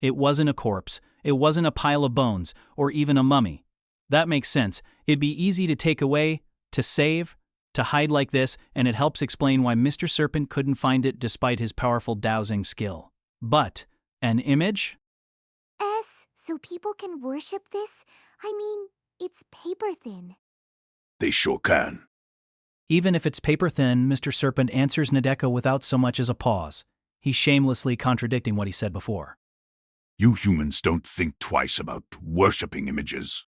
It wasn't a corpse, it wasn't a pile of bones, or even a mummy. That makes sense. It'd be easy to take away, to save, to hide like this, and it helps explain why Mr. Serpent couldn't find it despite his powerful dowsing skill. But, an image? So people can worship this? I mean, it's paper thin. They sure can. Even if it's paper thin, Mr. Serpent answers Nadeko without so much as a pause. He's shamelessly contradicting what he said before. You humans don't think twice about worshipping images.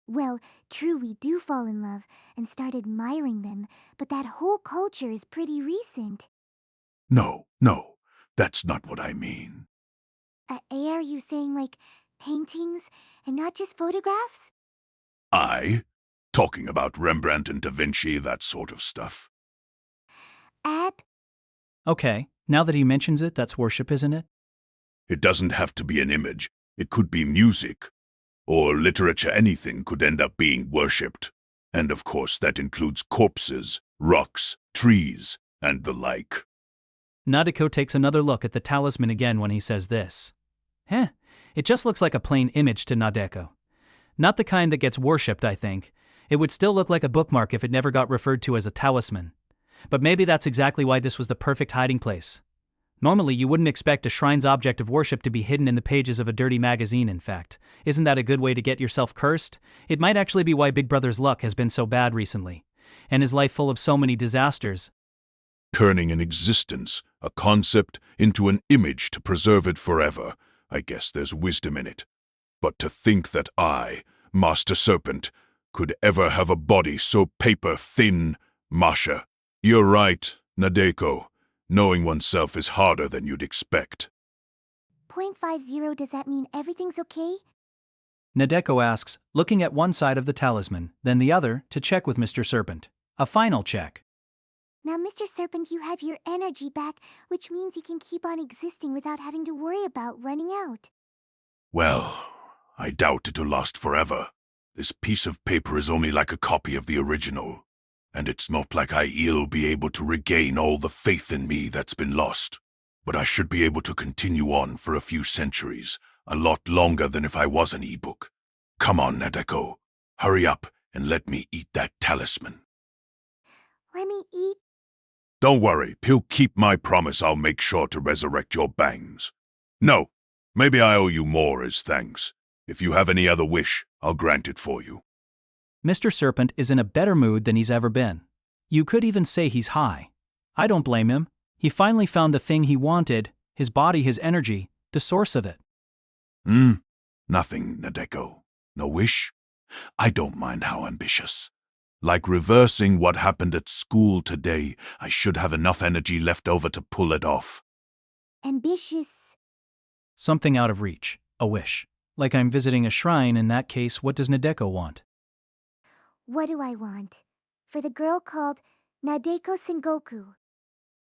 Well, true, we do fall in love and start admiring them, but that whole culture is pretty recent. No, that's not what I mean. Are you saying like paintings and not just photographs? Talking about Rembrandt and Da Vinci, that sort of stuff. Okay, now that he mentions it, that's worship, isn't it? It doesn't have to be an image. It could be music. Or literature. Anything could end up being worshipped. And of course that includes corpses, rocks, trees, and the like. Nadeko takes another look at the talisman again when he says this. It just looks like a plain image to Nadeko. Not the kind that gets worshipped, I think. It would still look like a bookmark if it never got referred to as a talisman. But maybe that's exactly why this was the perfect hiding place. Normally, you wouldn't expect a shrine's object of worship to be hidden in the pages of a dirty magazine, in fact. Isn't that a good way to get yourself cursed? It might actually be why Big Brother's luck has been so bad recently, and his life full of so many disasters. Turning an existence, a concept, into an image to preserve it forever. I guess there's wisdom in it. But to think that I, Master Serpent, could ever have a body so paper-thin, Masha. You're right, Nadeko. Knowing oneself is harder than you'd expect. 0.50, does that mean everything's okay? Nadeko asks, looking at one side of the talisman, then the other, to check with Mr. Serpent. A final check. Now, Mr. Serpent, you have your energy back, which means you can keep on existing without having to worry about running out. Well, I doubt it'll last forever. This piece of paper is only like a copy of the original, and it's not like I'll be able to regain all the faith in me that's been lost. But I should be able to continue on for a few centuries, a lot longer than if I was an e-book. Come on, Nadeko. Hurry up and let me eat that talisman. Let me eat. Don't worry, he'll keep my promise. I'll make sure to resurrect your bangs. No, maybe I owe you more as thanks. If you have any other wish, I'll grant it for you. Mr. Serpent is in a better mood than he's ever been. You could even say he's high. I don't blame him. He finally found the thing he wanted, his body, his energy, the source of it. Nothing, Nadeko. No wish? I don't mind how ambitious. Like reversing what happened at school today, I should have enough energy left over to pull it off. Ambitious. Something out of reach. A wish. Like I'm visiting a shrine. In that case, what does Nadeko want? What do I want? For the girl called Nadeko Sengoku.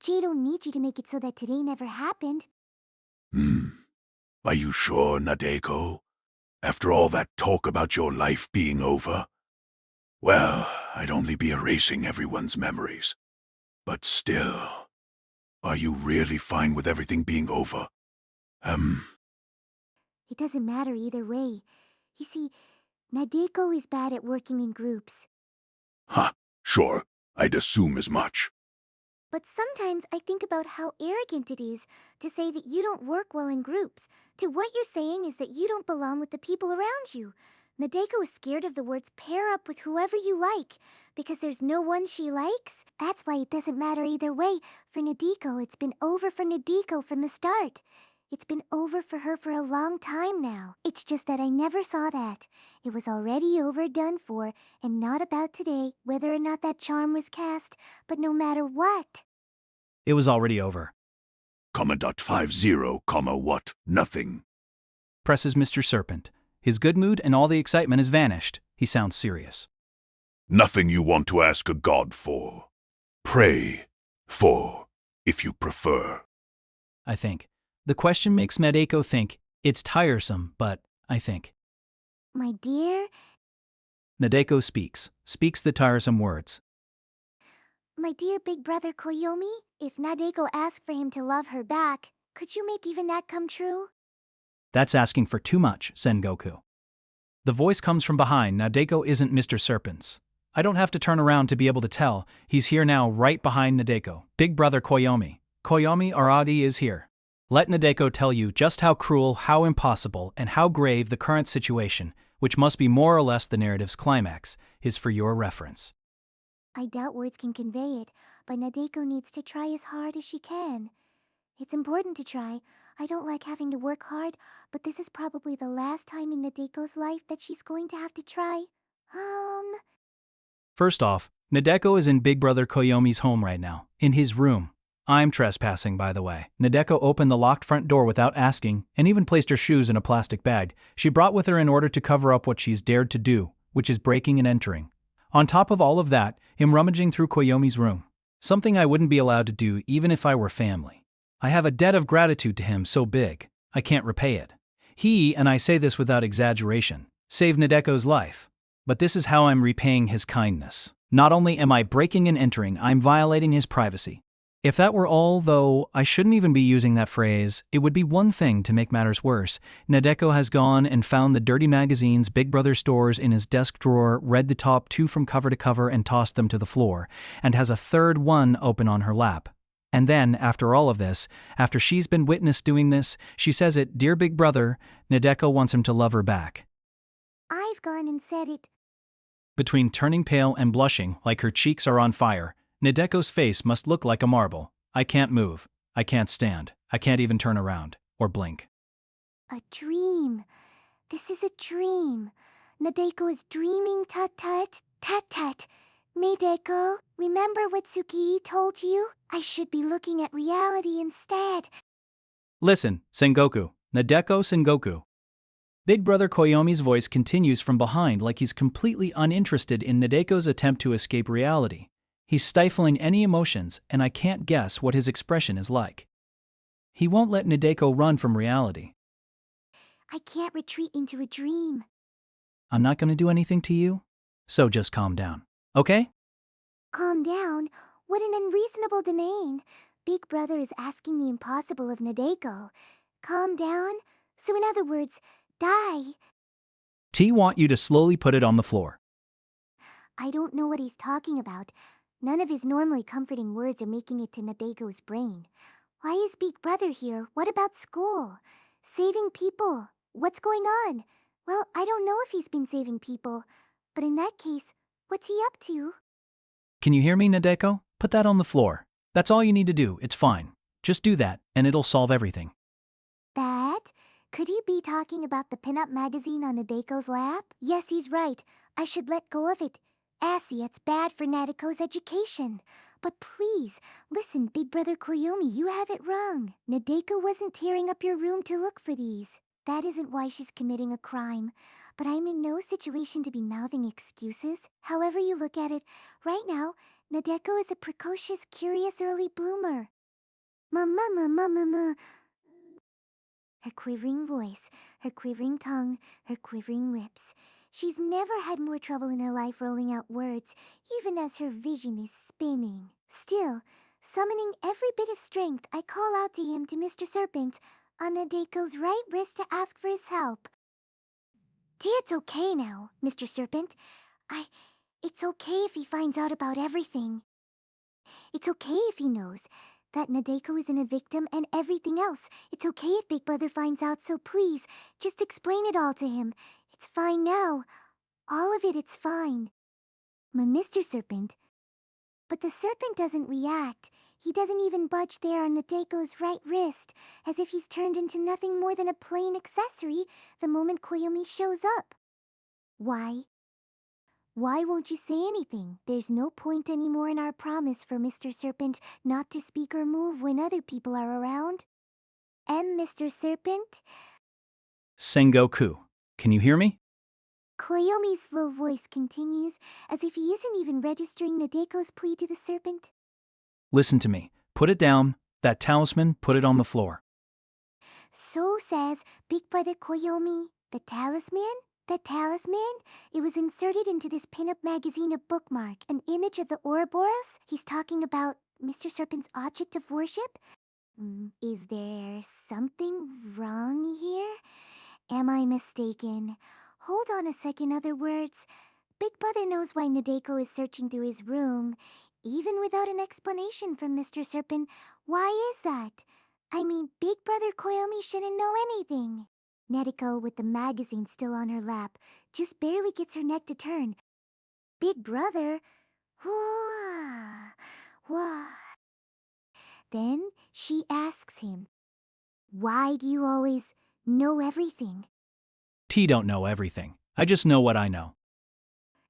Gee, I don't need you to make it so that today never happened. Are you sure, Nadeko? After all that talk about your life being over? Well, I'd only be erasing everyone's memories. But still, are you really fine with everything being over? It doesn't matter either way. You see, Nadeko is bad at working in groups. Sure, I'd assume as much. But sometimes I think about how arrogant it is to say that you don't work well in groups. To what you're saying is that you don't belong with the people around you. Nadeko is scared of the words pair up with whoever you like, because there's no one she likes. That's why it doesn't matter either way. For Nadeko, it's been over for Nadeko from the start. It's been over for her for a long time now. It's just that I never saw that. It was already over, done for, and not about today, whether or not that charm was cast, but no matter what. It was already over. .50, what? Nothing. Presses Mr. Serpent. His good mood and all the excitement has vanished. He sounds serious. Nothing you want to ask a god for. Pray for, if you prefer. I think. The question makes Nadeko think it's tiresome, but I think. My dear, Nadeko speaks the tiresome words. my dear big brother Koyomi, if Nadeko asked for him to love her back, could you make even that come true? That's asking for too much, Sengoku. The voice comes from behind. Nadeko isn't Mr. Serpent's. I don't have to turn around to be able to tell. He's here now, right behind Nadeko. Big brother Koyomi. Koyomi Aradi is here. Let Nadeko tell you just how cruel, how impossible, and how grave the current situation, which must be more or less the narrative's climax, is for your reference. I doubt words can convey it, but Nadeko needs to try as hard as she can. It's important to try. I don't like having to work hard, but this is probably the last time in Nadeko's life that she's going to have to try. First off, Nadeko is in Big Brother Koyomi's home right now, in his room. I'm trespassing, by the way. Nadeko opened the locked front door without asking, and even placed her shoes in a plastic bag she brought with her in order to cover up what she's dared to do, which is breaking and entering. On top of all of that, him rummaging through Koyomi's room. Something I wouldn't be allowed to do even if I were family. I have a debt of gratitude to him so big, I can't repay it. He, and I say this without exaggeration, saved Nadeko's life. But this is how I'm repaying his kindness. Not only am I breaking and entering, I'm violating his privacy. If that were all, though, I shouldn't even be using that phrase, it would be one thing to make matters worse. Nadeko has gone and found the dirty magazines Big Brother stores in his desk drawer, read the top 2 from cover to cover and tossed them to the floor, and has a third one open on her lap. And then, after all of this, after she's been witnessed doing this, she says it, "Dear Big Brother," Nadeko wants him to love her back. I've gone and said it. Between turning pale and blushing like her cheeks are on fire, Nadeko's face must look like a marble. I can't move. I can't stand. I can't even turn around. Or blink. A dream. This is a dream. Nadeko is dreaming, tut-tut, tut-tut. Nadeko, remember what Tsukii told you? I should be looking at reality instead. Listen, Sengoku. Nadeko Sengoku. Big Brother Koyomi's voice continues from behind like he's completely uninterested in Nadeko's attempt to escape reality. He's stifling any emotions, and I can't guess what his expression is like. He won't let Nadeko run from reality. I can't retreat into a dream. I'm not going to do anything to you, so just calm down, okay? Calm down? What an unreasonable demand. Big Brother is asking the impossible of Nadeko. Calm down? So in other words, die. T want you to slowly put it on the floor. I don't know what he's talking about. None of his normally comforting words are making it to Nadeko's brain. Why is Big Brother here? What about school? Saving people? What's going on? Well, I don't know if he's been saving people. But in that case, what's he up to? Can you hear me, Nadeko? Put that on the floor. That's all you need to do, it's fine. Just do that, and it'll solve everything. That? Could he be talking about the pinup magazine on Nadeko's lap? Yes, he's right. I should let go of it. Assy, it's bad for Nadeko's education. But please, listen, Big Brother Koyomi, you have it wrong. Nadeko wasn't tearing up your room to look for these. That isn't why she's committing a crime. But I'm in no situation to be mouthing excuses. However you look at it, right now, Nadeko is a precocious, curious early bloomer. Ma. Her quivering voice, her quivering tongue, her quivering lips. She's never had more trouble in her life rolling out words, even as her vision is spinning. Still, summoning every bit of strength, I call out to him, to Mr. Serpent, on Nadeko's right wrist to ask for his help. It's okay now, Mr. Serpent. It's okay if he finds out about everything. It's okay if he knows that Nadeko isn't a victim and everything else. It's okay if Big Brother finds out, so please, just explain it all to him. It's fine now. All of it, it's fine. Mr. Serpent. But the serpent doesn't react. He doesn't even budge there on Nadeko's right wrist, as if he's turned into nothing more than a plain accessory the moment Koyomi shows up. Why? Why won't you say anything? There's no point anymore in our promise for Mr. Serpent not to speak or move when other people are around. And Mr. Serpent? Sengoku, can you hear me? Koyomi's slow voice continues, as if he isn't even registering Nadeko's plea to the serpent. Listen to me. Put it down. That talisman, put it on the floor. So says Big Brother Koyomi. The talisman? The talisman? It was inserted into this pinup magazine, a bookmark, an image of the Ouroboros. He's talking about Mr. Serpent's object of worship? Is there something wrong here? Am I mistaken? Hold on a second, other words. Big Brother knows why Nadeko is searching through his room, even without an explanation from Mr. Serpent. Why is that? I mean, Big Brother Koyomi shouldn't know anything. Nadeko, with the magazine still on her lap, just barely gets her neck to turn. Big Brother? Wah. Then she asks him, "Why do you always know everything?" T don't know everything. I just know what I know.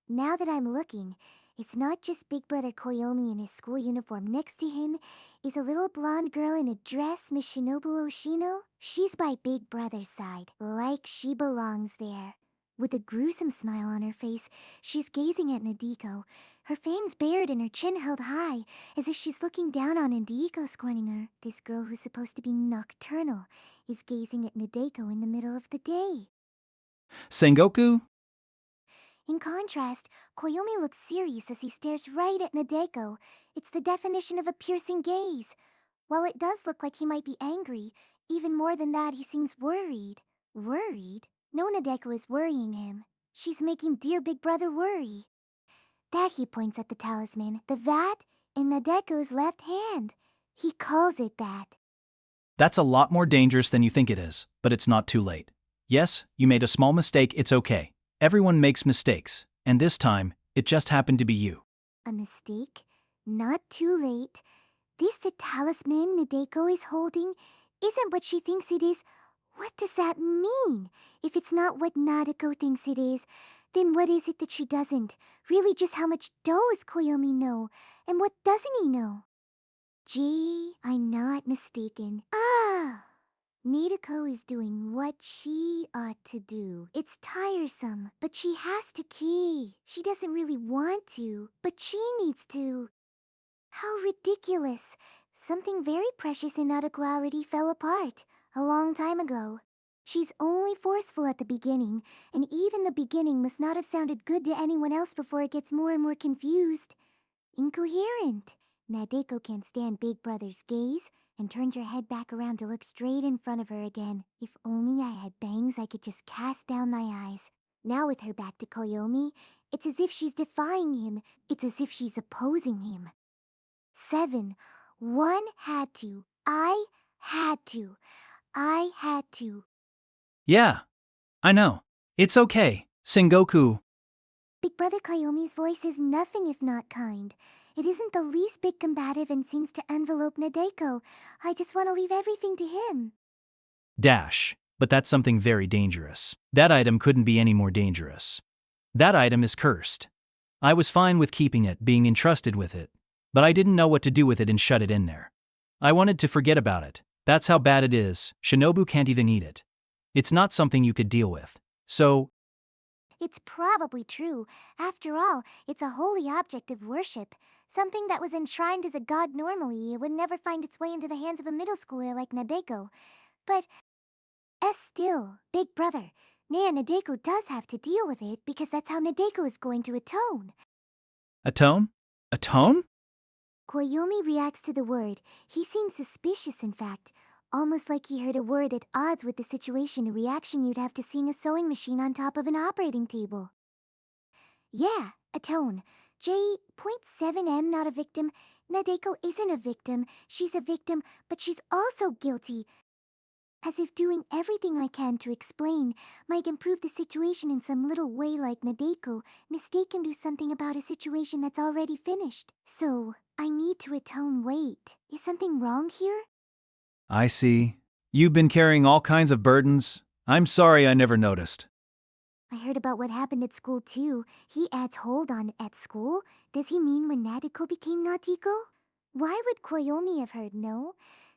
Now that I'm looking, it's not just Big Brother Koyomi in his school uniform. Next to him is a little blonde girl in a dress, Miss Shinobu Oshino. She's by Big Brother's side, like she belongs there. With a gruesome smile on her face, she's gazing at Nadeko, her fangs bared and her chin held high, as if she's looking down on Nadeko, scorning her. This girl who's supposed to be nocturnal is gazing at Nadeko in the middle of the day. Sengoku? In contrast, Koyomi looks serious as he stares right at Nadeko. It's the definition of a piercing gaze. While it does look like he might be angry, even more than that, he seems worried. Worried? No, Nadeko is worrying him. She's making dear Big Brother worry. That, he points at the talisman, the that in Nadeko's left hand. He calls it that. That's a lot more dangerous than you think it is, but it's not too late. Yes, you made a small mistake, it's okay. Everyone makes mistakes, and this time, it just happened to be you. A mistake? Not too late. The talisman Nadeko is holding isn't what she thinks it is. What does that mean? If it's not what Nadeko thinks it is, then what is it that she doesn't? Really, just how much does Koyomi know? And what doesn't he know? Gee, I'm not mistaken. Nadeko is doing what she ought to do. It's tiresome, but she has to key. She doesn't really want to, but she needs to. How ridiculous. Something very precious in Nadeko already fell apart a long time ago. She's only forceful at the beginning, and even the beginning must not have sounded good to anyone else before it gets more and more confused. Incoherent. Nadeko can't stand Big Brother's gaze and turns her head back around to look straight in front of her again. If only I had bangs, I could just cast down my eyes. Now with her back to Koyomi, it's as if she's defying him. It's as if she's opposing him. 7. 1 had to. I had to. I had to. Yeah, I know. It's okay, Sengoku. Big Brother Koyomi's voice is nothing if not kind. It isn't the least bit combative and seems to envelope Nadeko. I just want to leave everything to him. Dash. But that's something very dangerous. That item couldn't be any more dangerous. That item is cursed. I was fine with keeping it, being entrusted with it, but I didn't know what to do with it and shut it in there. I wanted to forget about it. That's how bad it is. Shinobu can't even eat it. It's not something you could deal with. So, It's probably true. After all, it's a holy object of worship. Something that was enshrined as a god normally, it would never find its way into the hands of a middle schooler like Nadeko. But, still, Big Brother, Nadeko does have to deal with it because that's how Nadeko is going to atone. atone? Atone? Koyomi reacts to the word. He seems suspicious, in fact. Almost like he heard a word at odds with the situation, a reaction you'd have to seeing a sewing machine on top of an operating table. Yeah, atone. J.7M not a victim. Nadeko isn't a victim. She's a victim, but she's also guilty. As if doing everything I can to explain might improve the situation in some little way, like Nadeko mistaken do something about a situation that's already finished. So, I need to atone. Wait, is something wrong here? I see. You've been carrying all kinds of burdens. I'm sorry I never noticed. I heard about what happened at school too. He adds hold on at school. Does he mean when Nadeko became Natiko? Why would Koyomi have heard? No?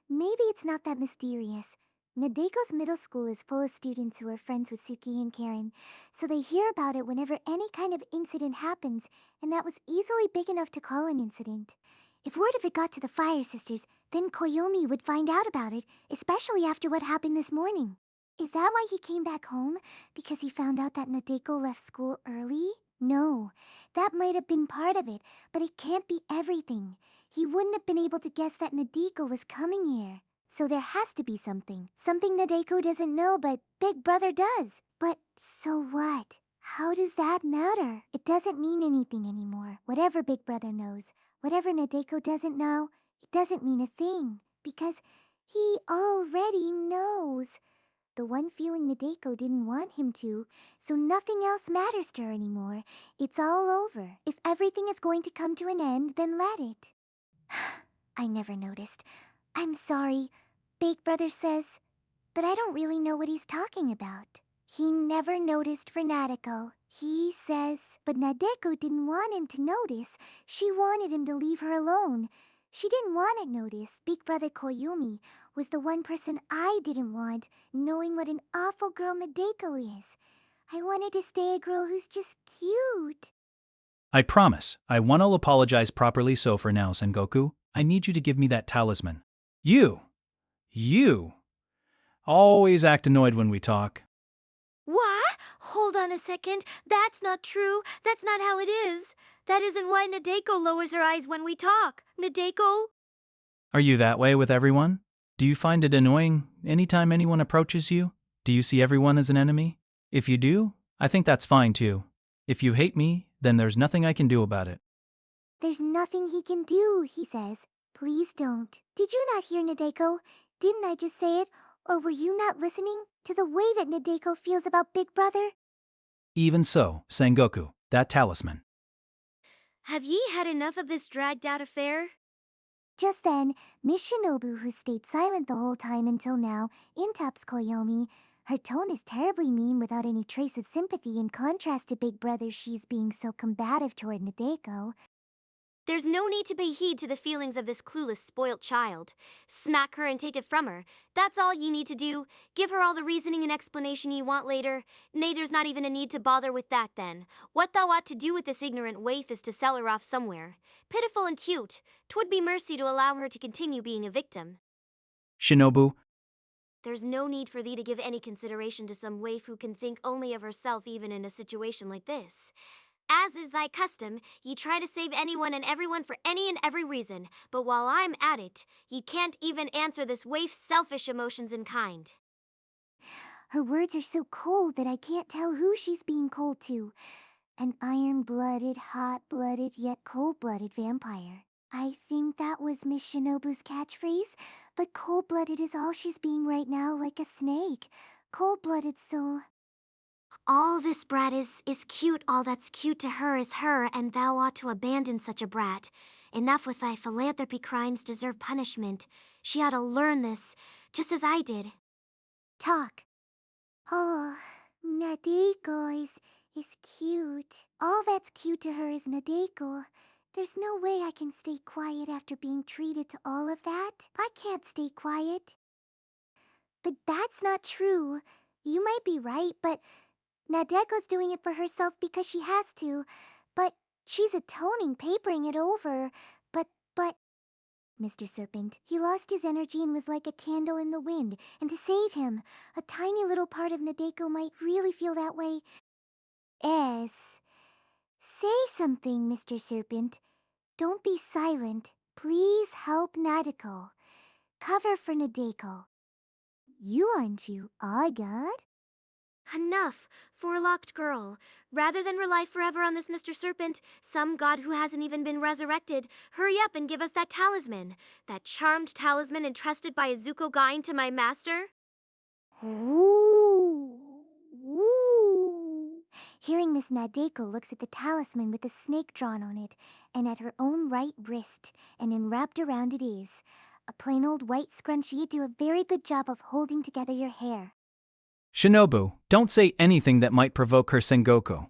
Maybe it's not that mysterious. Nadeko's middle school is full of students who are friends with Suki and Karen, so they hear about it whenever any kind of incident happens, and that was easily big enough to call an incident. If word of it got to the Fire Sisters, then Koyomi would find out about it, especially after what happened this morning. Is that why he came back home? Because he found out that Nadeko left school early? No, that might have been part of it, but it can't be everything. He wouldn't have been able to guess that Nadeko was coming here. So there has to be something. Something Nadeko doesn't know, but Big Brother does. But so what? How does that matter? It doesn't mean anything anymore. Whatever Big Brother knows, whatever Nadeko doesn't know, it doesn't mean a thing. Because he already knows. The one feeling Nadeko didn't want him to, so nothing else matters to her anymore. It's all over. If everything is going to come to an end, then let it. I never noticed. I'm sorry, Big Brother says, but I don't really know what he's talking about. He never noticed for Nadeko. He says, but Nadeko didn't want him to notice. She wanted him to leave her alone. She didn't want it noticed. Big Brother Koyumi was the one person I didn't want, knowing what an awful girl Nadeko is. I wanted to stay a girl who's just cute. I promise, I want to apologize properly, so for now, Sengoku, I need you to give me that talisman. You always act annoyed when we talk. What? Hold on a second. That's not true. That's not how it is. That isn't why Nadeko lowers her eyes when we talk. Nadeko? Are you that way with everyone? Do you find it annoying anytime anyone approaches you? Do you see everyone as an enemy? If you do, I think that's fine too. If you hate me, then there's nothing I can do about it. There's nothing he can do, he says. Please don't. Did you not hear Nadeko? Didn't I just say it? Or were you not listening to the way that Nadeko feels about Big Brother? Even so, Sengoku, that talisman. Have ye had enough of this dragged-out affair? Just then, Miss Shinobu, who stayed silent the whole time until now, interrupts Koyomi. Her tone is terribly mean without any trace of sympathy in contrast to Big Brother she's being so combative toward Nadeko. There's no need to pay heed to the feelings of this clueless, spoilt child. Smack her and take it from her. That's all you need to do. Give her all the reasoning and explanation you want later. Nay, there's not even a need to bother with that then. What thou ought to do with this ignorant waif is to sell her off somewhere. Pitiful and cute. 'Twould be mercy to allow her to continue being a victim. Shinobu, There's no need for thee to give any consideration to some waif who can think only of herself even in a situation like this. As is thy custom, ye try to save anyone and everyone for any and every reason, but while I'm at it, ye can't even answer this waif's selfish emotions in kind. Her words are so cold that I can't tell who she's being cold to. An iron-blooded, hot-blooded, yet cold-blooded vampire. I think that was Miss Shinobu's catchphrase, but cold-blooded is all she's being right now, like a snake. Cold-blooded, so... All this brat is cute, all that's cute to her is her, and thou ought to abandon such a brat. Enough with thy philanthropy crimes deserve punishment. She ought to learn this, just as I did. Talk. Oh, Nadeko is cute. All that's cute to her is Nadeko. There's no way I can stay quiet after being treated to all of that. I can't stay quiet. But that's not true. You might be right, but Nadeko's doing it for herself because she has to. But she's atoning, papering it over. But... Mr. Serpent, he lost his energy and was like a candle in the wind. And to save him, a tiny little part of Nadeko might really feel that way. Say something, Mr. Serpent. Don't be silent. Please help Nadeko. Cover for Nadeko. You aren't you, our god? Enough, forelocked girl. Rather than rely forever on this Mr. Serpent, some god who hasn't even been resurrected, hurry up and give us that talisman. That charmed talisman entrusted by Izuko Gain to my master. Ooh. Ooh. Hearing this, Nadeko looks at the talisman with a snake drawn on it, and at her own right wrist, and enwrapped around it is a plain old white scrunchie. You do a very good job of holding together your hair. Shinobu, don't say anything that might provoke her Sengoku.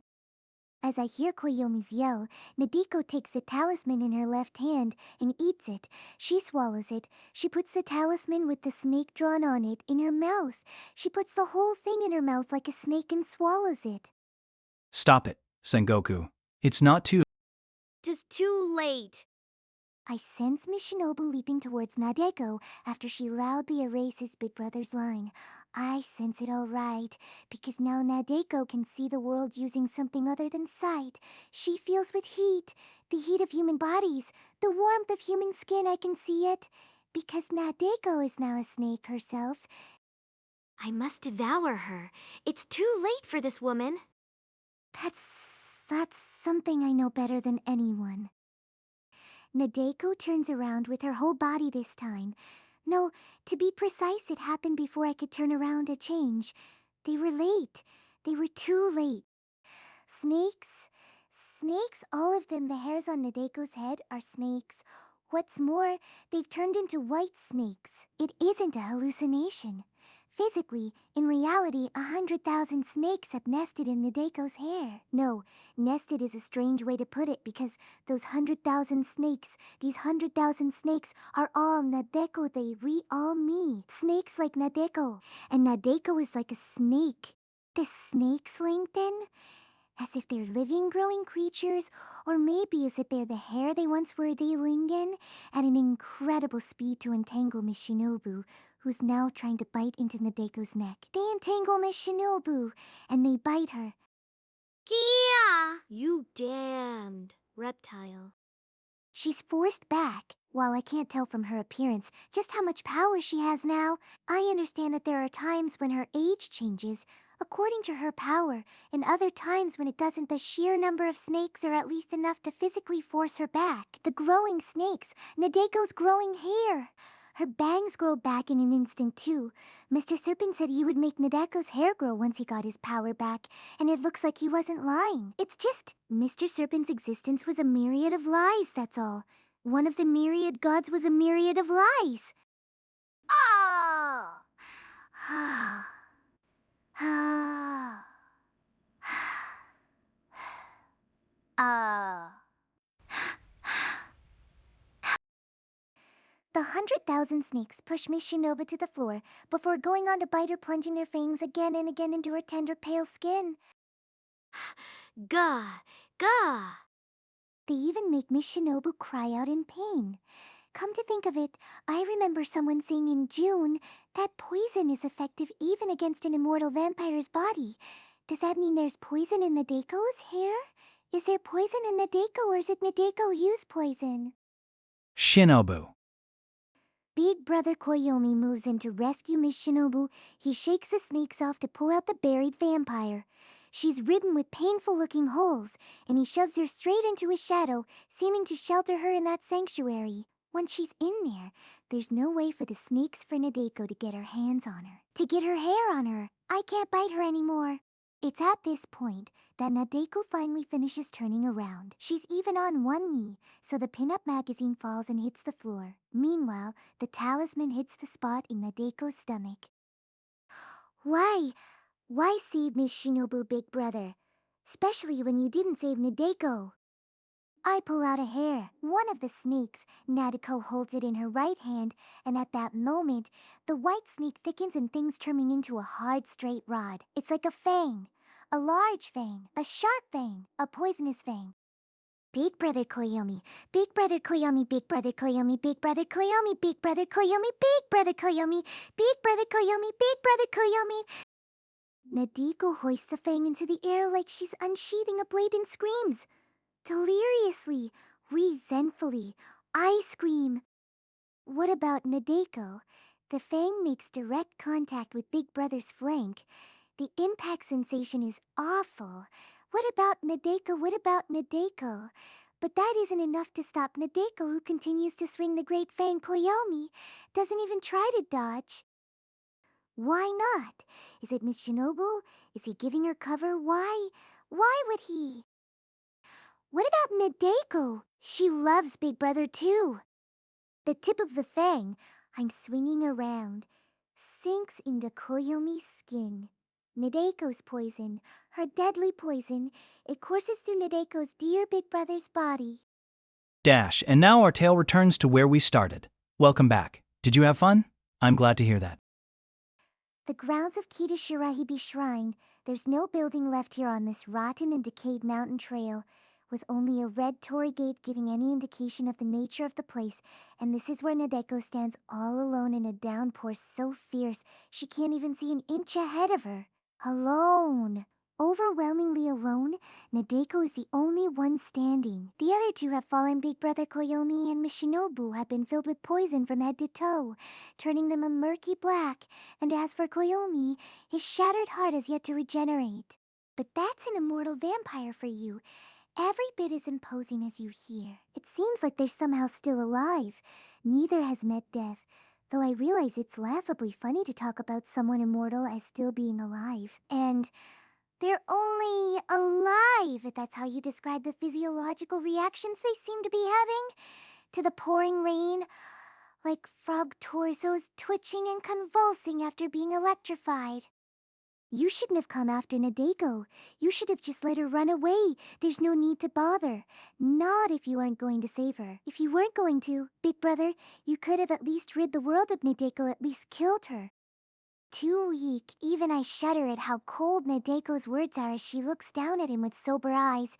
As I hear Koyomi's yell, Nadeko takes the talisman in her left hand and eats it. She swallows it. She puts the talisman with the snake drawn on it in her mouth. She puts the whole thing in her mouth like a snake and swallows it. Stop it, Sengoku. It's not too... Just too late. I sense Miss Shinobu leaping towards Nadeko after she loudly erases Big Brother's line. I sense it all right, because now Nadeko can see the world using something other than sight. She feels with heat, the heat of human bodies, the warmth of human skin. I can see it, because Nadeko is now a snake herself. I must devour her. It's too late for this woman. That's something I know better than anyone. Nadeko turns around with her whole body this time. No, to be precise, it happened before I could turn around to change. They were late. They were too late. Snakes? Snakes, all of them, the hairs on Nadeko's head are snakes. What's more, they've turned into white snakes. It isn't a hallucination. Physically, in reality, 100,000 snakes have nested in Nadeko's hair. No, nested is a strange way to put it because those 100,000 snakes, these 100,000 snakes are all Nadeko. They all me. Snakes like Nadeko. And Nadeko is like a snake. The snakes lengthen? As if they're living, growing creatures, or maybe as if they're the hair they once were. They lingen at an incredible speed to entangle Miss Shinobu, who's now trying to bite into Nadeko's neck. They entangle Miss Shinobu, and they bite her. Kia! You damned reptile. She's forced back. While I can't tell from her appearance just how much power she has now, I understand that there are times when her age changes, according to her power, and other times when it doesn't, the sheer number of snakes are at least enough to physically force her back. The growing snakes, Nadeko's growing hair. Her bangs grow back in an instant too. Mr. Serpent said he would make Nadeko's hair grow once he got his power back, and it looks like he wasn't lying. It's just, Mr. Serpent's existence was a myriad of lies, that's all. One of the myriad gods was a myriad of lies. Oh! The 100,000 snakes push Miss Shinobu to the floor before going on to bite her, plunging their fangs again and again into her tender, pale skin. Gah, gah. They even make Miss Shinobu cry out in pain. Come to think of it, I remember someone saying in June that poison is effective even against an immortal vampire's body. Does that mean there's poison in Nadeko's hair? Is there poison in Nadeko, or is it Nadeko use poison? Shinobu. Big Brother Koyomi moves in to rescue Miss Shinobu. He shakes the snakes off to pull out the buried vampire. She's ridden with painful-looking holes, and he shoves her straight into his shadow, seeming to shelter her in that sanctuary. Once she's in there, there's no way for the snakes for Nadeko to get her hands on her, to get her hair on her. I can't bite her anymore. It's at this point that Nadeko finally finishes turning around. She's even on one knee, so the pinup magazine falls and hits the floor. Meanwhile, the talisman hits the spot in Nadeko's stomach. Why save Miss Shinobu, Big Brother? Especially when you didn't save Nadeko. I pull out a hair. One of the snakes, Nadeko holds it in her right hand, and at that moment, the white snake thickens and things turning into a hard, straight rod. It's like a fang. A large fang. A sharp fang. A poisonous fang. Big Brother Koyomi. Big Brother Koyomi. Big Brother Koyomi. Big Brother Koyomi. Big Brother Koyomi. Big Brother Koyomi. Big Brother Koyomi. Big Brother Koyomi. Nadeko hoists the fang into the air like she's unsheathing a blade and screams. Deliriously, resentfully, I scream. What about Nadeko? The fang makes direct contact with Big Brother's flank. The impact sensation is awful. What about Nadeko? What about Nadeko? But that isn't enough to stop Nadeko, who continues to swing the great fang. Koyomi doesn't even try to dodge. Why not? Is it Miss Shinobu? Is he giving her cover? Why would he? What about Nadeko? She loves Big Brother too. The tip of the fang, I'm swinging around, sinks into Koyomi's skin. Nadeko's poison, her deadly poison, it courses through Nadeko's dear Big Brother's body. Dash, and now our tale returns to where we started. Welcome back. Did you have fun? I'm glad to hear that. The grounds of Kitashirahibi Shrine. There's no building left here on this rotten and decayed mountain trail, with only a red torii gate giving any indication of the nature of the place, and this is where Nadeko stands all alone in a downpour so fierce she can't even see an inch ahead of her. Alone. Overwhelmingly alone, Nadeko is the only one standing. The other two have fallen. Big Brother Koyomi and Miss Shinobu have been filled with poison from head to toe, turning them a murky black, and as for Koyomi, his shattered heart has yet to regenerate. But that's an immortal vampire for you. Every bit as imposing as you hear. It seems like they're somehow still alive. Neither has met death, though I realize it's laughably funny to talk about someone immortal as still being alive. And they're only alive, if that's how you describe the physiological reactions they seem to be having to the pouring rain, like frog torsos twitching and convulsing after being electrified. You shouldn't have come after Nadeko. You should have just let her run away. There's no need to bother. Not if you aren't going to save her. If you weren't going to, Big Brother, you could have at least rid the world of Nadeko, at least killed her. Too weak, even I shudder at how cold Nadeko's words are as she looks down at him with sober eyes.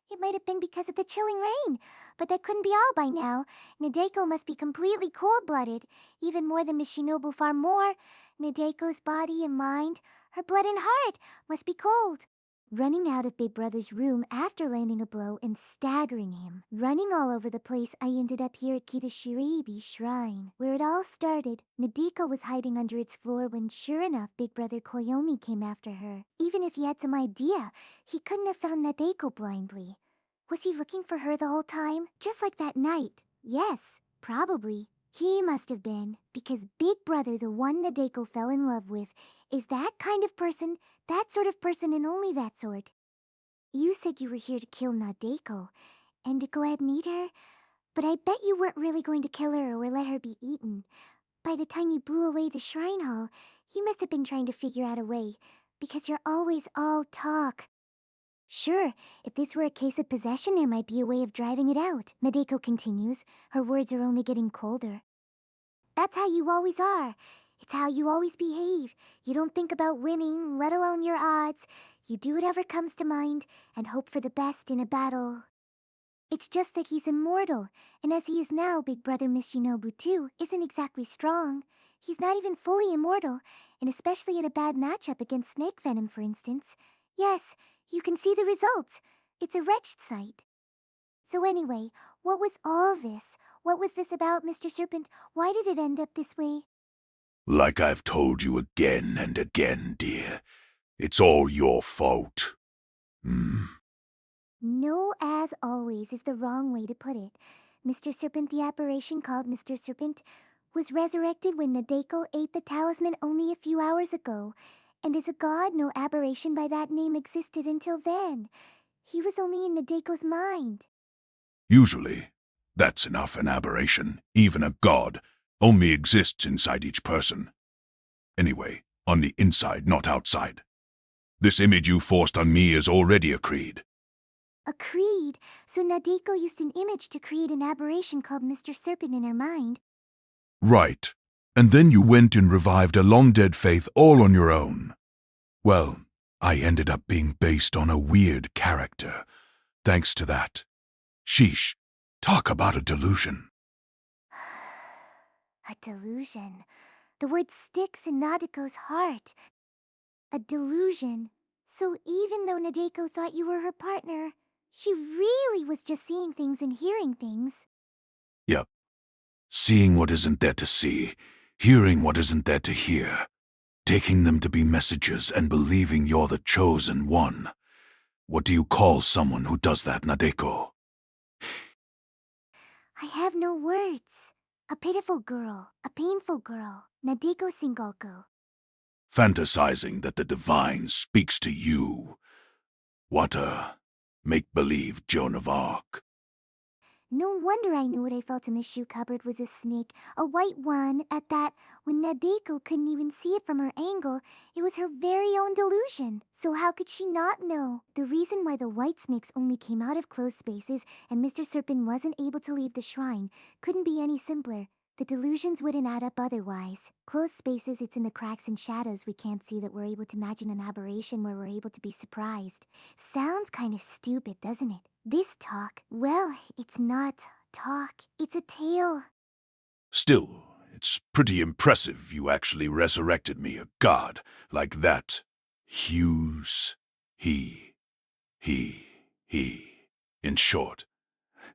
It might have been because of the chilling rain, but that couldn't be all by now. Nadeko must be completely cold-blooded, even more than Miss Shinobu, far more. Nadeko's body and mind, her blood and heart, must be cold. running out of Big Brother's room after landing a blow and staggering him. Running all over the place, I ended up here at Kitashiribi Shrine, where it all started. Nadeko was hiding under its floor when, sure enough, Big Brother Koyomi came after her. Even if he had some idea, he couldn't have found Nadeko blindly. Was he looking for her the whole time? Just like that night? Yes, probably. He must have been, because Big Brother, the one Nadeko fell in love with, is that kind of person, that sort of person, and only that sort. You said you were here to kill Nadeko, and to go ahead and eat her, but I bet you weren't really going to kill her or let her be eaten. By the time you blew away the shrine hall, you must have been trying to figure out a way, because you're always all talk. Sure, if this were a case of possession, there might be a way of driving it out, Nadeko continues. Her words are only getting colder. That's how you always are. It's how you always behave. You don't think about winning, let alone your odds. You do whatever comes to mind and hope for the best in a battle. It's just that he's immortal, and as he is now, Big Brother Michinobu too isn't exactly strong. He's not even fully immortal, and especially in a bad matchup against Snake Venom, for instance. Yes, you can see the results. It's a wretched sight. So anyway, what was all this? What was this about, Mr. Serpent? Why did it end up this way? Like I've told you again and again, dear, it's all your fault. No, as always, is the wrong way to put it. Mr. Serpent, the apparition called Mr. Serpent, was resurrected when Nadeko ate the talisman only a few hours ago. And as a god, no aberration by that name existed until then. He was only in Nadeko's mind. Usually, that's enough. An aberration, even a god, only exists inside each person. Anyway, on the inside, not outside. This image you forced on me is already a creed. A creed? So Nadeko used an image to create an aberration called Mr. Serpent in her mind. Right. And then you went and revived a long-dead faith all on your own. Well, I ended up being based on a weird character. Thanks to that. Sheesh. Talk about a delusion. A delusion. The word sticks in Nadeko's heart. A delusion. So even though Nadeko thought you were her partner, she really was just seeing things and hearing things. Yep. Seeing what isn't there to see, hearing what isn't there to hear, taking them to be messages and believing you're the chosen one. What do you call someone who does that, Nadeko? I have no words. A pitiful girl, a painful girl, Nadeko Sengoku. Fantasizing that the divine speaks to you. What a make-believe Joan of Arc. No wonder I knew what I felt in the shoe cupboard was a snake, a white one, at that. When Nadeko couldn't even see it from her angle, it was her very own delusion. So how could she not know? The reason why the white snakes only came out of closed spaces and Mr. Serpent wasn't able to leave the shrine couldn't be any simpler. The delusions wouldn't add up otherwise. Closed spaces, it's in the cracks and shadows we can't see that we're able to imagine an aberration where we're able to be surprised. Sounds kind of stupid, doesn't it? This talk, well, it's not talk, it's a tale. Still, it's pretty impressive you actually resurrected me, a god, like that. Hughes, he. In short,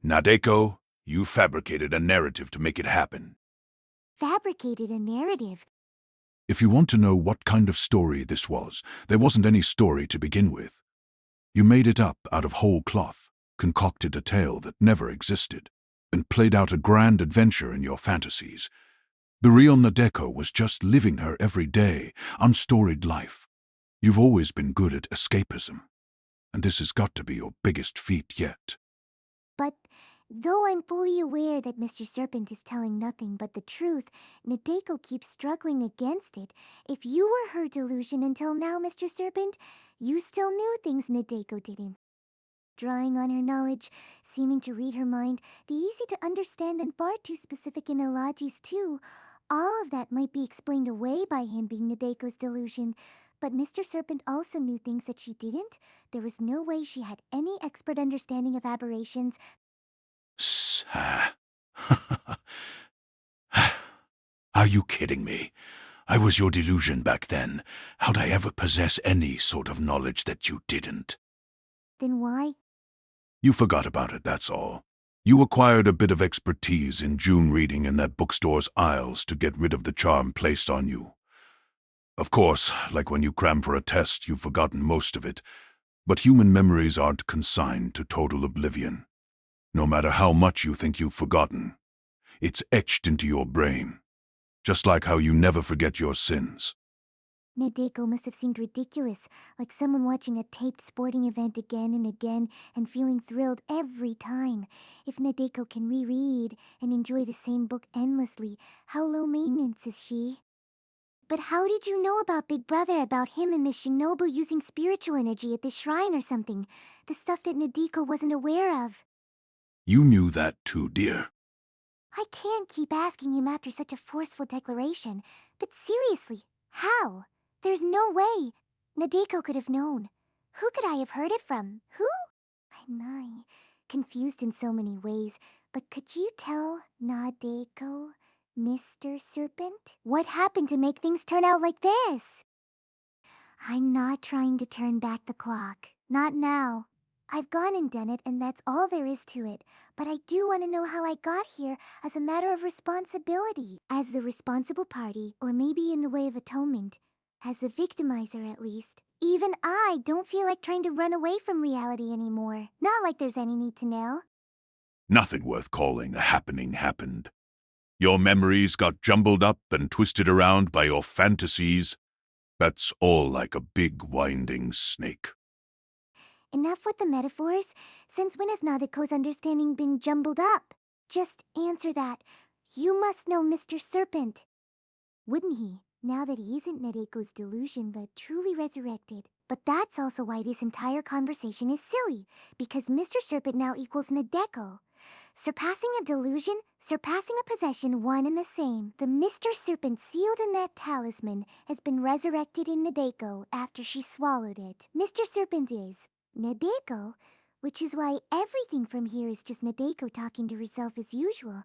Nadeko, you fabricated a narrative to make it happen. Fabricated a narrative. If you want to know what kind of story this was, there wasn't any story to begin with. You made it up out of whole cloth, concocted a tale that never existed, and played out a grand adventure in your fantasies. The real Nadeko was just living her everyday, unstoried life. You've always been good at escapism, and this has got to be your biggest feat yet. But though I'm fully aware that Mr. Serpent is telling nothing but the truth, Nadeko keeps struggling against it. If you were her delusion until now, Mr. Serpent, you still knew things Nadeko didn't. Drawing on her knowledge, seeming to read her mind, the easy to understand and far too specific analogies too. All of that might be explained away by him being Nadeko's delusion. But Mr. Serpent also knew things that she didn't. There was no way she had any expert understanding of aberrations. Are you kidding me? I was your delusion back then. How'd I ever possess any sort of knowledge that you didn't? Then why? You forgot about it, that's all. You acquired a bit of expertise in June reading in that bookstore's aisles to get rid of the charm placed on you. Of course, like when you cram for a test, you've forgotten most of it, but human memories aren't consigned to total oblivion. No matter how much you think you've forgotten, it's etched into your brain, just like how you never forget your sins. Nadeko must have seemed ridiculous, like someone watching a taped sporting event again and again and feeling thrilled every time. If Nadeko can reread and enjoy the same book endlessly, how low maintenance is she? But how did you know about Big Brother, about him and Miss Shinobu using spiritual energy at the shrine or something? The stuff that Nadeko wasn't aware of. You knew that too, dear. I can't keep asking him after such a forceful declaration. But seriously, how? There's no way. Nadeko could have known. Who could I have heard it from? Who? I'm confused in so many ways. But could you tell Nadeko, Mr. Serpent? What happened to make things turn out like this? I'm not trying to turn back the clock. Not now. I've gone and done it, and that's all there is to it. But I do want to know how I got here as a matter of responsibility. As the responsible party, or maybe in the way of atonement. As the victimizer, at least. Even I don't feel like trying to run away from reality anymore. Not like there's any need to know. Nothing worth calling a happening happened. Your memories got jumbled up and twisted around by your fantasies. That's all like a big winding snake. Enough with the metaphors. Since when has Nadeko's understanding been jumbled up? Just answer that. You must know Mr. Serpent. Wouldn't he, now that he isn't Nadeko's delusion but truly resurrected? But that's also why this entire conversation is silly, because Mr. Serpent now equals Nadeko. Surpassing a delusion, surpassing a possession, one and the same. The Mr. Serpent sealed in that talisman has been resurrected in Nadeko after she swallowed it. Mr. Serpent is Nadeko, which is why everything from here is just Nadeko talking to herself as usual.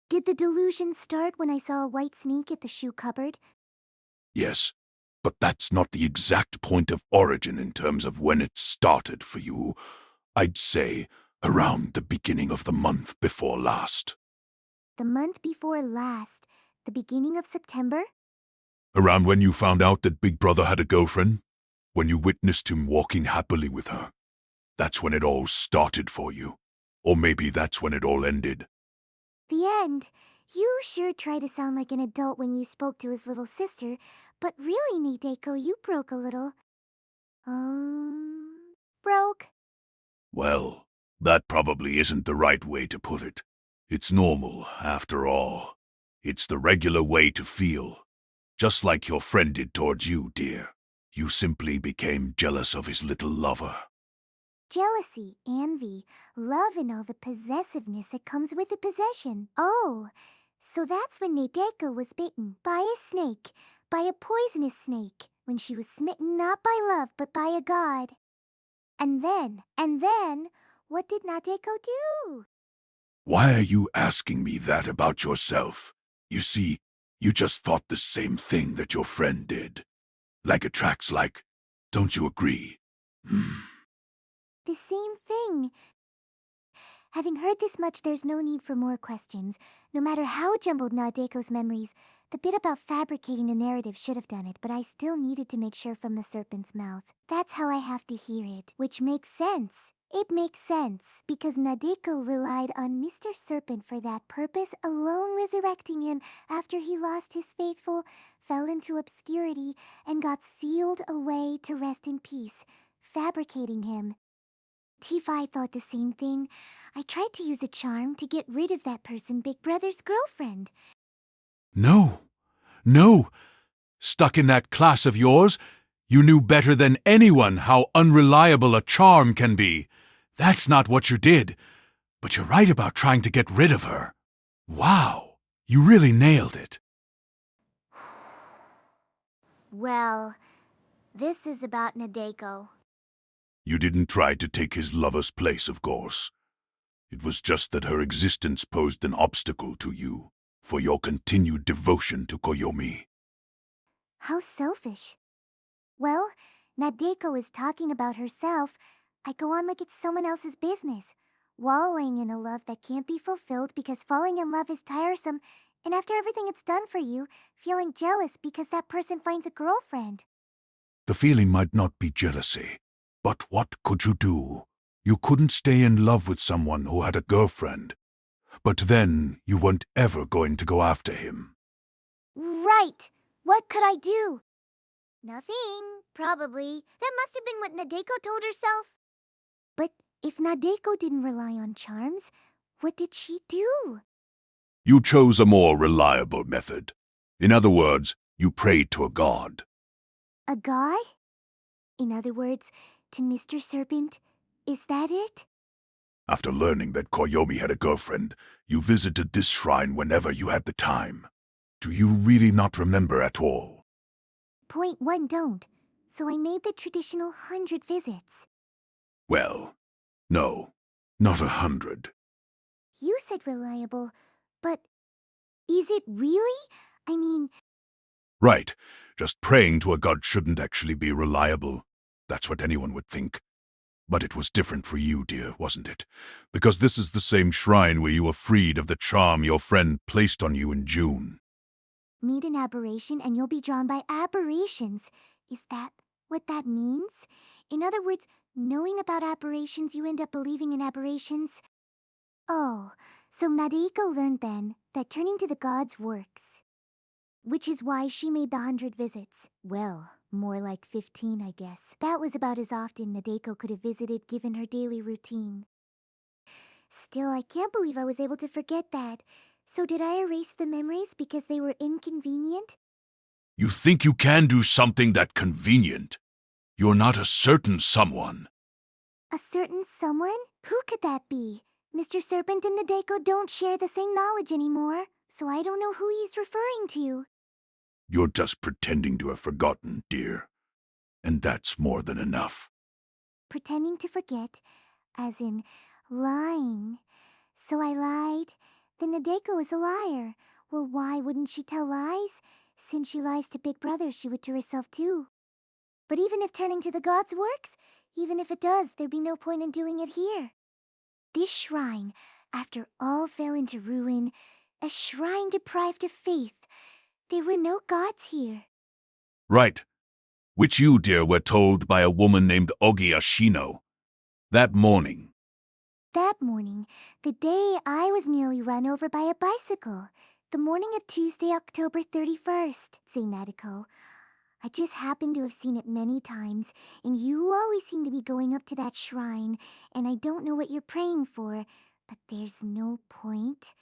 Did the delusion start when I saw a white snake at the shoe cupboard? Yes, but that's not the exact point of origin in terms of when it started for you. I'd say around the beginning of the month before last. The month before last? The beginning of September? Around when you found out that Big Brother had a girlfriend? When you witnessed him walking happily with her? That's when it all started for you. Or maybe that's when it all ended. The end. You sure try to sound like an adult when you spoke to his little sister, but really, Nadeko, you broke a little. Broke? Well, that probably isn't the right way to put it. It's normal, after all. It's the regular way to feel. Just like your friend did towards you, dear. You simply became jealous of his little lover. Jealousy, envy, love, and all the possessiveness that comes with the possession. Oh, so that's when Nadeko was bitten by a snake, by a poisonous snake, when she was smitten not by love but by a god. And then, what did Nadeko do? Why are you asking me that about yourself? You see, you just thought the same thing that your friend did. Like attracts like, don't you agree? The same thing. Having heard this much, there's no need for more questions. No matter how jumbled Nadeko's memories, the bit about fabricating a narrative should have done it, but I still needed to make sure from the serpent's mouth. That's how I have to hear it, which makes sense. It makes sense, because Nadeko relied on Mr. Serpent for that purpose, alone resurrecting him after he lost his faithful, fell into obscurity, and got sealed away to rest in peace, fabricating him. T5 thought the same thing. I tried to use a charm to get rid of that person, Big Brother's girlfriend. No. Stuck in that class of yours, you knew better than anyone how unreliable a charm can be. That's not what you did. But you're right about trying to get rid of her. Wow, you really nailed it. Well, this is about Nadeko. You didn't try to take his lover's place, of course. It was just that her existence posed an obstacle to you for your continued devotion to Koyomi. How selfish. Well, Nadeko is talking about herself. I go on like it's someone else's business, wallowing in a love that can't be fulfilled because falling in love is tiresome, and after everything it's done for you, feeling jealous because that person finds a girlfriend. The feeling might not be jealousy, but what could you do? You couldn't stay in love with someone who had a girlfriend, but then you weren't ever going to go after him. Right! What could I do? Nothing, probably. That must have been what Nadeko told herself. But if Nadeko didn't rely on charms, what did she do? You chose a more reliable method. In other words, you prayed to a god. A guy? In other words, to Mr. Serpent? Is that it? After learning that Koyomi had a girlfriend, you visited this shrine whenever you had the time. Do you really not remember at all? Point one don't. So I made the traditional 100 visits. Well, no, not 100. You said reliable, but is it really? I mean, Right, just praying to a god shouldn't actually be reliable. That's what anyone would think. But it was different for you, dear, wasn't it? Because this is the same shrine where you were freed of the charm your friend placed on you in June. meet an aberration and you'll be drawn by aberrations. Is that what that means? In other words, knowing about aberrations, you end up believing in aberrations? Oh, so Nadeko learned then that turning to the gods works. Which is why she made the 100 visits. Well, more like 15, I guess. That was about as often Nadeko could have visited given her daily routine. Still, I can't believe I was able to forget that. So did I erase the memories because they were inconvenient? You think you can do something that convenient? You're not a certain someone. A certain someone? Who could that be? Mr. Serpent and Nadeko don't share the same knowledge anymore, so I don't know who he's referring to. You're just pretending to have forgotten, dear. And that's more than enough. Pretending to forget, as in lying. So I lied. Then Nadeko is a liar. Well, why wouldn't she tell lies? Since she lies to Big Brother, she would to herself too. But even if turning to the gods works, even if it does, there'd be no point in doing it here. This shrine, after all fell into ruin, a shrine deprived of faith. There were no gods here. Right. Which you, dear, were told by a woman named Ogi Ashino. That morning. That morning, the day I was nearly run over by a bicycle. The morning of Tuesday, October 31st, say Nadeko. I just happened to have seen it many times, and you always seem to be going up to that shrine, and I don't know what you're praying for, but there's no point.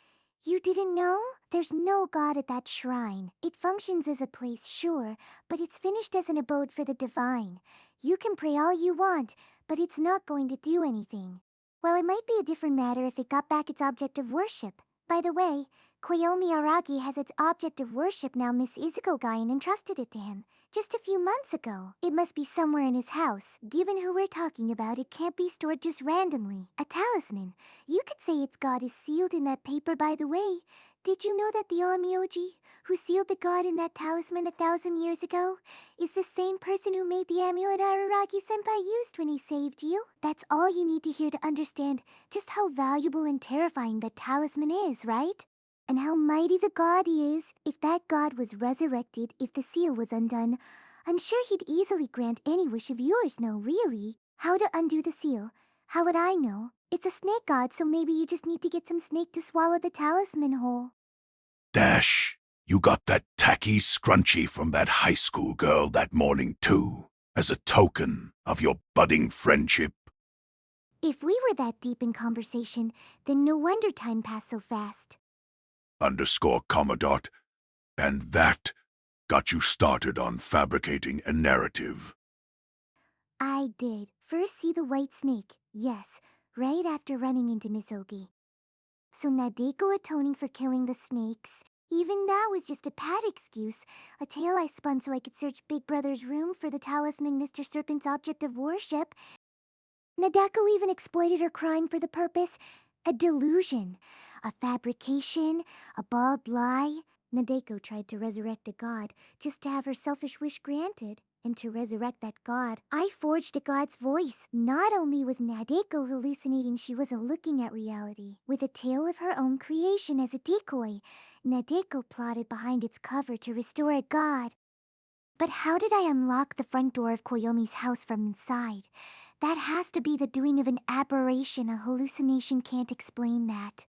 You didn't know? There's no god at that shrine. It functions as a place, sure, but it's finished as an abode for the divine. You can pray all you want, but it's not going to do anything. Well, it might be a different matter if it got back its object of worship. By the way, Koyomi Aragi has its object of worship now. Miss Izuko Gaien entrusted it to him just a few months ago. It must be somewhere in his house. Given who we're talking about, it can't be stored just randomly. A talisman. You could say its god is sealed in that paper, by the way. Did you know that the Onmyoji, who sealed the god in that talisman 1,000 years ago, is the same person who made the amulet Araragi-senpai used when he saved you? That's all you need to hear to understand just how valuable and terrifying that talisman is, right? And how mighty the god is. If that god was resurrected, if the seal was undone, I'm sure he'd easily grant any wish of yours. No, really. How to undo the seal? How would I know? It's a snake god, so maybe you just need to get some snake to swallow the talisman whole. Dash, you got that tacky scrunchie from that high school girl that morning too, as a token of your budding friendship. If we were that deep in conversation, then no wonder time passed so fast. Underscore comma dot. And that got you started on fabricating a narrative. I did. First see the white snake, yes, right after running into Miss Ogi. So Nadeko atoning for killing the snakes. Even that was just a pat excuse, a tale I spun so I could search Big Brother's room for the talisman Mr. Serpent's object of worship. Nadeko even exploited her crime for the purpose. A delusion, a fabrication, a bald lie. Nadeko tried to resurrect a god just to have her selfish wish granted. And to resurrect that god, I forged a god's voice. Not only was Nadeko hallucinating, she wasn't looking at reality. With a tale of her own creation as a decoy, Nadeko plotted behind its cover to restore a god. But how did I unlock the front door of Koyomi's house from inside? That has to be the doing of an aberration. A hallucination can't explain that.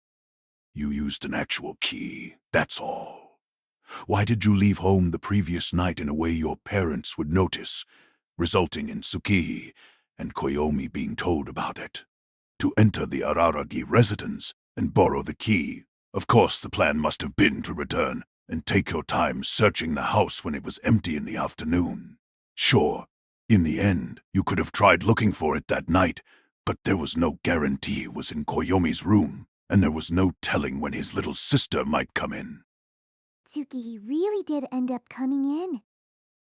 You used an actual key, that's all. Why did you leave home the previous night in a way your parents would notice, resulting in Tsukihi and Koyomi being told about it? To enter the Araragi residence and borrow the key. Of course, the plan must have been to return and take your time searching the house when it was empty in the afternoon. Sure, in the end, you could have tried looking for it that night, but there was no guarantee it was in Koyomi's room, and there was no telling when his little sister might come in. Tsukihi really did end up coming in.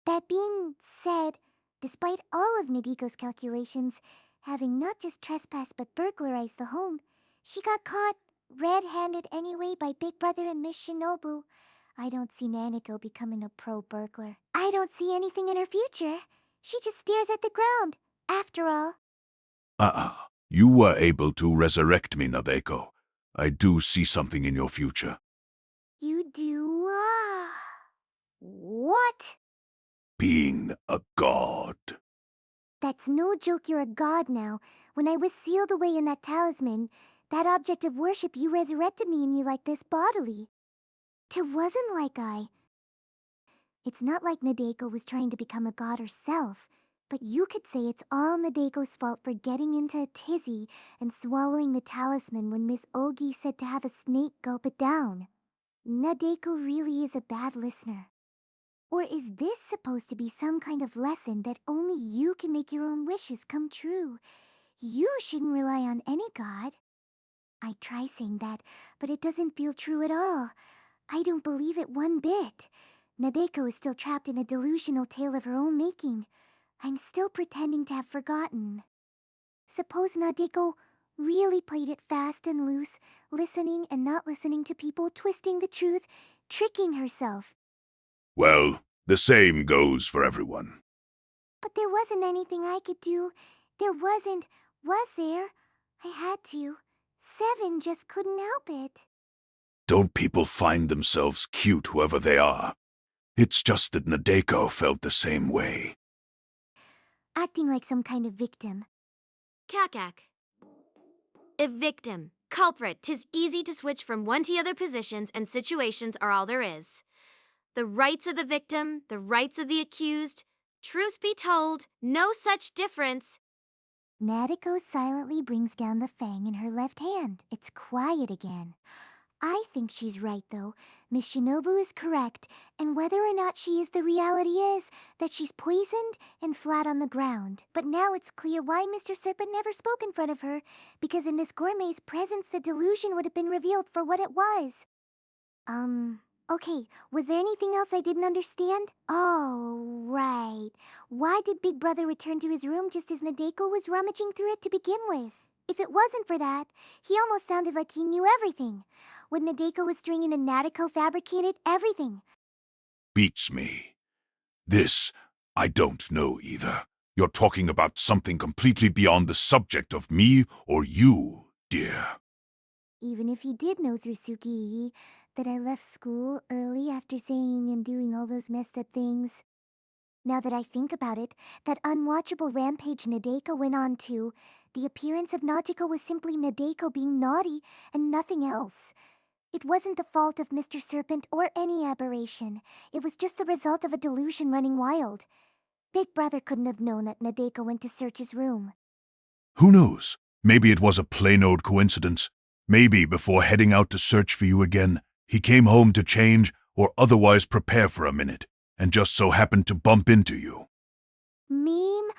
That being said, despite all of Nadeko's calculations, having not just trespassed but burglarized the home, she got caught red-handed anyway by Big Brother and Miss Shinobu. I don't see Nanako becoming a pro burglar. I don't see anything in her future. She just stares at the ground, after all. You were able to resurrect me, Nadeko. I do see something in your future. You do, What? Being a god. That's no joke, you're a god now. When I was sealed away in that talisman, that object of worship, you resurrected me in you like this bodily. It wasn't like It's not like Nadeko was trying to become a god herself, but you could say it's all Nadeko's fault for getting into a tizzy and swallowing the talisman when Miss Ogi said to have a snake gulp it down. Nadeko really is a bad listener. Or is this supposed to be some kind of lesson that only you can make your own wishes come true? You shouldn't rely on any god. I try saying that, but it doesn't feel true at all. I don't believe it one bit. Nadeko is still trapped in a delusional tale of her own making. I'm still pretending to have forgotten. Suppose Nadeko really played it fast and loose, listening and not listening to people, twisting the truth, tricking herself. Well, the same goes for everyone. But there wasn't anything I could do. There wasn't, was there? I had to. Seven just couldn't help it. Don't people find themselves cute, whoever they are? It's just that Nadeko felt the same way. Acting like some kind of victim. Kakak. A victim, culprit, 'tis easy to switch from one to other positions and situations are all there is. The rights of the victim, the rights of the accused. Truth be told, no such difference. Nadeko silently brings down the fang in her left hand. It's quiet again. I think she's right, though. Miss Shinobu is correct, and whether or not she is, the reality is that she's poisoned and flat on the ground. But now it's clear why Mr. Serpent never spoke in front of her, because in this gourmet's presence the delusion would have been revealed for what it was. Okay, was there anything else I didn't understand? Oh, right. Why did Big Brother return to his room just as Nadeko was rummaging through it to begin with? If it wasn't for that, he almost sounded like he knew everything. What Nadeko was stringing and Nadeko fabricated everything. Beats me. This, I don't know either. You're talking about something completely beyond the subject of me or you, dear. Even if he did know through Tsukii that I left school early after saying and doing all those messed up things. Now that I think about it, that unwatchable rampage Nadeko went on to, the appearance of Najiko was simply Nadeko being naughty and nothing else. It wasn't the fault of Mr. Serpent or any aberration. It was just the result of a delusion running wild. Big Brother couldn't have known that Nadeko went to search his room. Who knows? Maybe it was a plain old coincidence. Maybe before heading out to search for you again, he came home to change or otherwise prepare for a minute, and just so happened to bump into you. Meme?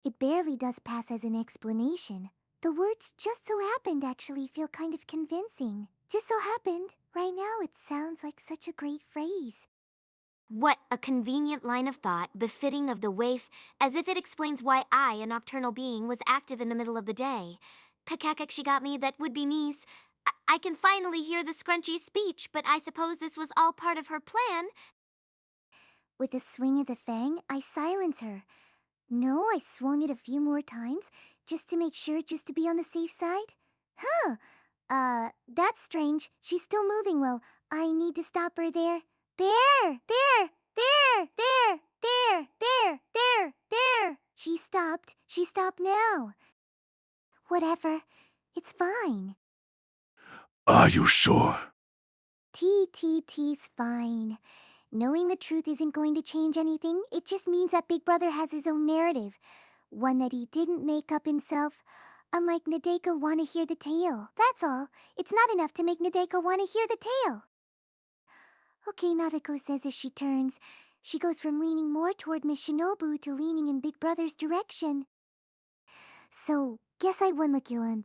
It barely does pass as an explanation. The words "just so happened" actually feel kind of convincing. Just so happened. Right now it sounds like such a great phrase. What a convenient line of thought, befitting of the waif, as if it explains why I, a nocturnal being, was active in the middle of the day. Kakakak she got me, that would be niece. I can finally hear the scrunchy speech, but I suppose this was all part of her plan. With a swing of the fang, I silence her. No, I swung it a few more times, just to make sure, just to be on the safe side. Huh. That's strange. She's still moving well. I need to stop her there. There. She stopped. She stopped now. Whatever. It's fine. Are you sure? T's fine. Knowing the truth isn't going to change anything. It just means that Big Brother has his own narrative. One that he didn't make up himself. Unlike Nadeko want to hear the tale. That's all. It's not enough to make Nadeko want to hear the tale. Okay, Nadeko says as she turns. She goes from leaning more toward Miss Shinobu to leaning in Big Brother's direction. So, guess I won the kill him.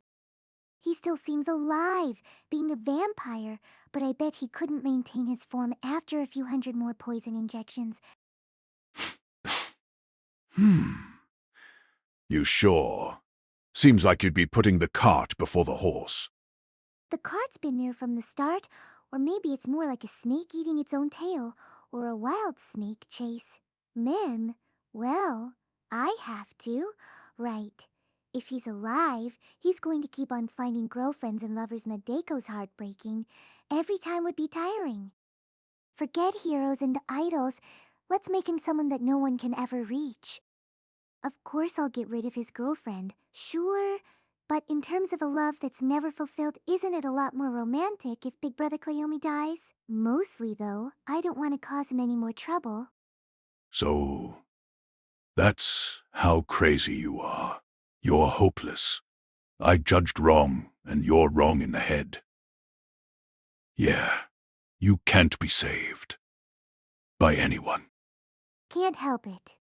He still seems alive, being a vampire, but I bet he couldn't maintain his form after a few hundred more poison injections. You sure? Seems like you'd be putting the cart before the horse. The cart's been there from the start, or maybe it's more like a snake eating its own tail, or a wild snake chase. Mem, well, I have to. Right. If he's alive, he's going to keep on finding girlfriends and lovers Nadeko's heartbreaking. Every time would be tiring. Forget heroes and idols. Let's make him someone that no one can ever reach. Of course I'll get rid of his girlfriend, sure. But in terms of a love that's never fulfilled, isn't it a lot more romantic if Big Brother Koyomi dies? Mostly, though, I don't want to cause him any more trouble. So, that's how crazy you are. You're hopeless. I judged wrong, and you're wrong in the head. Yeah, you can't be saved. By anyone. Can't help it.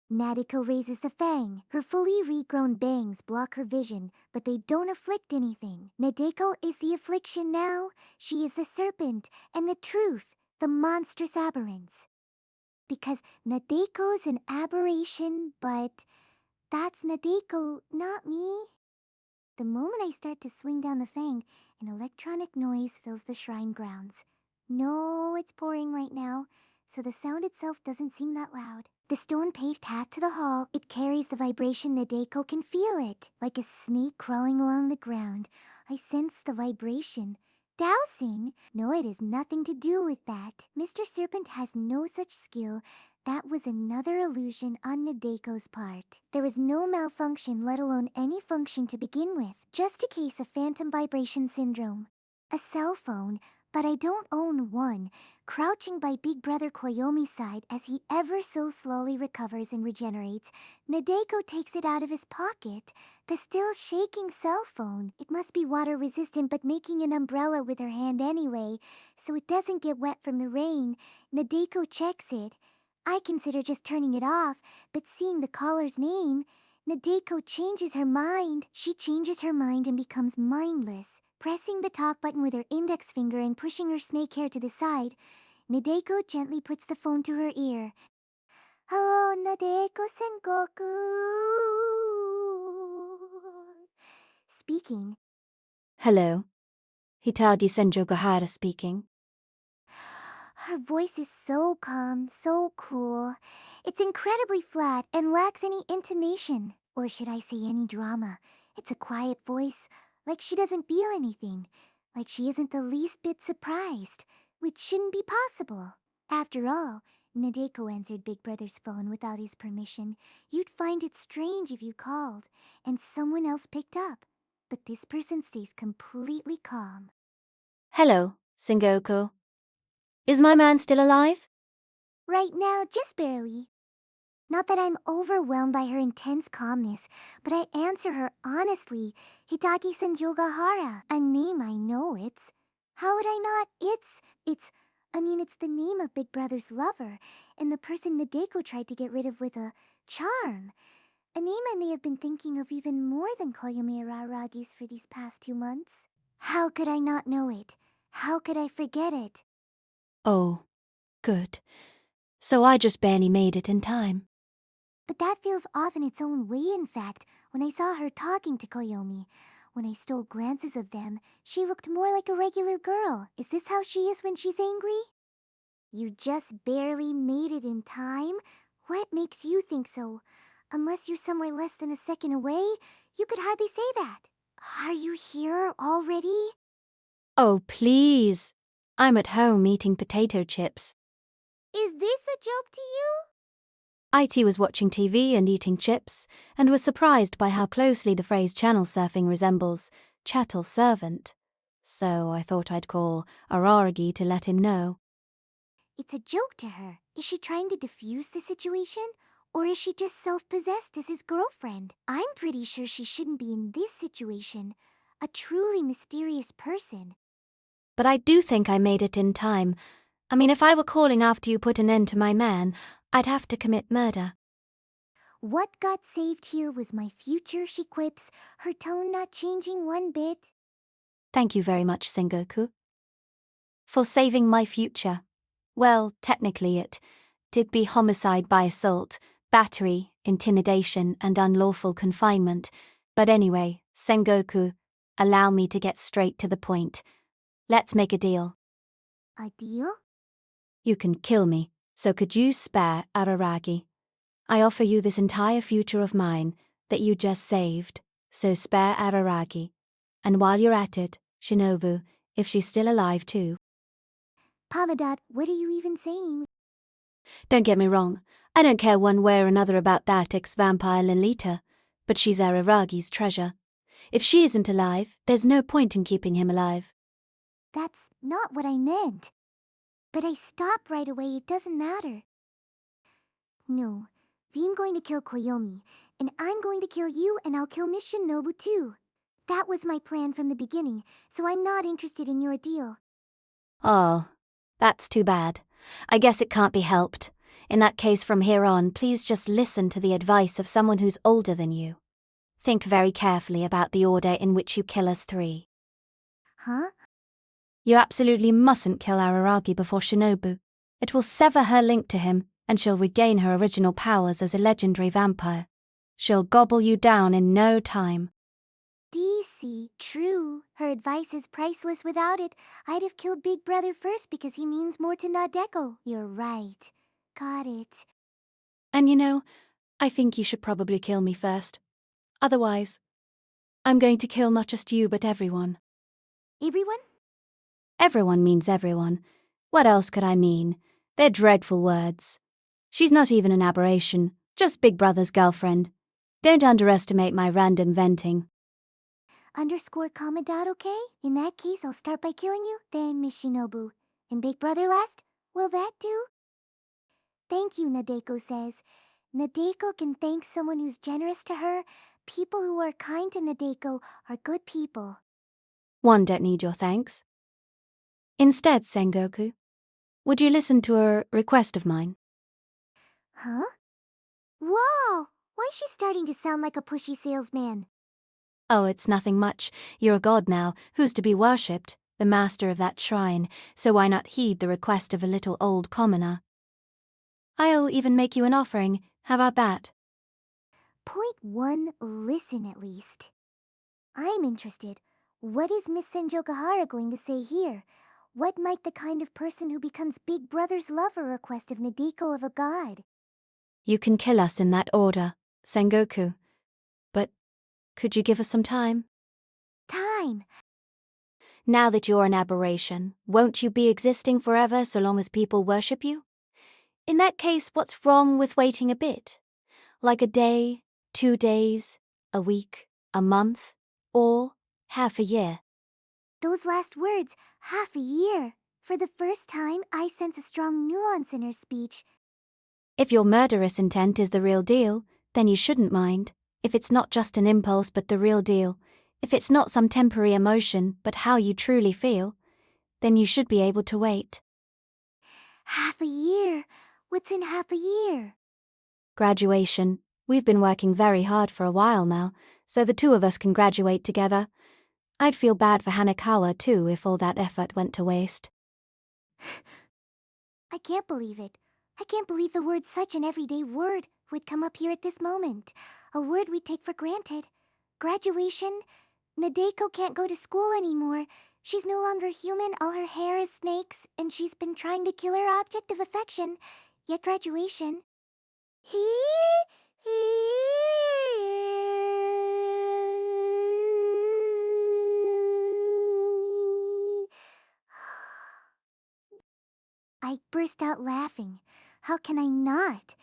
Nadeko raises the fang. Her fully regrown bangs block her vision, but they don't afflict anything. Nadeko is the affliction now. She is the serpent, and the truth, the monstrous aberrance. Because Nadeko's an aberration, but that's Nadeko, not me. The moment I start to swing down the fang, an electronic noise fills the shrine grounds. No, it's pouring right now, so the sound itself doesn't seem that loud. The stone-paved path to the hall, it carries the vibration. Nadeko can feel it, like a snake crawling along the ground. I sense the vibration. Dousing? No, it has nothing to do with that. Mr. Serpent has no such skill. That was another illusion on Nadeko's part. There was no malfunction, let alone any function to begin with. Just a case of phantom vibration syndrome. A cell phone, but I don't own one, crouching by Big Brother Koyomi's side as he ever so slowly recovers and regenerates. Nadeko takes it out of his pocket. The still shaking cell phone. It must be water resistant, but making an umbrella with her hand anyway, so it doesn't get wet from the rain. Nadeko checks it. I consider just turning it off, but seeing the caller's name, Nadeko changes her mind. She changes her mind and becomes mindless. Pressing the talk button with her index finger and pushing her snake hair to the side, Nadeko gently puts the phone to her ear. Hello, Nadeko Sengoku. Speaking. Hello. Hitagi Senjogahara speaking. Her voice is so calm, so cool. It's incredibly flat and lacks any intonation. Or should I say any drama. It's a quiet voice, like she doesn't feel anything. Like she isn't the least bit surprised, which shouldn't be possible. After all, Nadeko answered Big Brother's phone without his permission. You'd find it strange if you called, and someone else picked up. But this person stays completely calm. Hello, Sengoku. Is my man still alive? Right now, just barely. Not that I'm overwhelmed by her intense calmness, but I answer her honestly. Hitagi Senjogahara, a name I know it's. How would I not? It's the name of Big Brother's lover, and the person Nadeko tried to get rid of with a charm. A name I may have been thinking of even more than Koyomi Araragi's for these past 2 months. How could I not know it? How could I forget it? Oh, good. So I just barely made it in time. But that feels off in its own way, in fact, when I saw her talking to Koyomi. When I stole glances of them, she looked more like a regular girl. Is this how she is when she's angry? You just barely made it in time? What makes you think so? Unless you're somewhere less than a second away, you could hardly say that. Are you here already? Oh, please. I'm at home eating potato chips. Is this a joke to you? IT was watching TV and eating chips, and was surprised by how closely the phrase channel surfing resembles chattel servant. So I thought I'd call Araragi to let him know. It's a joke to her. Is she trying to defuse the situation? Or is she just self-possessed as his girlfriend? I'm pretty sure she shouldn't be in this situation. A truly mysterious person. But I do think I made it in time. I mean, if I were calling after you put an end to my man, I'd have to commit murder. What got saved here was my future, she quips, her tone not changing one bit. Thank you very much, Sengoku. For saving my future. Well, technically it did be homicide by assault, battery, intimidation, and unlawful confinement. But anyway, Sengoku, allow me to get straight to the point. Let's make a deal. A deal? You can kill me, so could you spare Araragi? I offer you this entire future of mine that you just saved, so spare Araragi. And while you're at it, Shinobu, if she's still alive too. Pamadad, what are you even saying? Don't get me wrong, I don't care one way or another about that ex-vampire Lolita, but she's Araragi's treasure. If she isn't alive, there's no point in keeping him alive. That's not what I meant. But I stop right away, it doesn't matter. No, I'm going to kill Koyomi, and I'm going to kill you, and I'll kill Miss Shinobu too. That was my plan from the beginning, so I'm not interested in your deal. Oh, that's too bad. I guess it can't be helped. In that case, from here on, please just listen to the advice of someone who's older than you. Think very carefully about the order in which you kill us three. Huh? You absolutely mustn't kill Araragi before Shinobu. It will sever her link to him, and she'll regain her original powers as a legendary vampire. She'll gobble you down in no time. DC, true. Her advice is priceless without it. I'd have killed Big Brother first because he means more to Nadeko. You're right. Got it. And you know, I think you should probably kill me first. Otherwise, I'm going to kill not just you but everyone. Everyone? Everyone means everyone. What else could I mean? They're dreadful words. She's not even an aberration, just Big Brother's girlfriend. Don't underestimate my random venting. Underscore Commandant, okay? In that case, I'll start by killing you, then Miss Shinobu. And Big Brother last? Will that do? Thank you, Nadeko says. Nadeko can thank someone who's generous to her. People who are kind to Nadeko are good people. One don't need your thanks. Instead, Sengoku, would you listen to a request of mine? Huh? Whoa! Why is she starting to sound like a pushy salesman? Oh, it's nothing much. You're a god now, who's to be worshipped, the master of that shrine, so why not heed the request of a little old commoner? I'll even make you an offering. How about that? Point one, listen at least. I'm interested. What is Miss Senjokahara going to say here? What might the kind of person who becomes Big Brother's lover request of Nadeko of a god? You can kill us in that order, Sengoku. But could you give us some time? Time! Now that you're an aberration, won't you be existing forever so long as people worship you? In that case, what's wrong with waiting a bit? Like a day, 2 days, a week, a month, or half a year? Those last words, half a year. For the first time, I sense a strong nuance in her speech. If your murderous intent is the real deal, then you shouldn't mind. If it's not just an impulse but the real deal, if it's not some temporary emotion but how you truly feel, then you should be able to wait. Half a year? What's in half a year? Graduation. We've been working very hard for a while now, so the two of us can graduate together. I'd feel bad for Hanekawa too if all that effort went to waste. I can't believe it. I can't believe the word such an everyday word would come up here at this moment. A word we take for granted. Graduation? Nadeko can't go to school anymore. She's no longer human, all her hair is snakes, and she's been trying to kill her object of affection. Yet graduation. I burst out laughing. How can I not?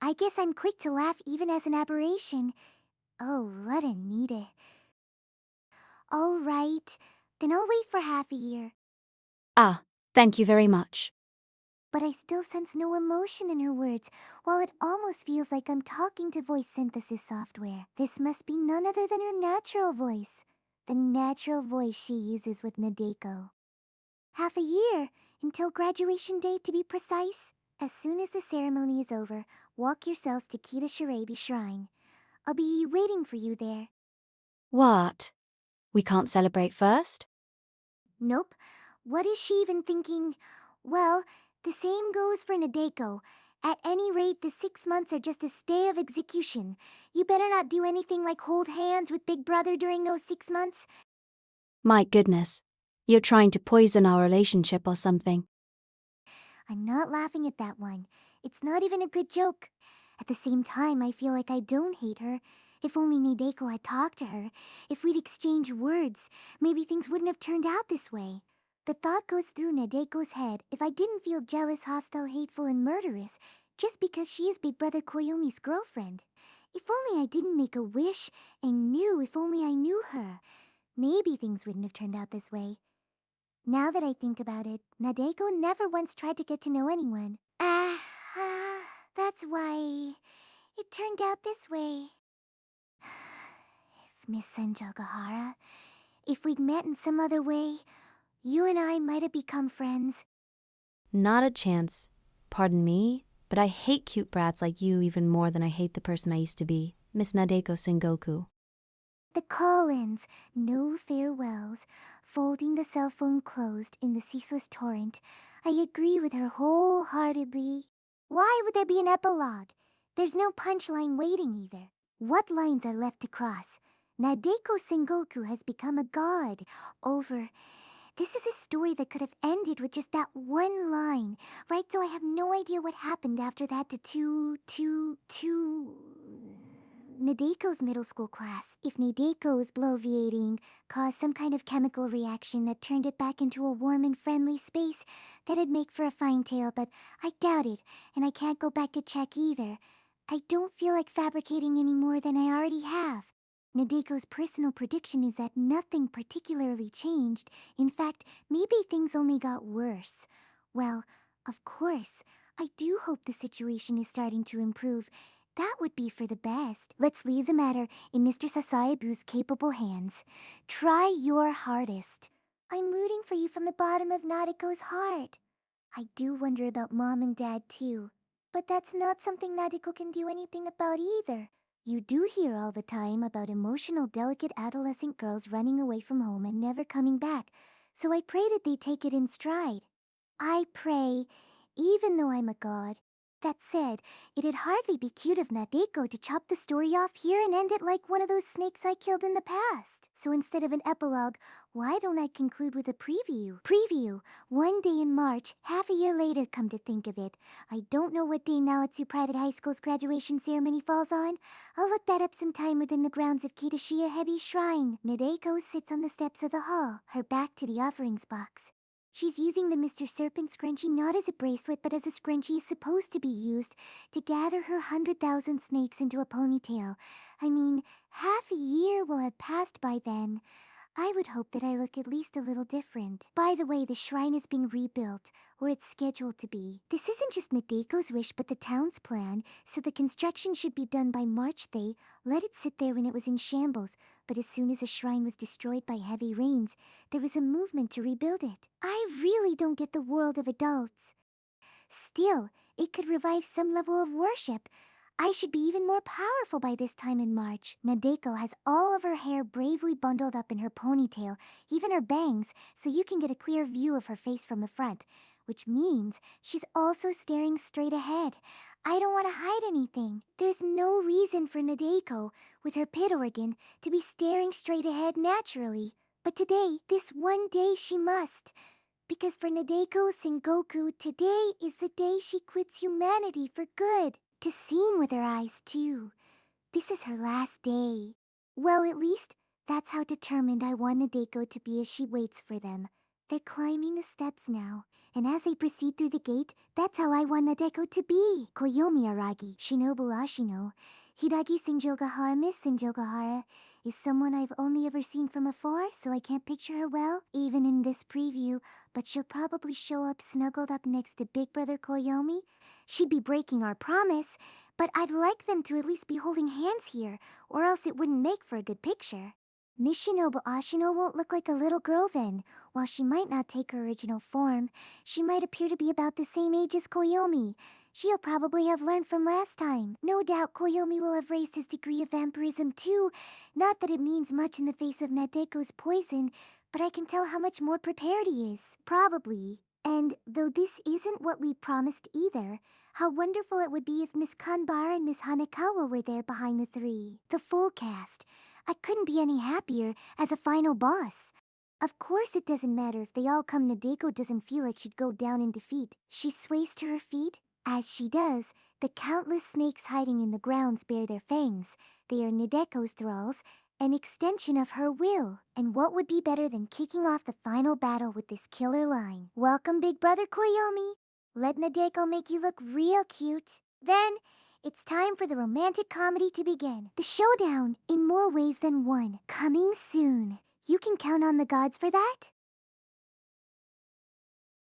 I guess I'm quick to laugh even as an aberration. Oh, what a needy. All right, then I'll wait for half a year. Ah, thank you very much. But I still sense no emotion in her words, while it almost feels like I'm talking to voice synthesis software. This must be none other than her natural voice. The natural voice she uses with Nadeko. Half a year, until graduation day to be precise. As soon as the ceremony is over, walk yourselves to Kita Shirabi Shrine. I'll be waiting for you there. What? We can't celebrate first? Nope. What is she even thinking? Well, the same goes for Nadeko. At any rate, the 6 months are just a stay of execution. You better not do anything like hold hands with Big Brother during those 6 months. My goodness. You're trying to poison our relationship or something. I'm not laughing at that one. It's not even a good joke. At the same time, I feel like I don't hate her. If only Nadeko had talked to her, if we'd exchanged words, maybe things wouldn't have turned out this way. The thought goes through Nadeko's head if I didn't feel jealous, hostile, hateful, and murderous, just because she is Big Brother Koyomi's girlfriend. If only I didn't make a wish and knew if only I knew her. Maybe things wouldn't have turned out this way. Now that I think about it, Nadeko never once tried to get to know anyone. That's why it turned out this way. If Miss Senjogahara, if we'd met in some other way, you and I might have become friends. Not a chance. Pardon me, but I hate cute brats like you even more than I hate the person I used to be, Miss Nadeko Sengoku. The call-ins, no farewells, folding the cell phone closed in the ceaseless torrent. I agree with her wholeheartedly. Why would there be an epilogue? There's no punchline waiting either. What lines are left to cross? Nadeko Sengoku has become a god over... This is a story that could have ended with just that one line, right? So I have no idea what happened after that to Nadeko's middle school class. If Nadeko's bloviating caused some kind of chemical reaction that turned it back into a warm and friendly space, that'd make for a fine tale, but I doubt it, and I can't go back to check either. I don't feel like fabricating any more than I already have. Nadeko's personal prediction is that nothing particularly changed. In fact, maybe things only got worse. Well, of course, I do hope the situation is starting to improve. That would be for the best. Let's leave the matter in Mr. Sasaebu's capable hands. Try your hardest. I'm rooting for you from the bottom of Nadeko's heart. I do wonder about Mom and Dad too. But that's not something Nadeko can do anything about either. You do hear all the time about emotional, delicate adolescent girls running away from home and never coming back, so I pray that they take it in stride. I pray, even though I'm a god. That said, it'd hardly be cute of Nadeko to chop the story off here and end it like one of those snakes I killed in the past. So instead of an epilogue, why don't I conclude with a preview? Preview, one day in March, half a year later, come to think of it. I don't know what day Naotsu Private High School's graduation ceremony falls on. I'll look that up sometime within the grounds of Kitashiya Hebi Shrine. Nadeko sits on the steps of the hall, her back to the offerings box. She's using the Mr. Serpent scrunchie not as a bracelet, but as a scrunchie is supposed to be used to gather her 100,000 snakes into a ponytail. I mean, half a year will have passed by then. I would hope that I look at least a little different. By the way, the shrine is being rebuilt, or it's scheduled to be. This isn't just Nadeko's wish, but the town's plan, so the construction should be done by March. They let it sit there when it was in shambles, but as soon as the shrine was destroyed by heavy rains, there was a movement to rebuild it. I really don't get the world of adults. Still, it could revive some level of worship. I should be even more powerful by this time in March. Nadeko has all of her hair bravely bundled up in her ponytail, even her bangs, so you can get a clear view of her face from the front. which means she's also staring straight ahead. I don't want to hide anything. There's no reason for Nadeko, with her pit organ, to be staring straight ahead naturally. But today, this one day she must. Because for Nadeko Sengoku, today is the day she quits humanity for good. To seeing with her eyes, too. This is her last day. Well, at least, that's how determined I want Nadeko to be as she waits for them. They're climbing the steps now, and as they proceed through the gate, that's how I want Nadeko to be. Koyomi Aragi, Shinobu Ashino, Hidagi Senjogahara, Miss Senjogahara, is someone I've only ever seen from afar, so I can't picture her well, even in this preview, but she'll probably show up snuggled up next to Big Brother Koyomi. She'd be breaking our promise, but I'd like them to at least be holding hands here, or else it wouldn't make for a good picture. Miss Shinobu Ashino won't look like a little girl then. While she might not take her original form, she might appear to be about the same age as Koyomi. She'll probably have learned from last time. No doubt Koyomi will have raised his degree of vampirism too. Not that it means much in the face of Nadeko's poison, but I can tell how much more prepared he is. Probably. And though this isn't what we promised either, how wonderful it would be if Miss Kanbara and Miss Hanekawa were there behind the three. The full cast. I couldn't be any happier as a final boss. Of course it doesn't matter if they all come. Nadeko doesn't feel like she'd go down in defeat. She sways to her feet. As she does, the countless snakes hiding in the grounds bare their fangs. They are Nadeko's thralls, an extension of her will. And what would be better than kicking off the final battle with this killer line? Welcome, Big Brother Koyomi. Let Nadeko make you look real cute. Then, it's time for the romantic comedy to begin. The showdown, in more ways than one, coming soon. You can count on the gods for that.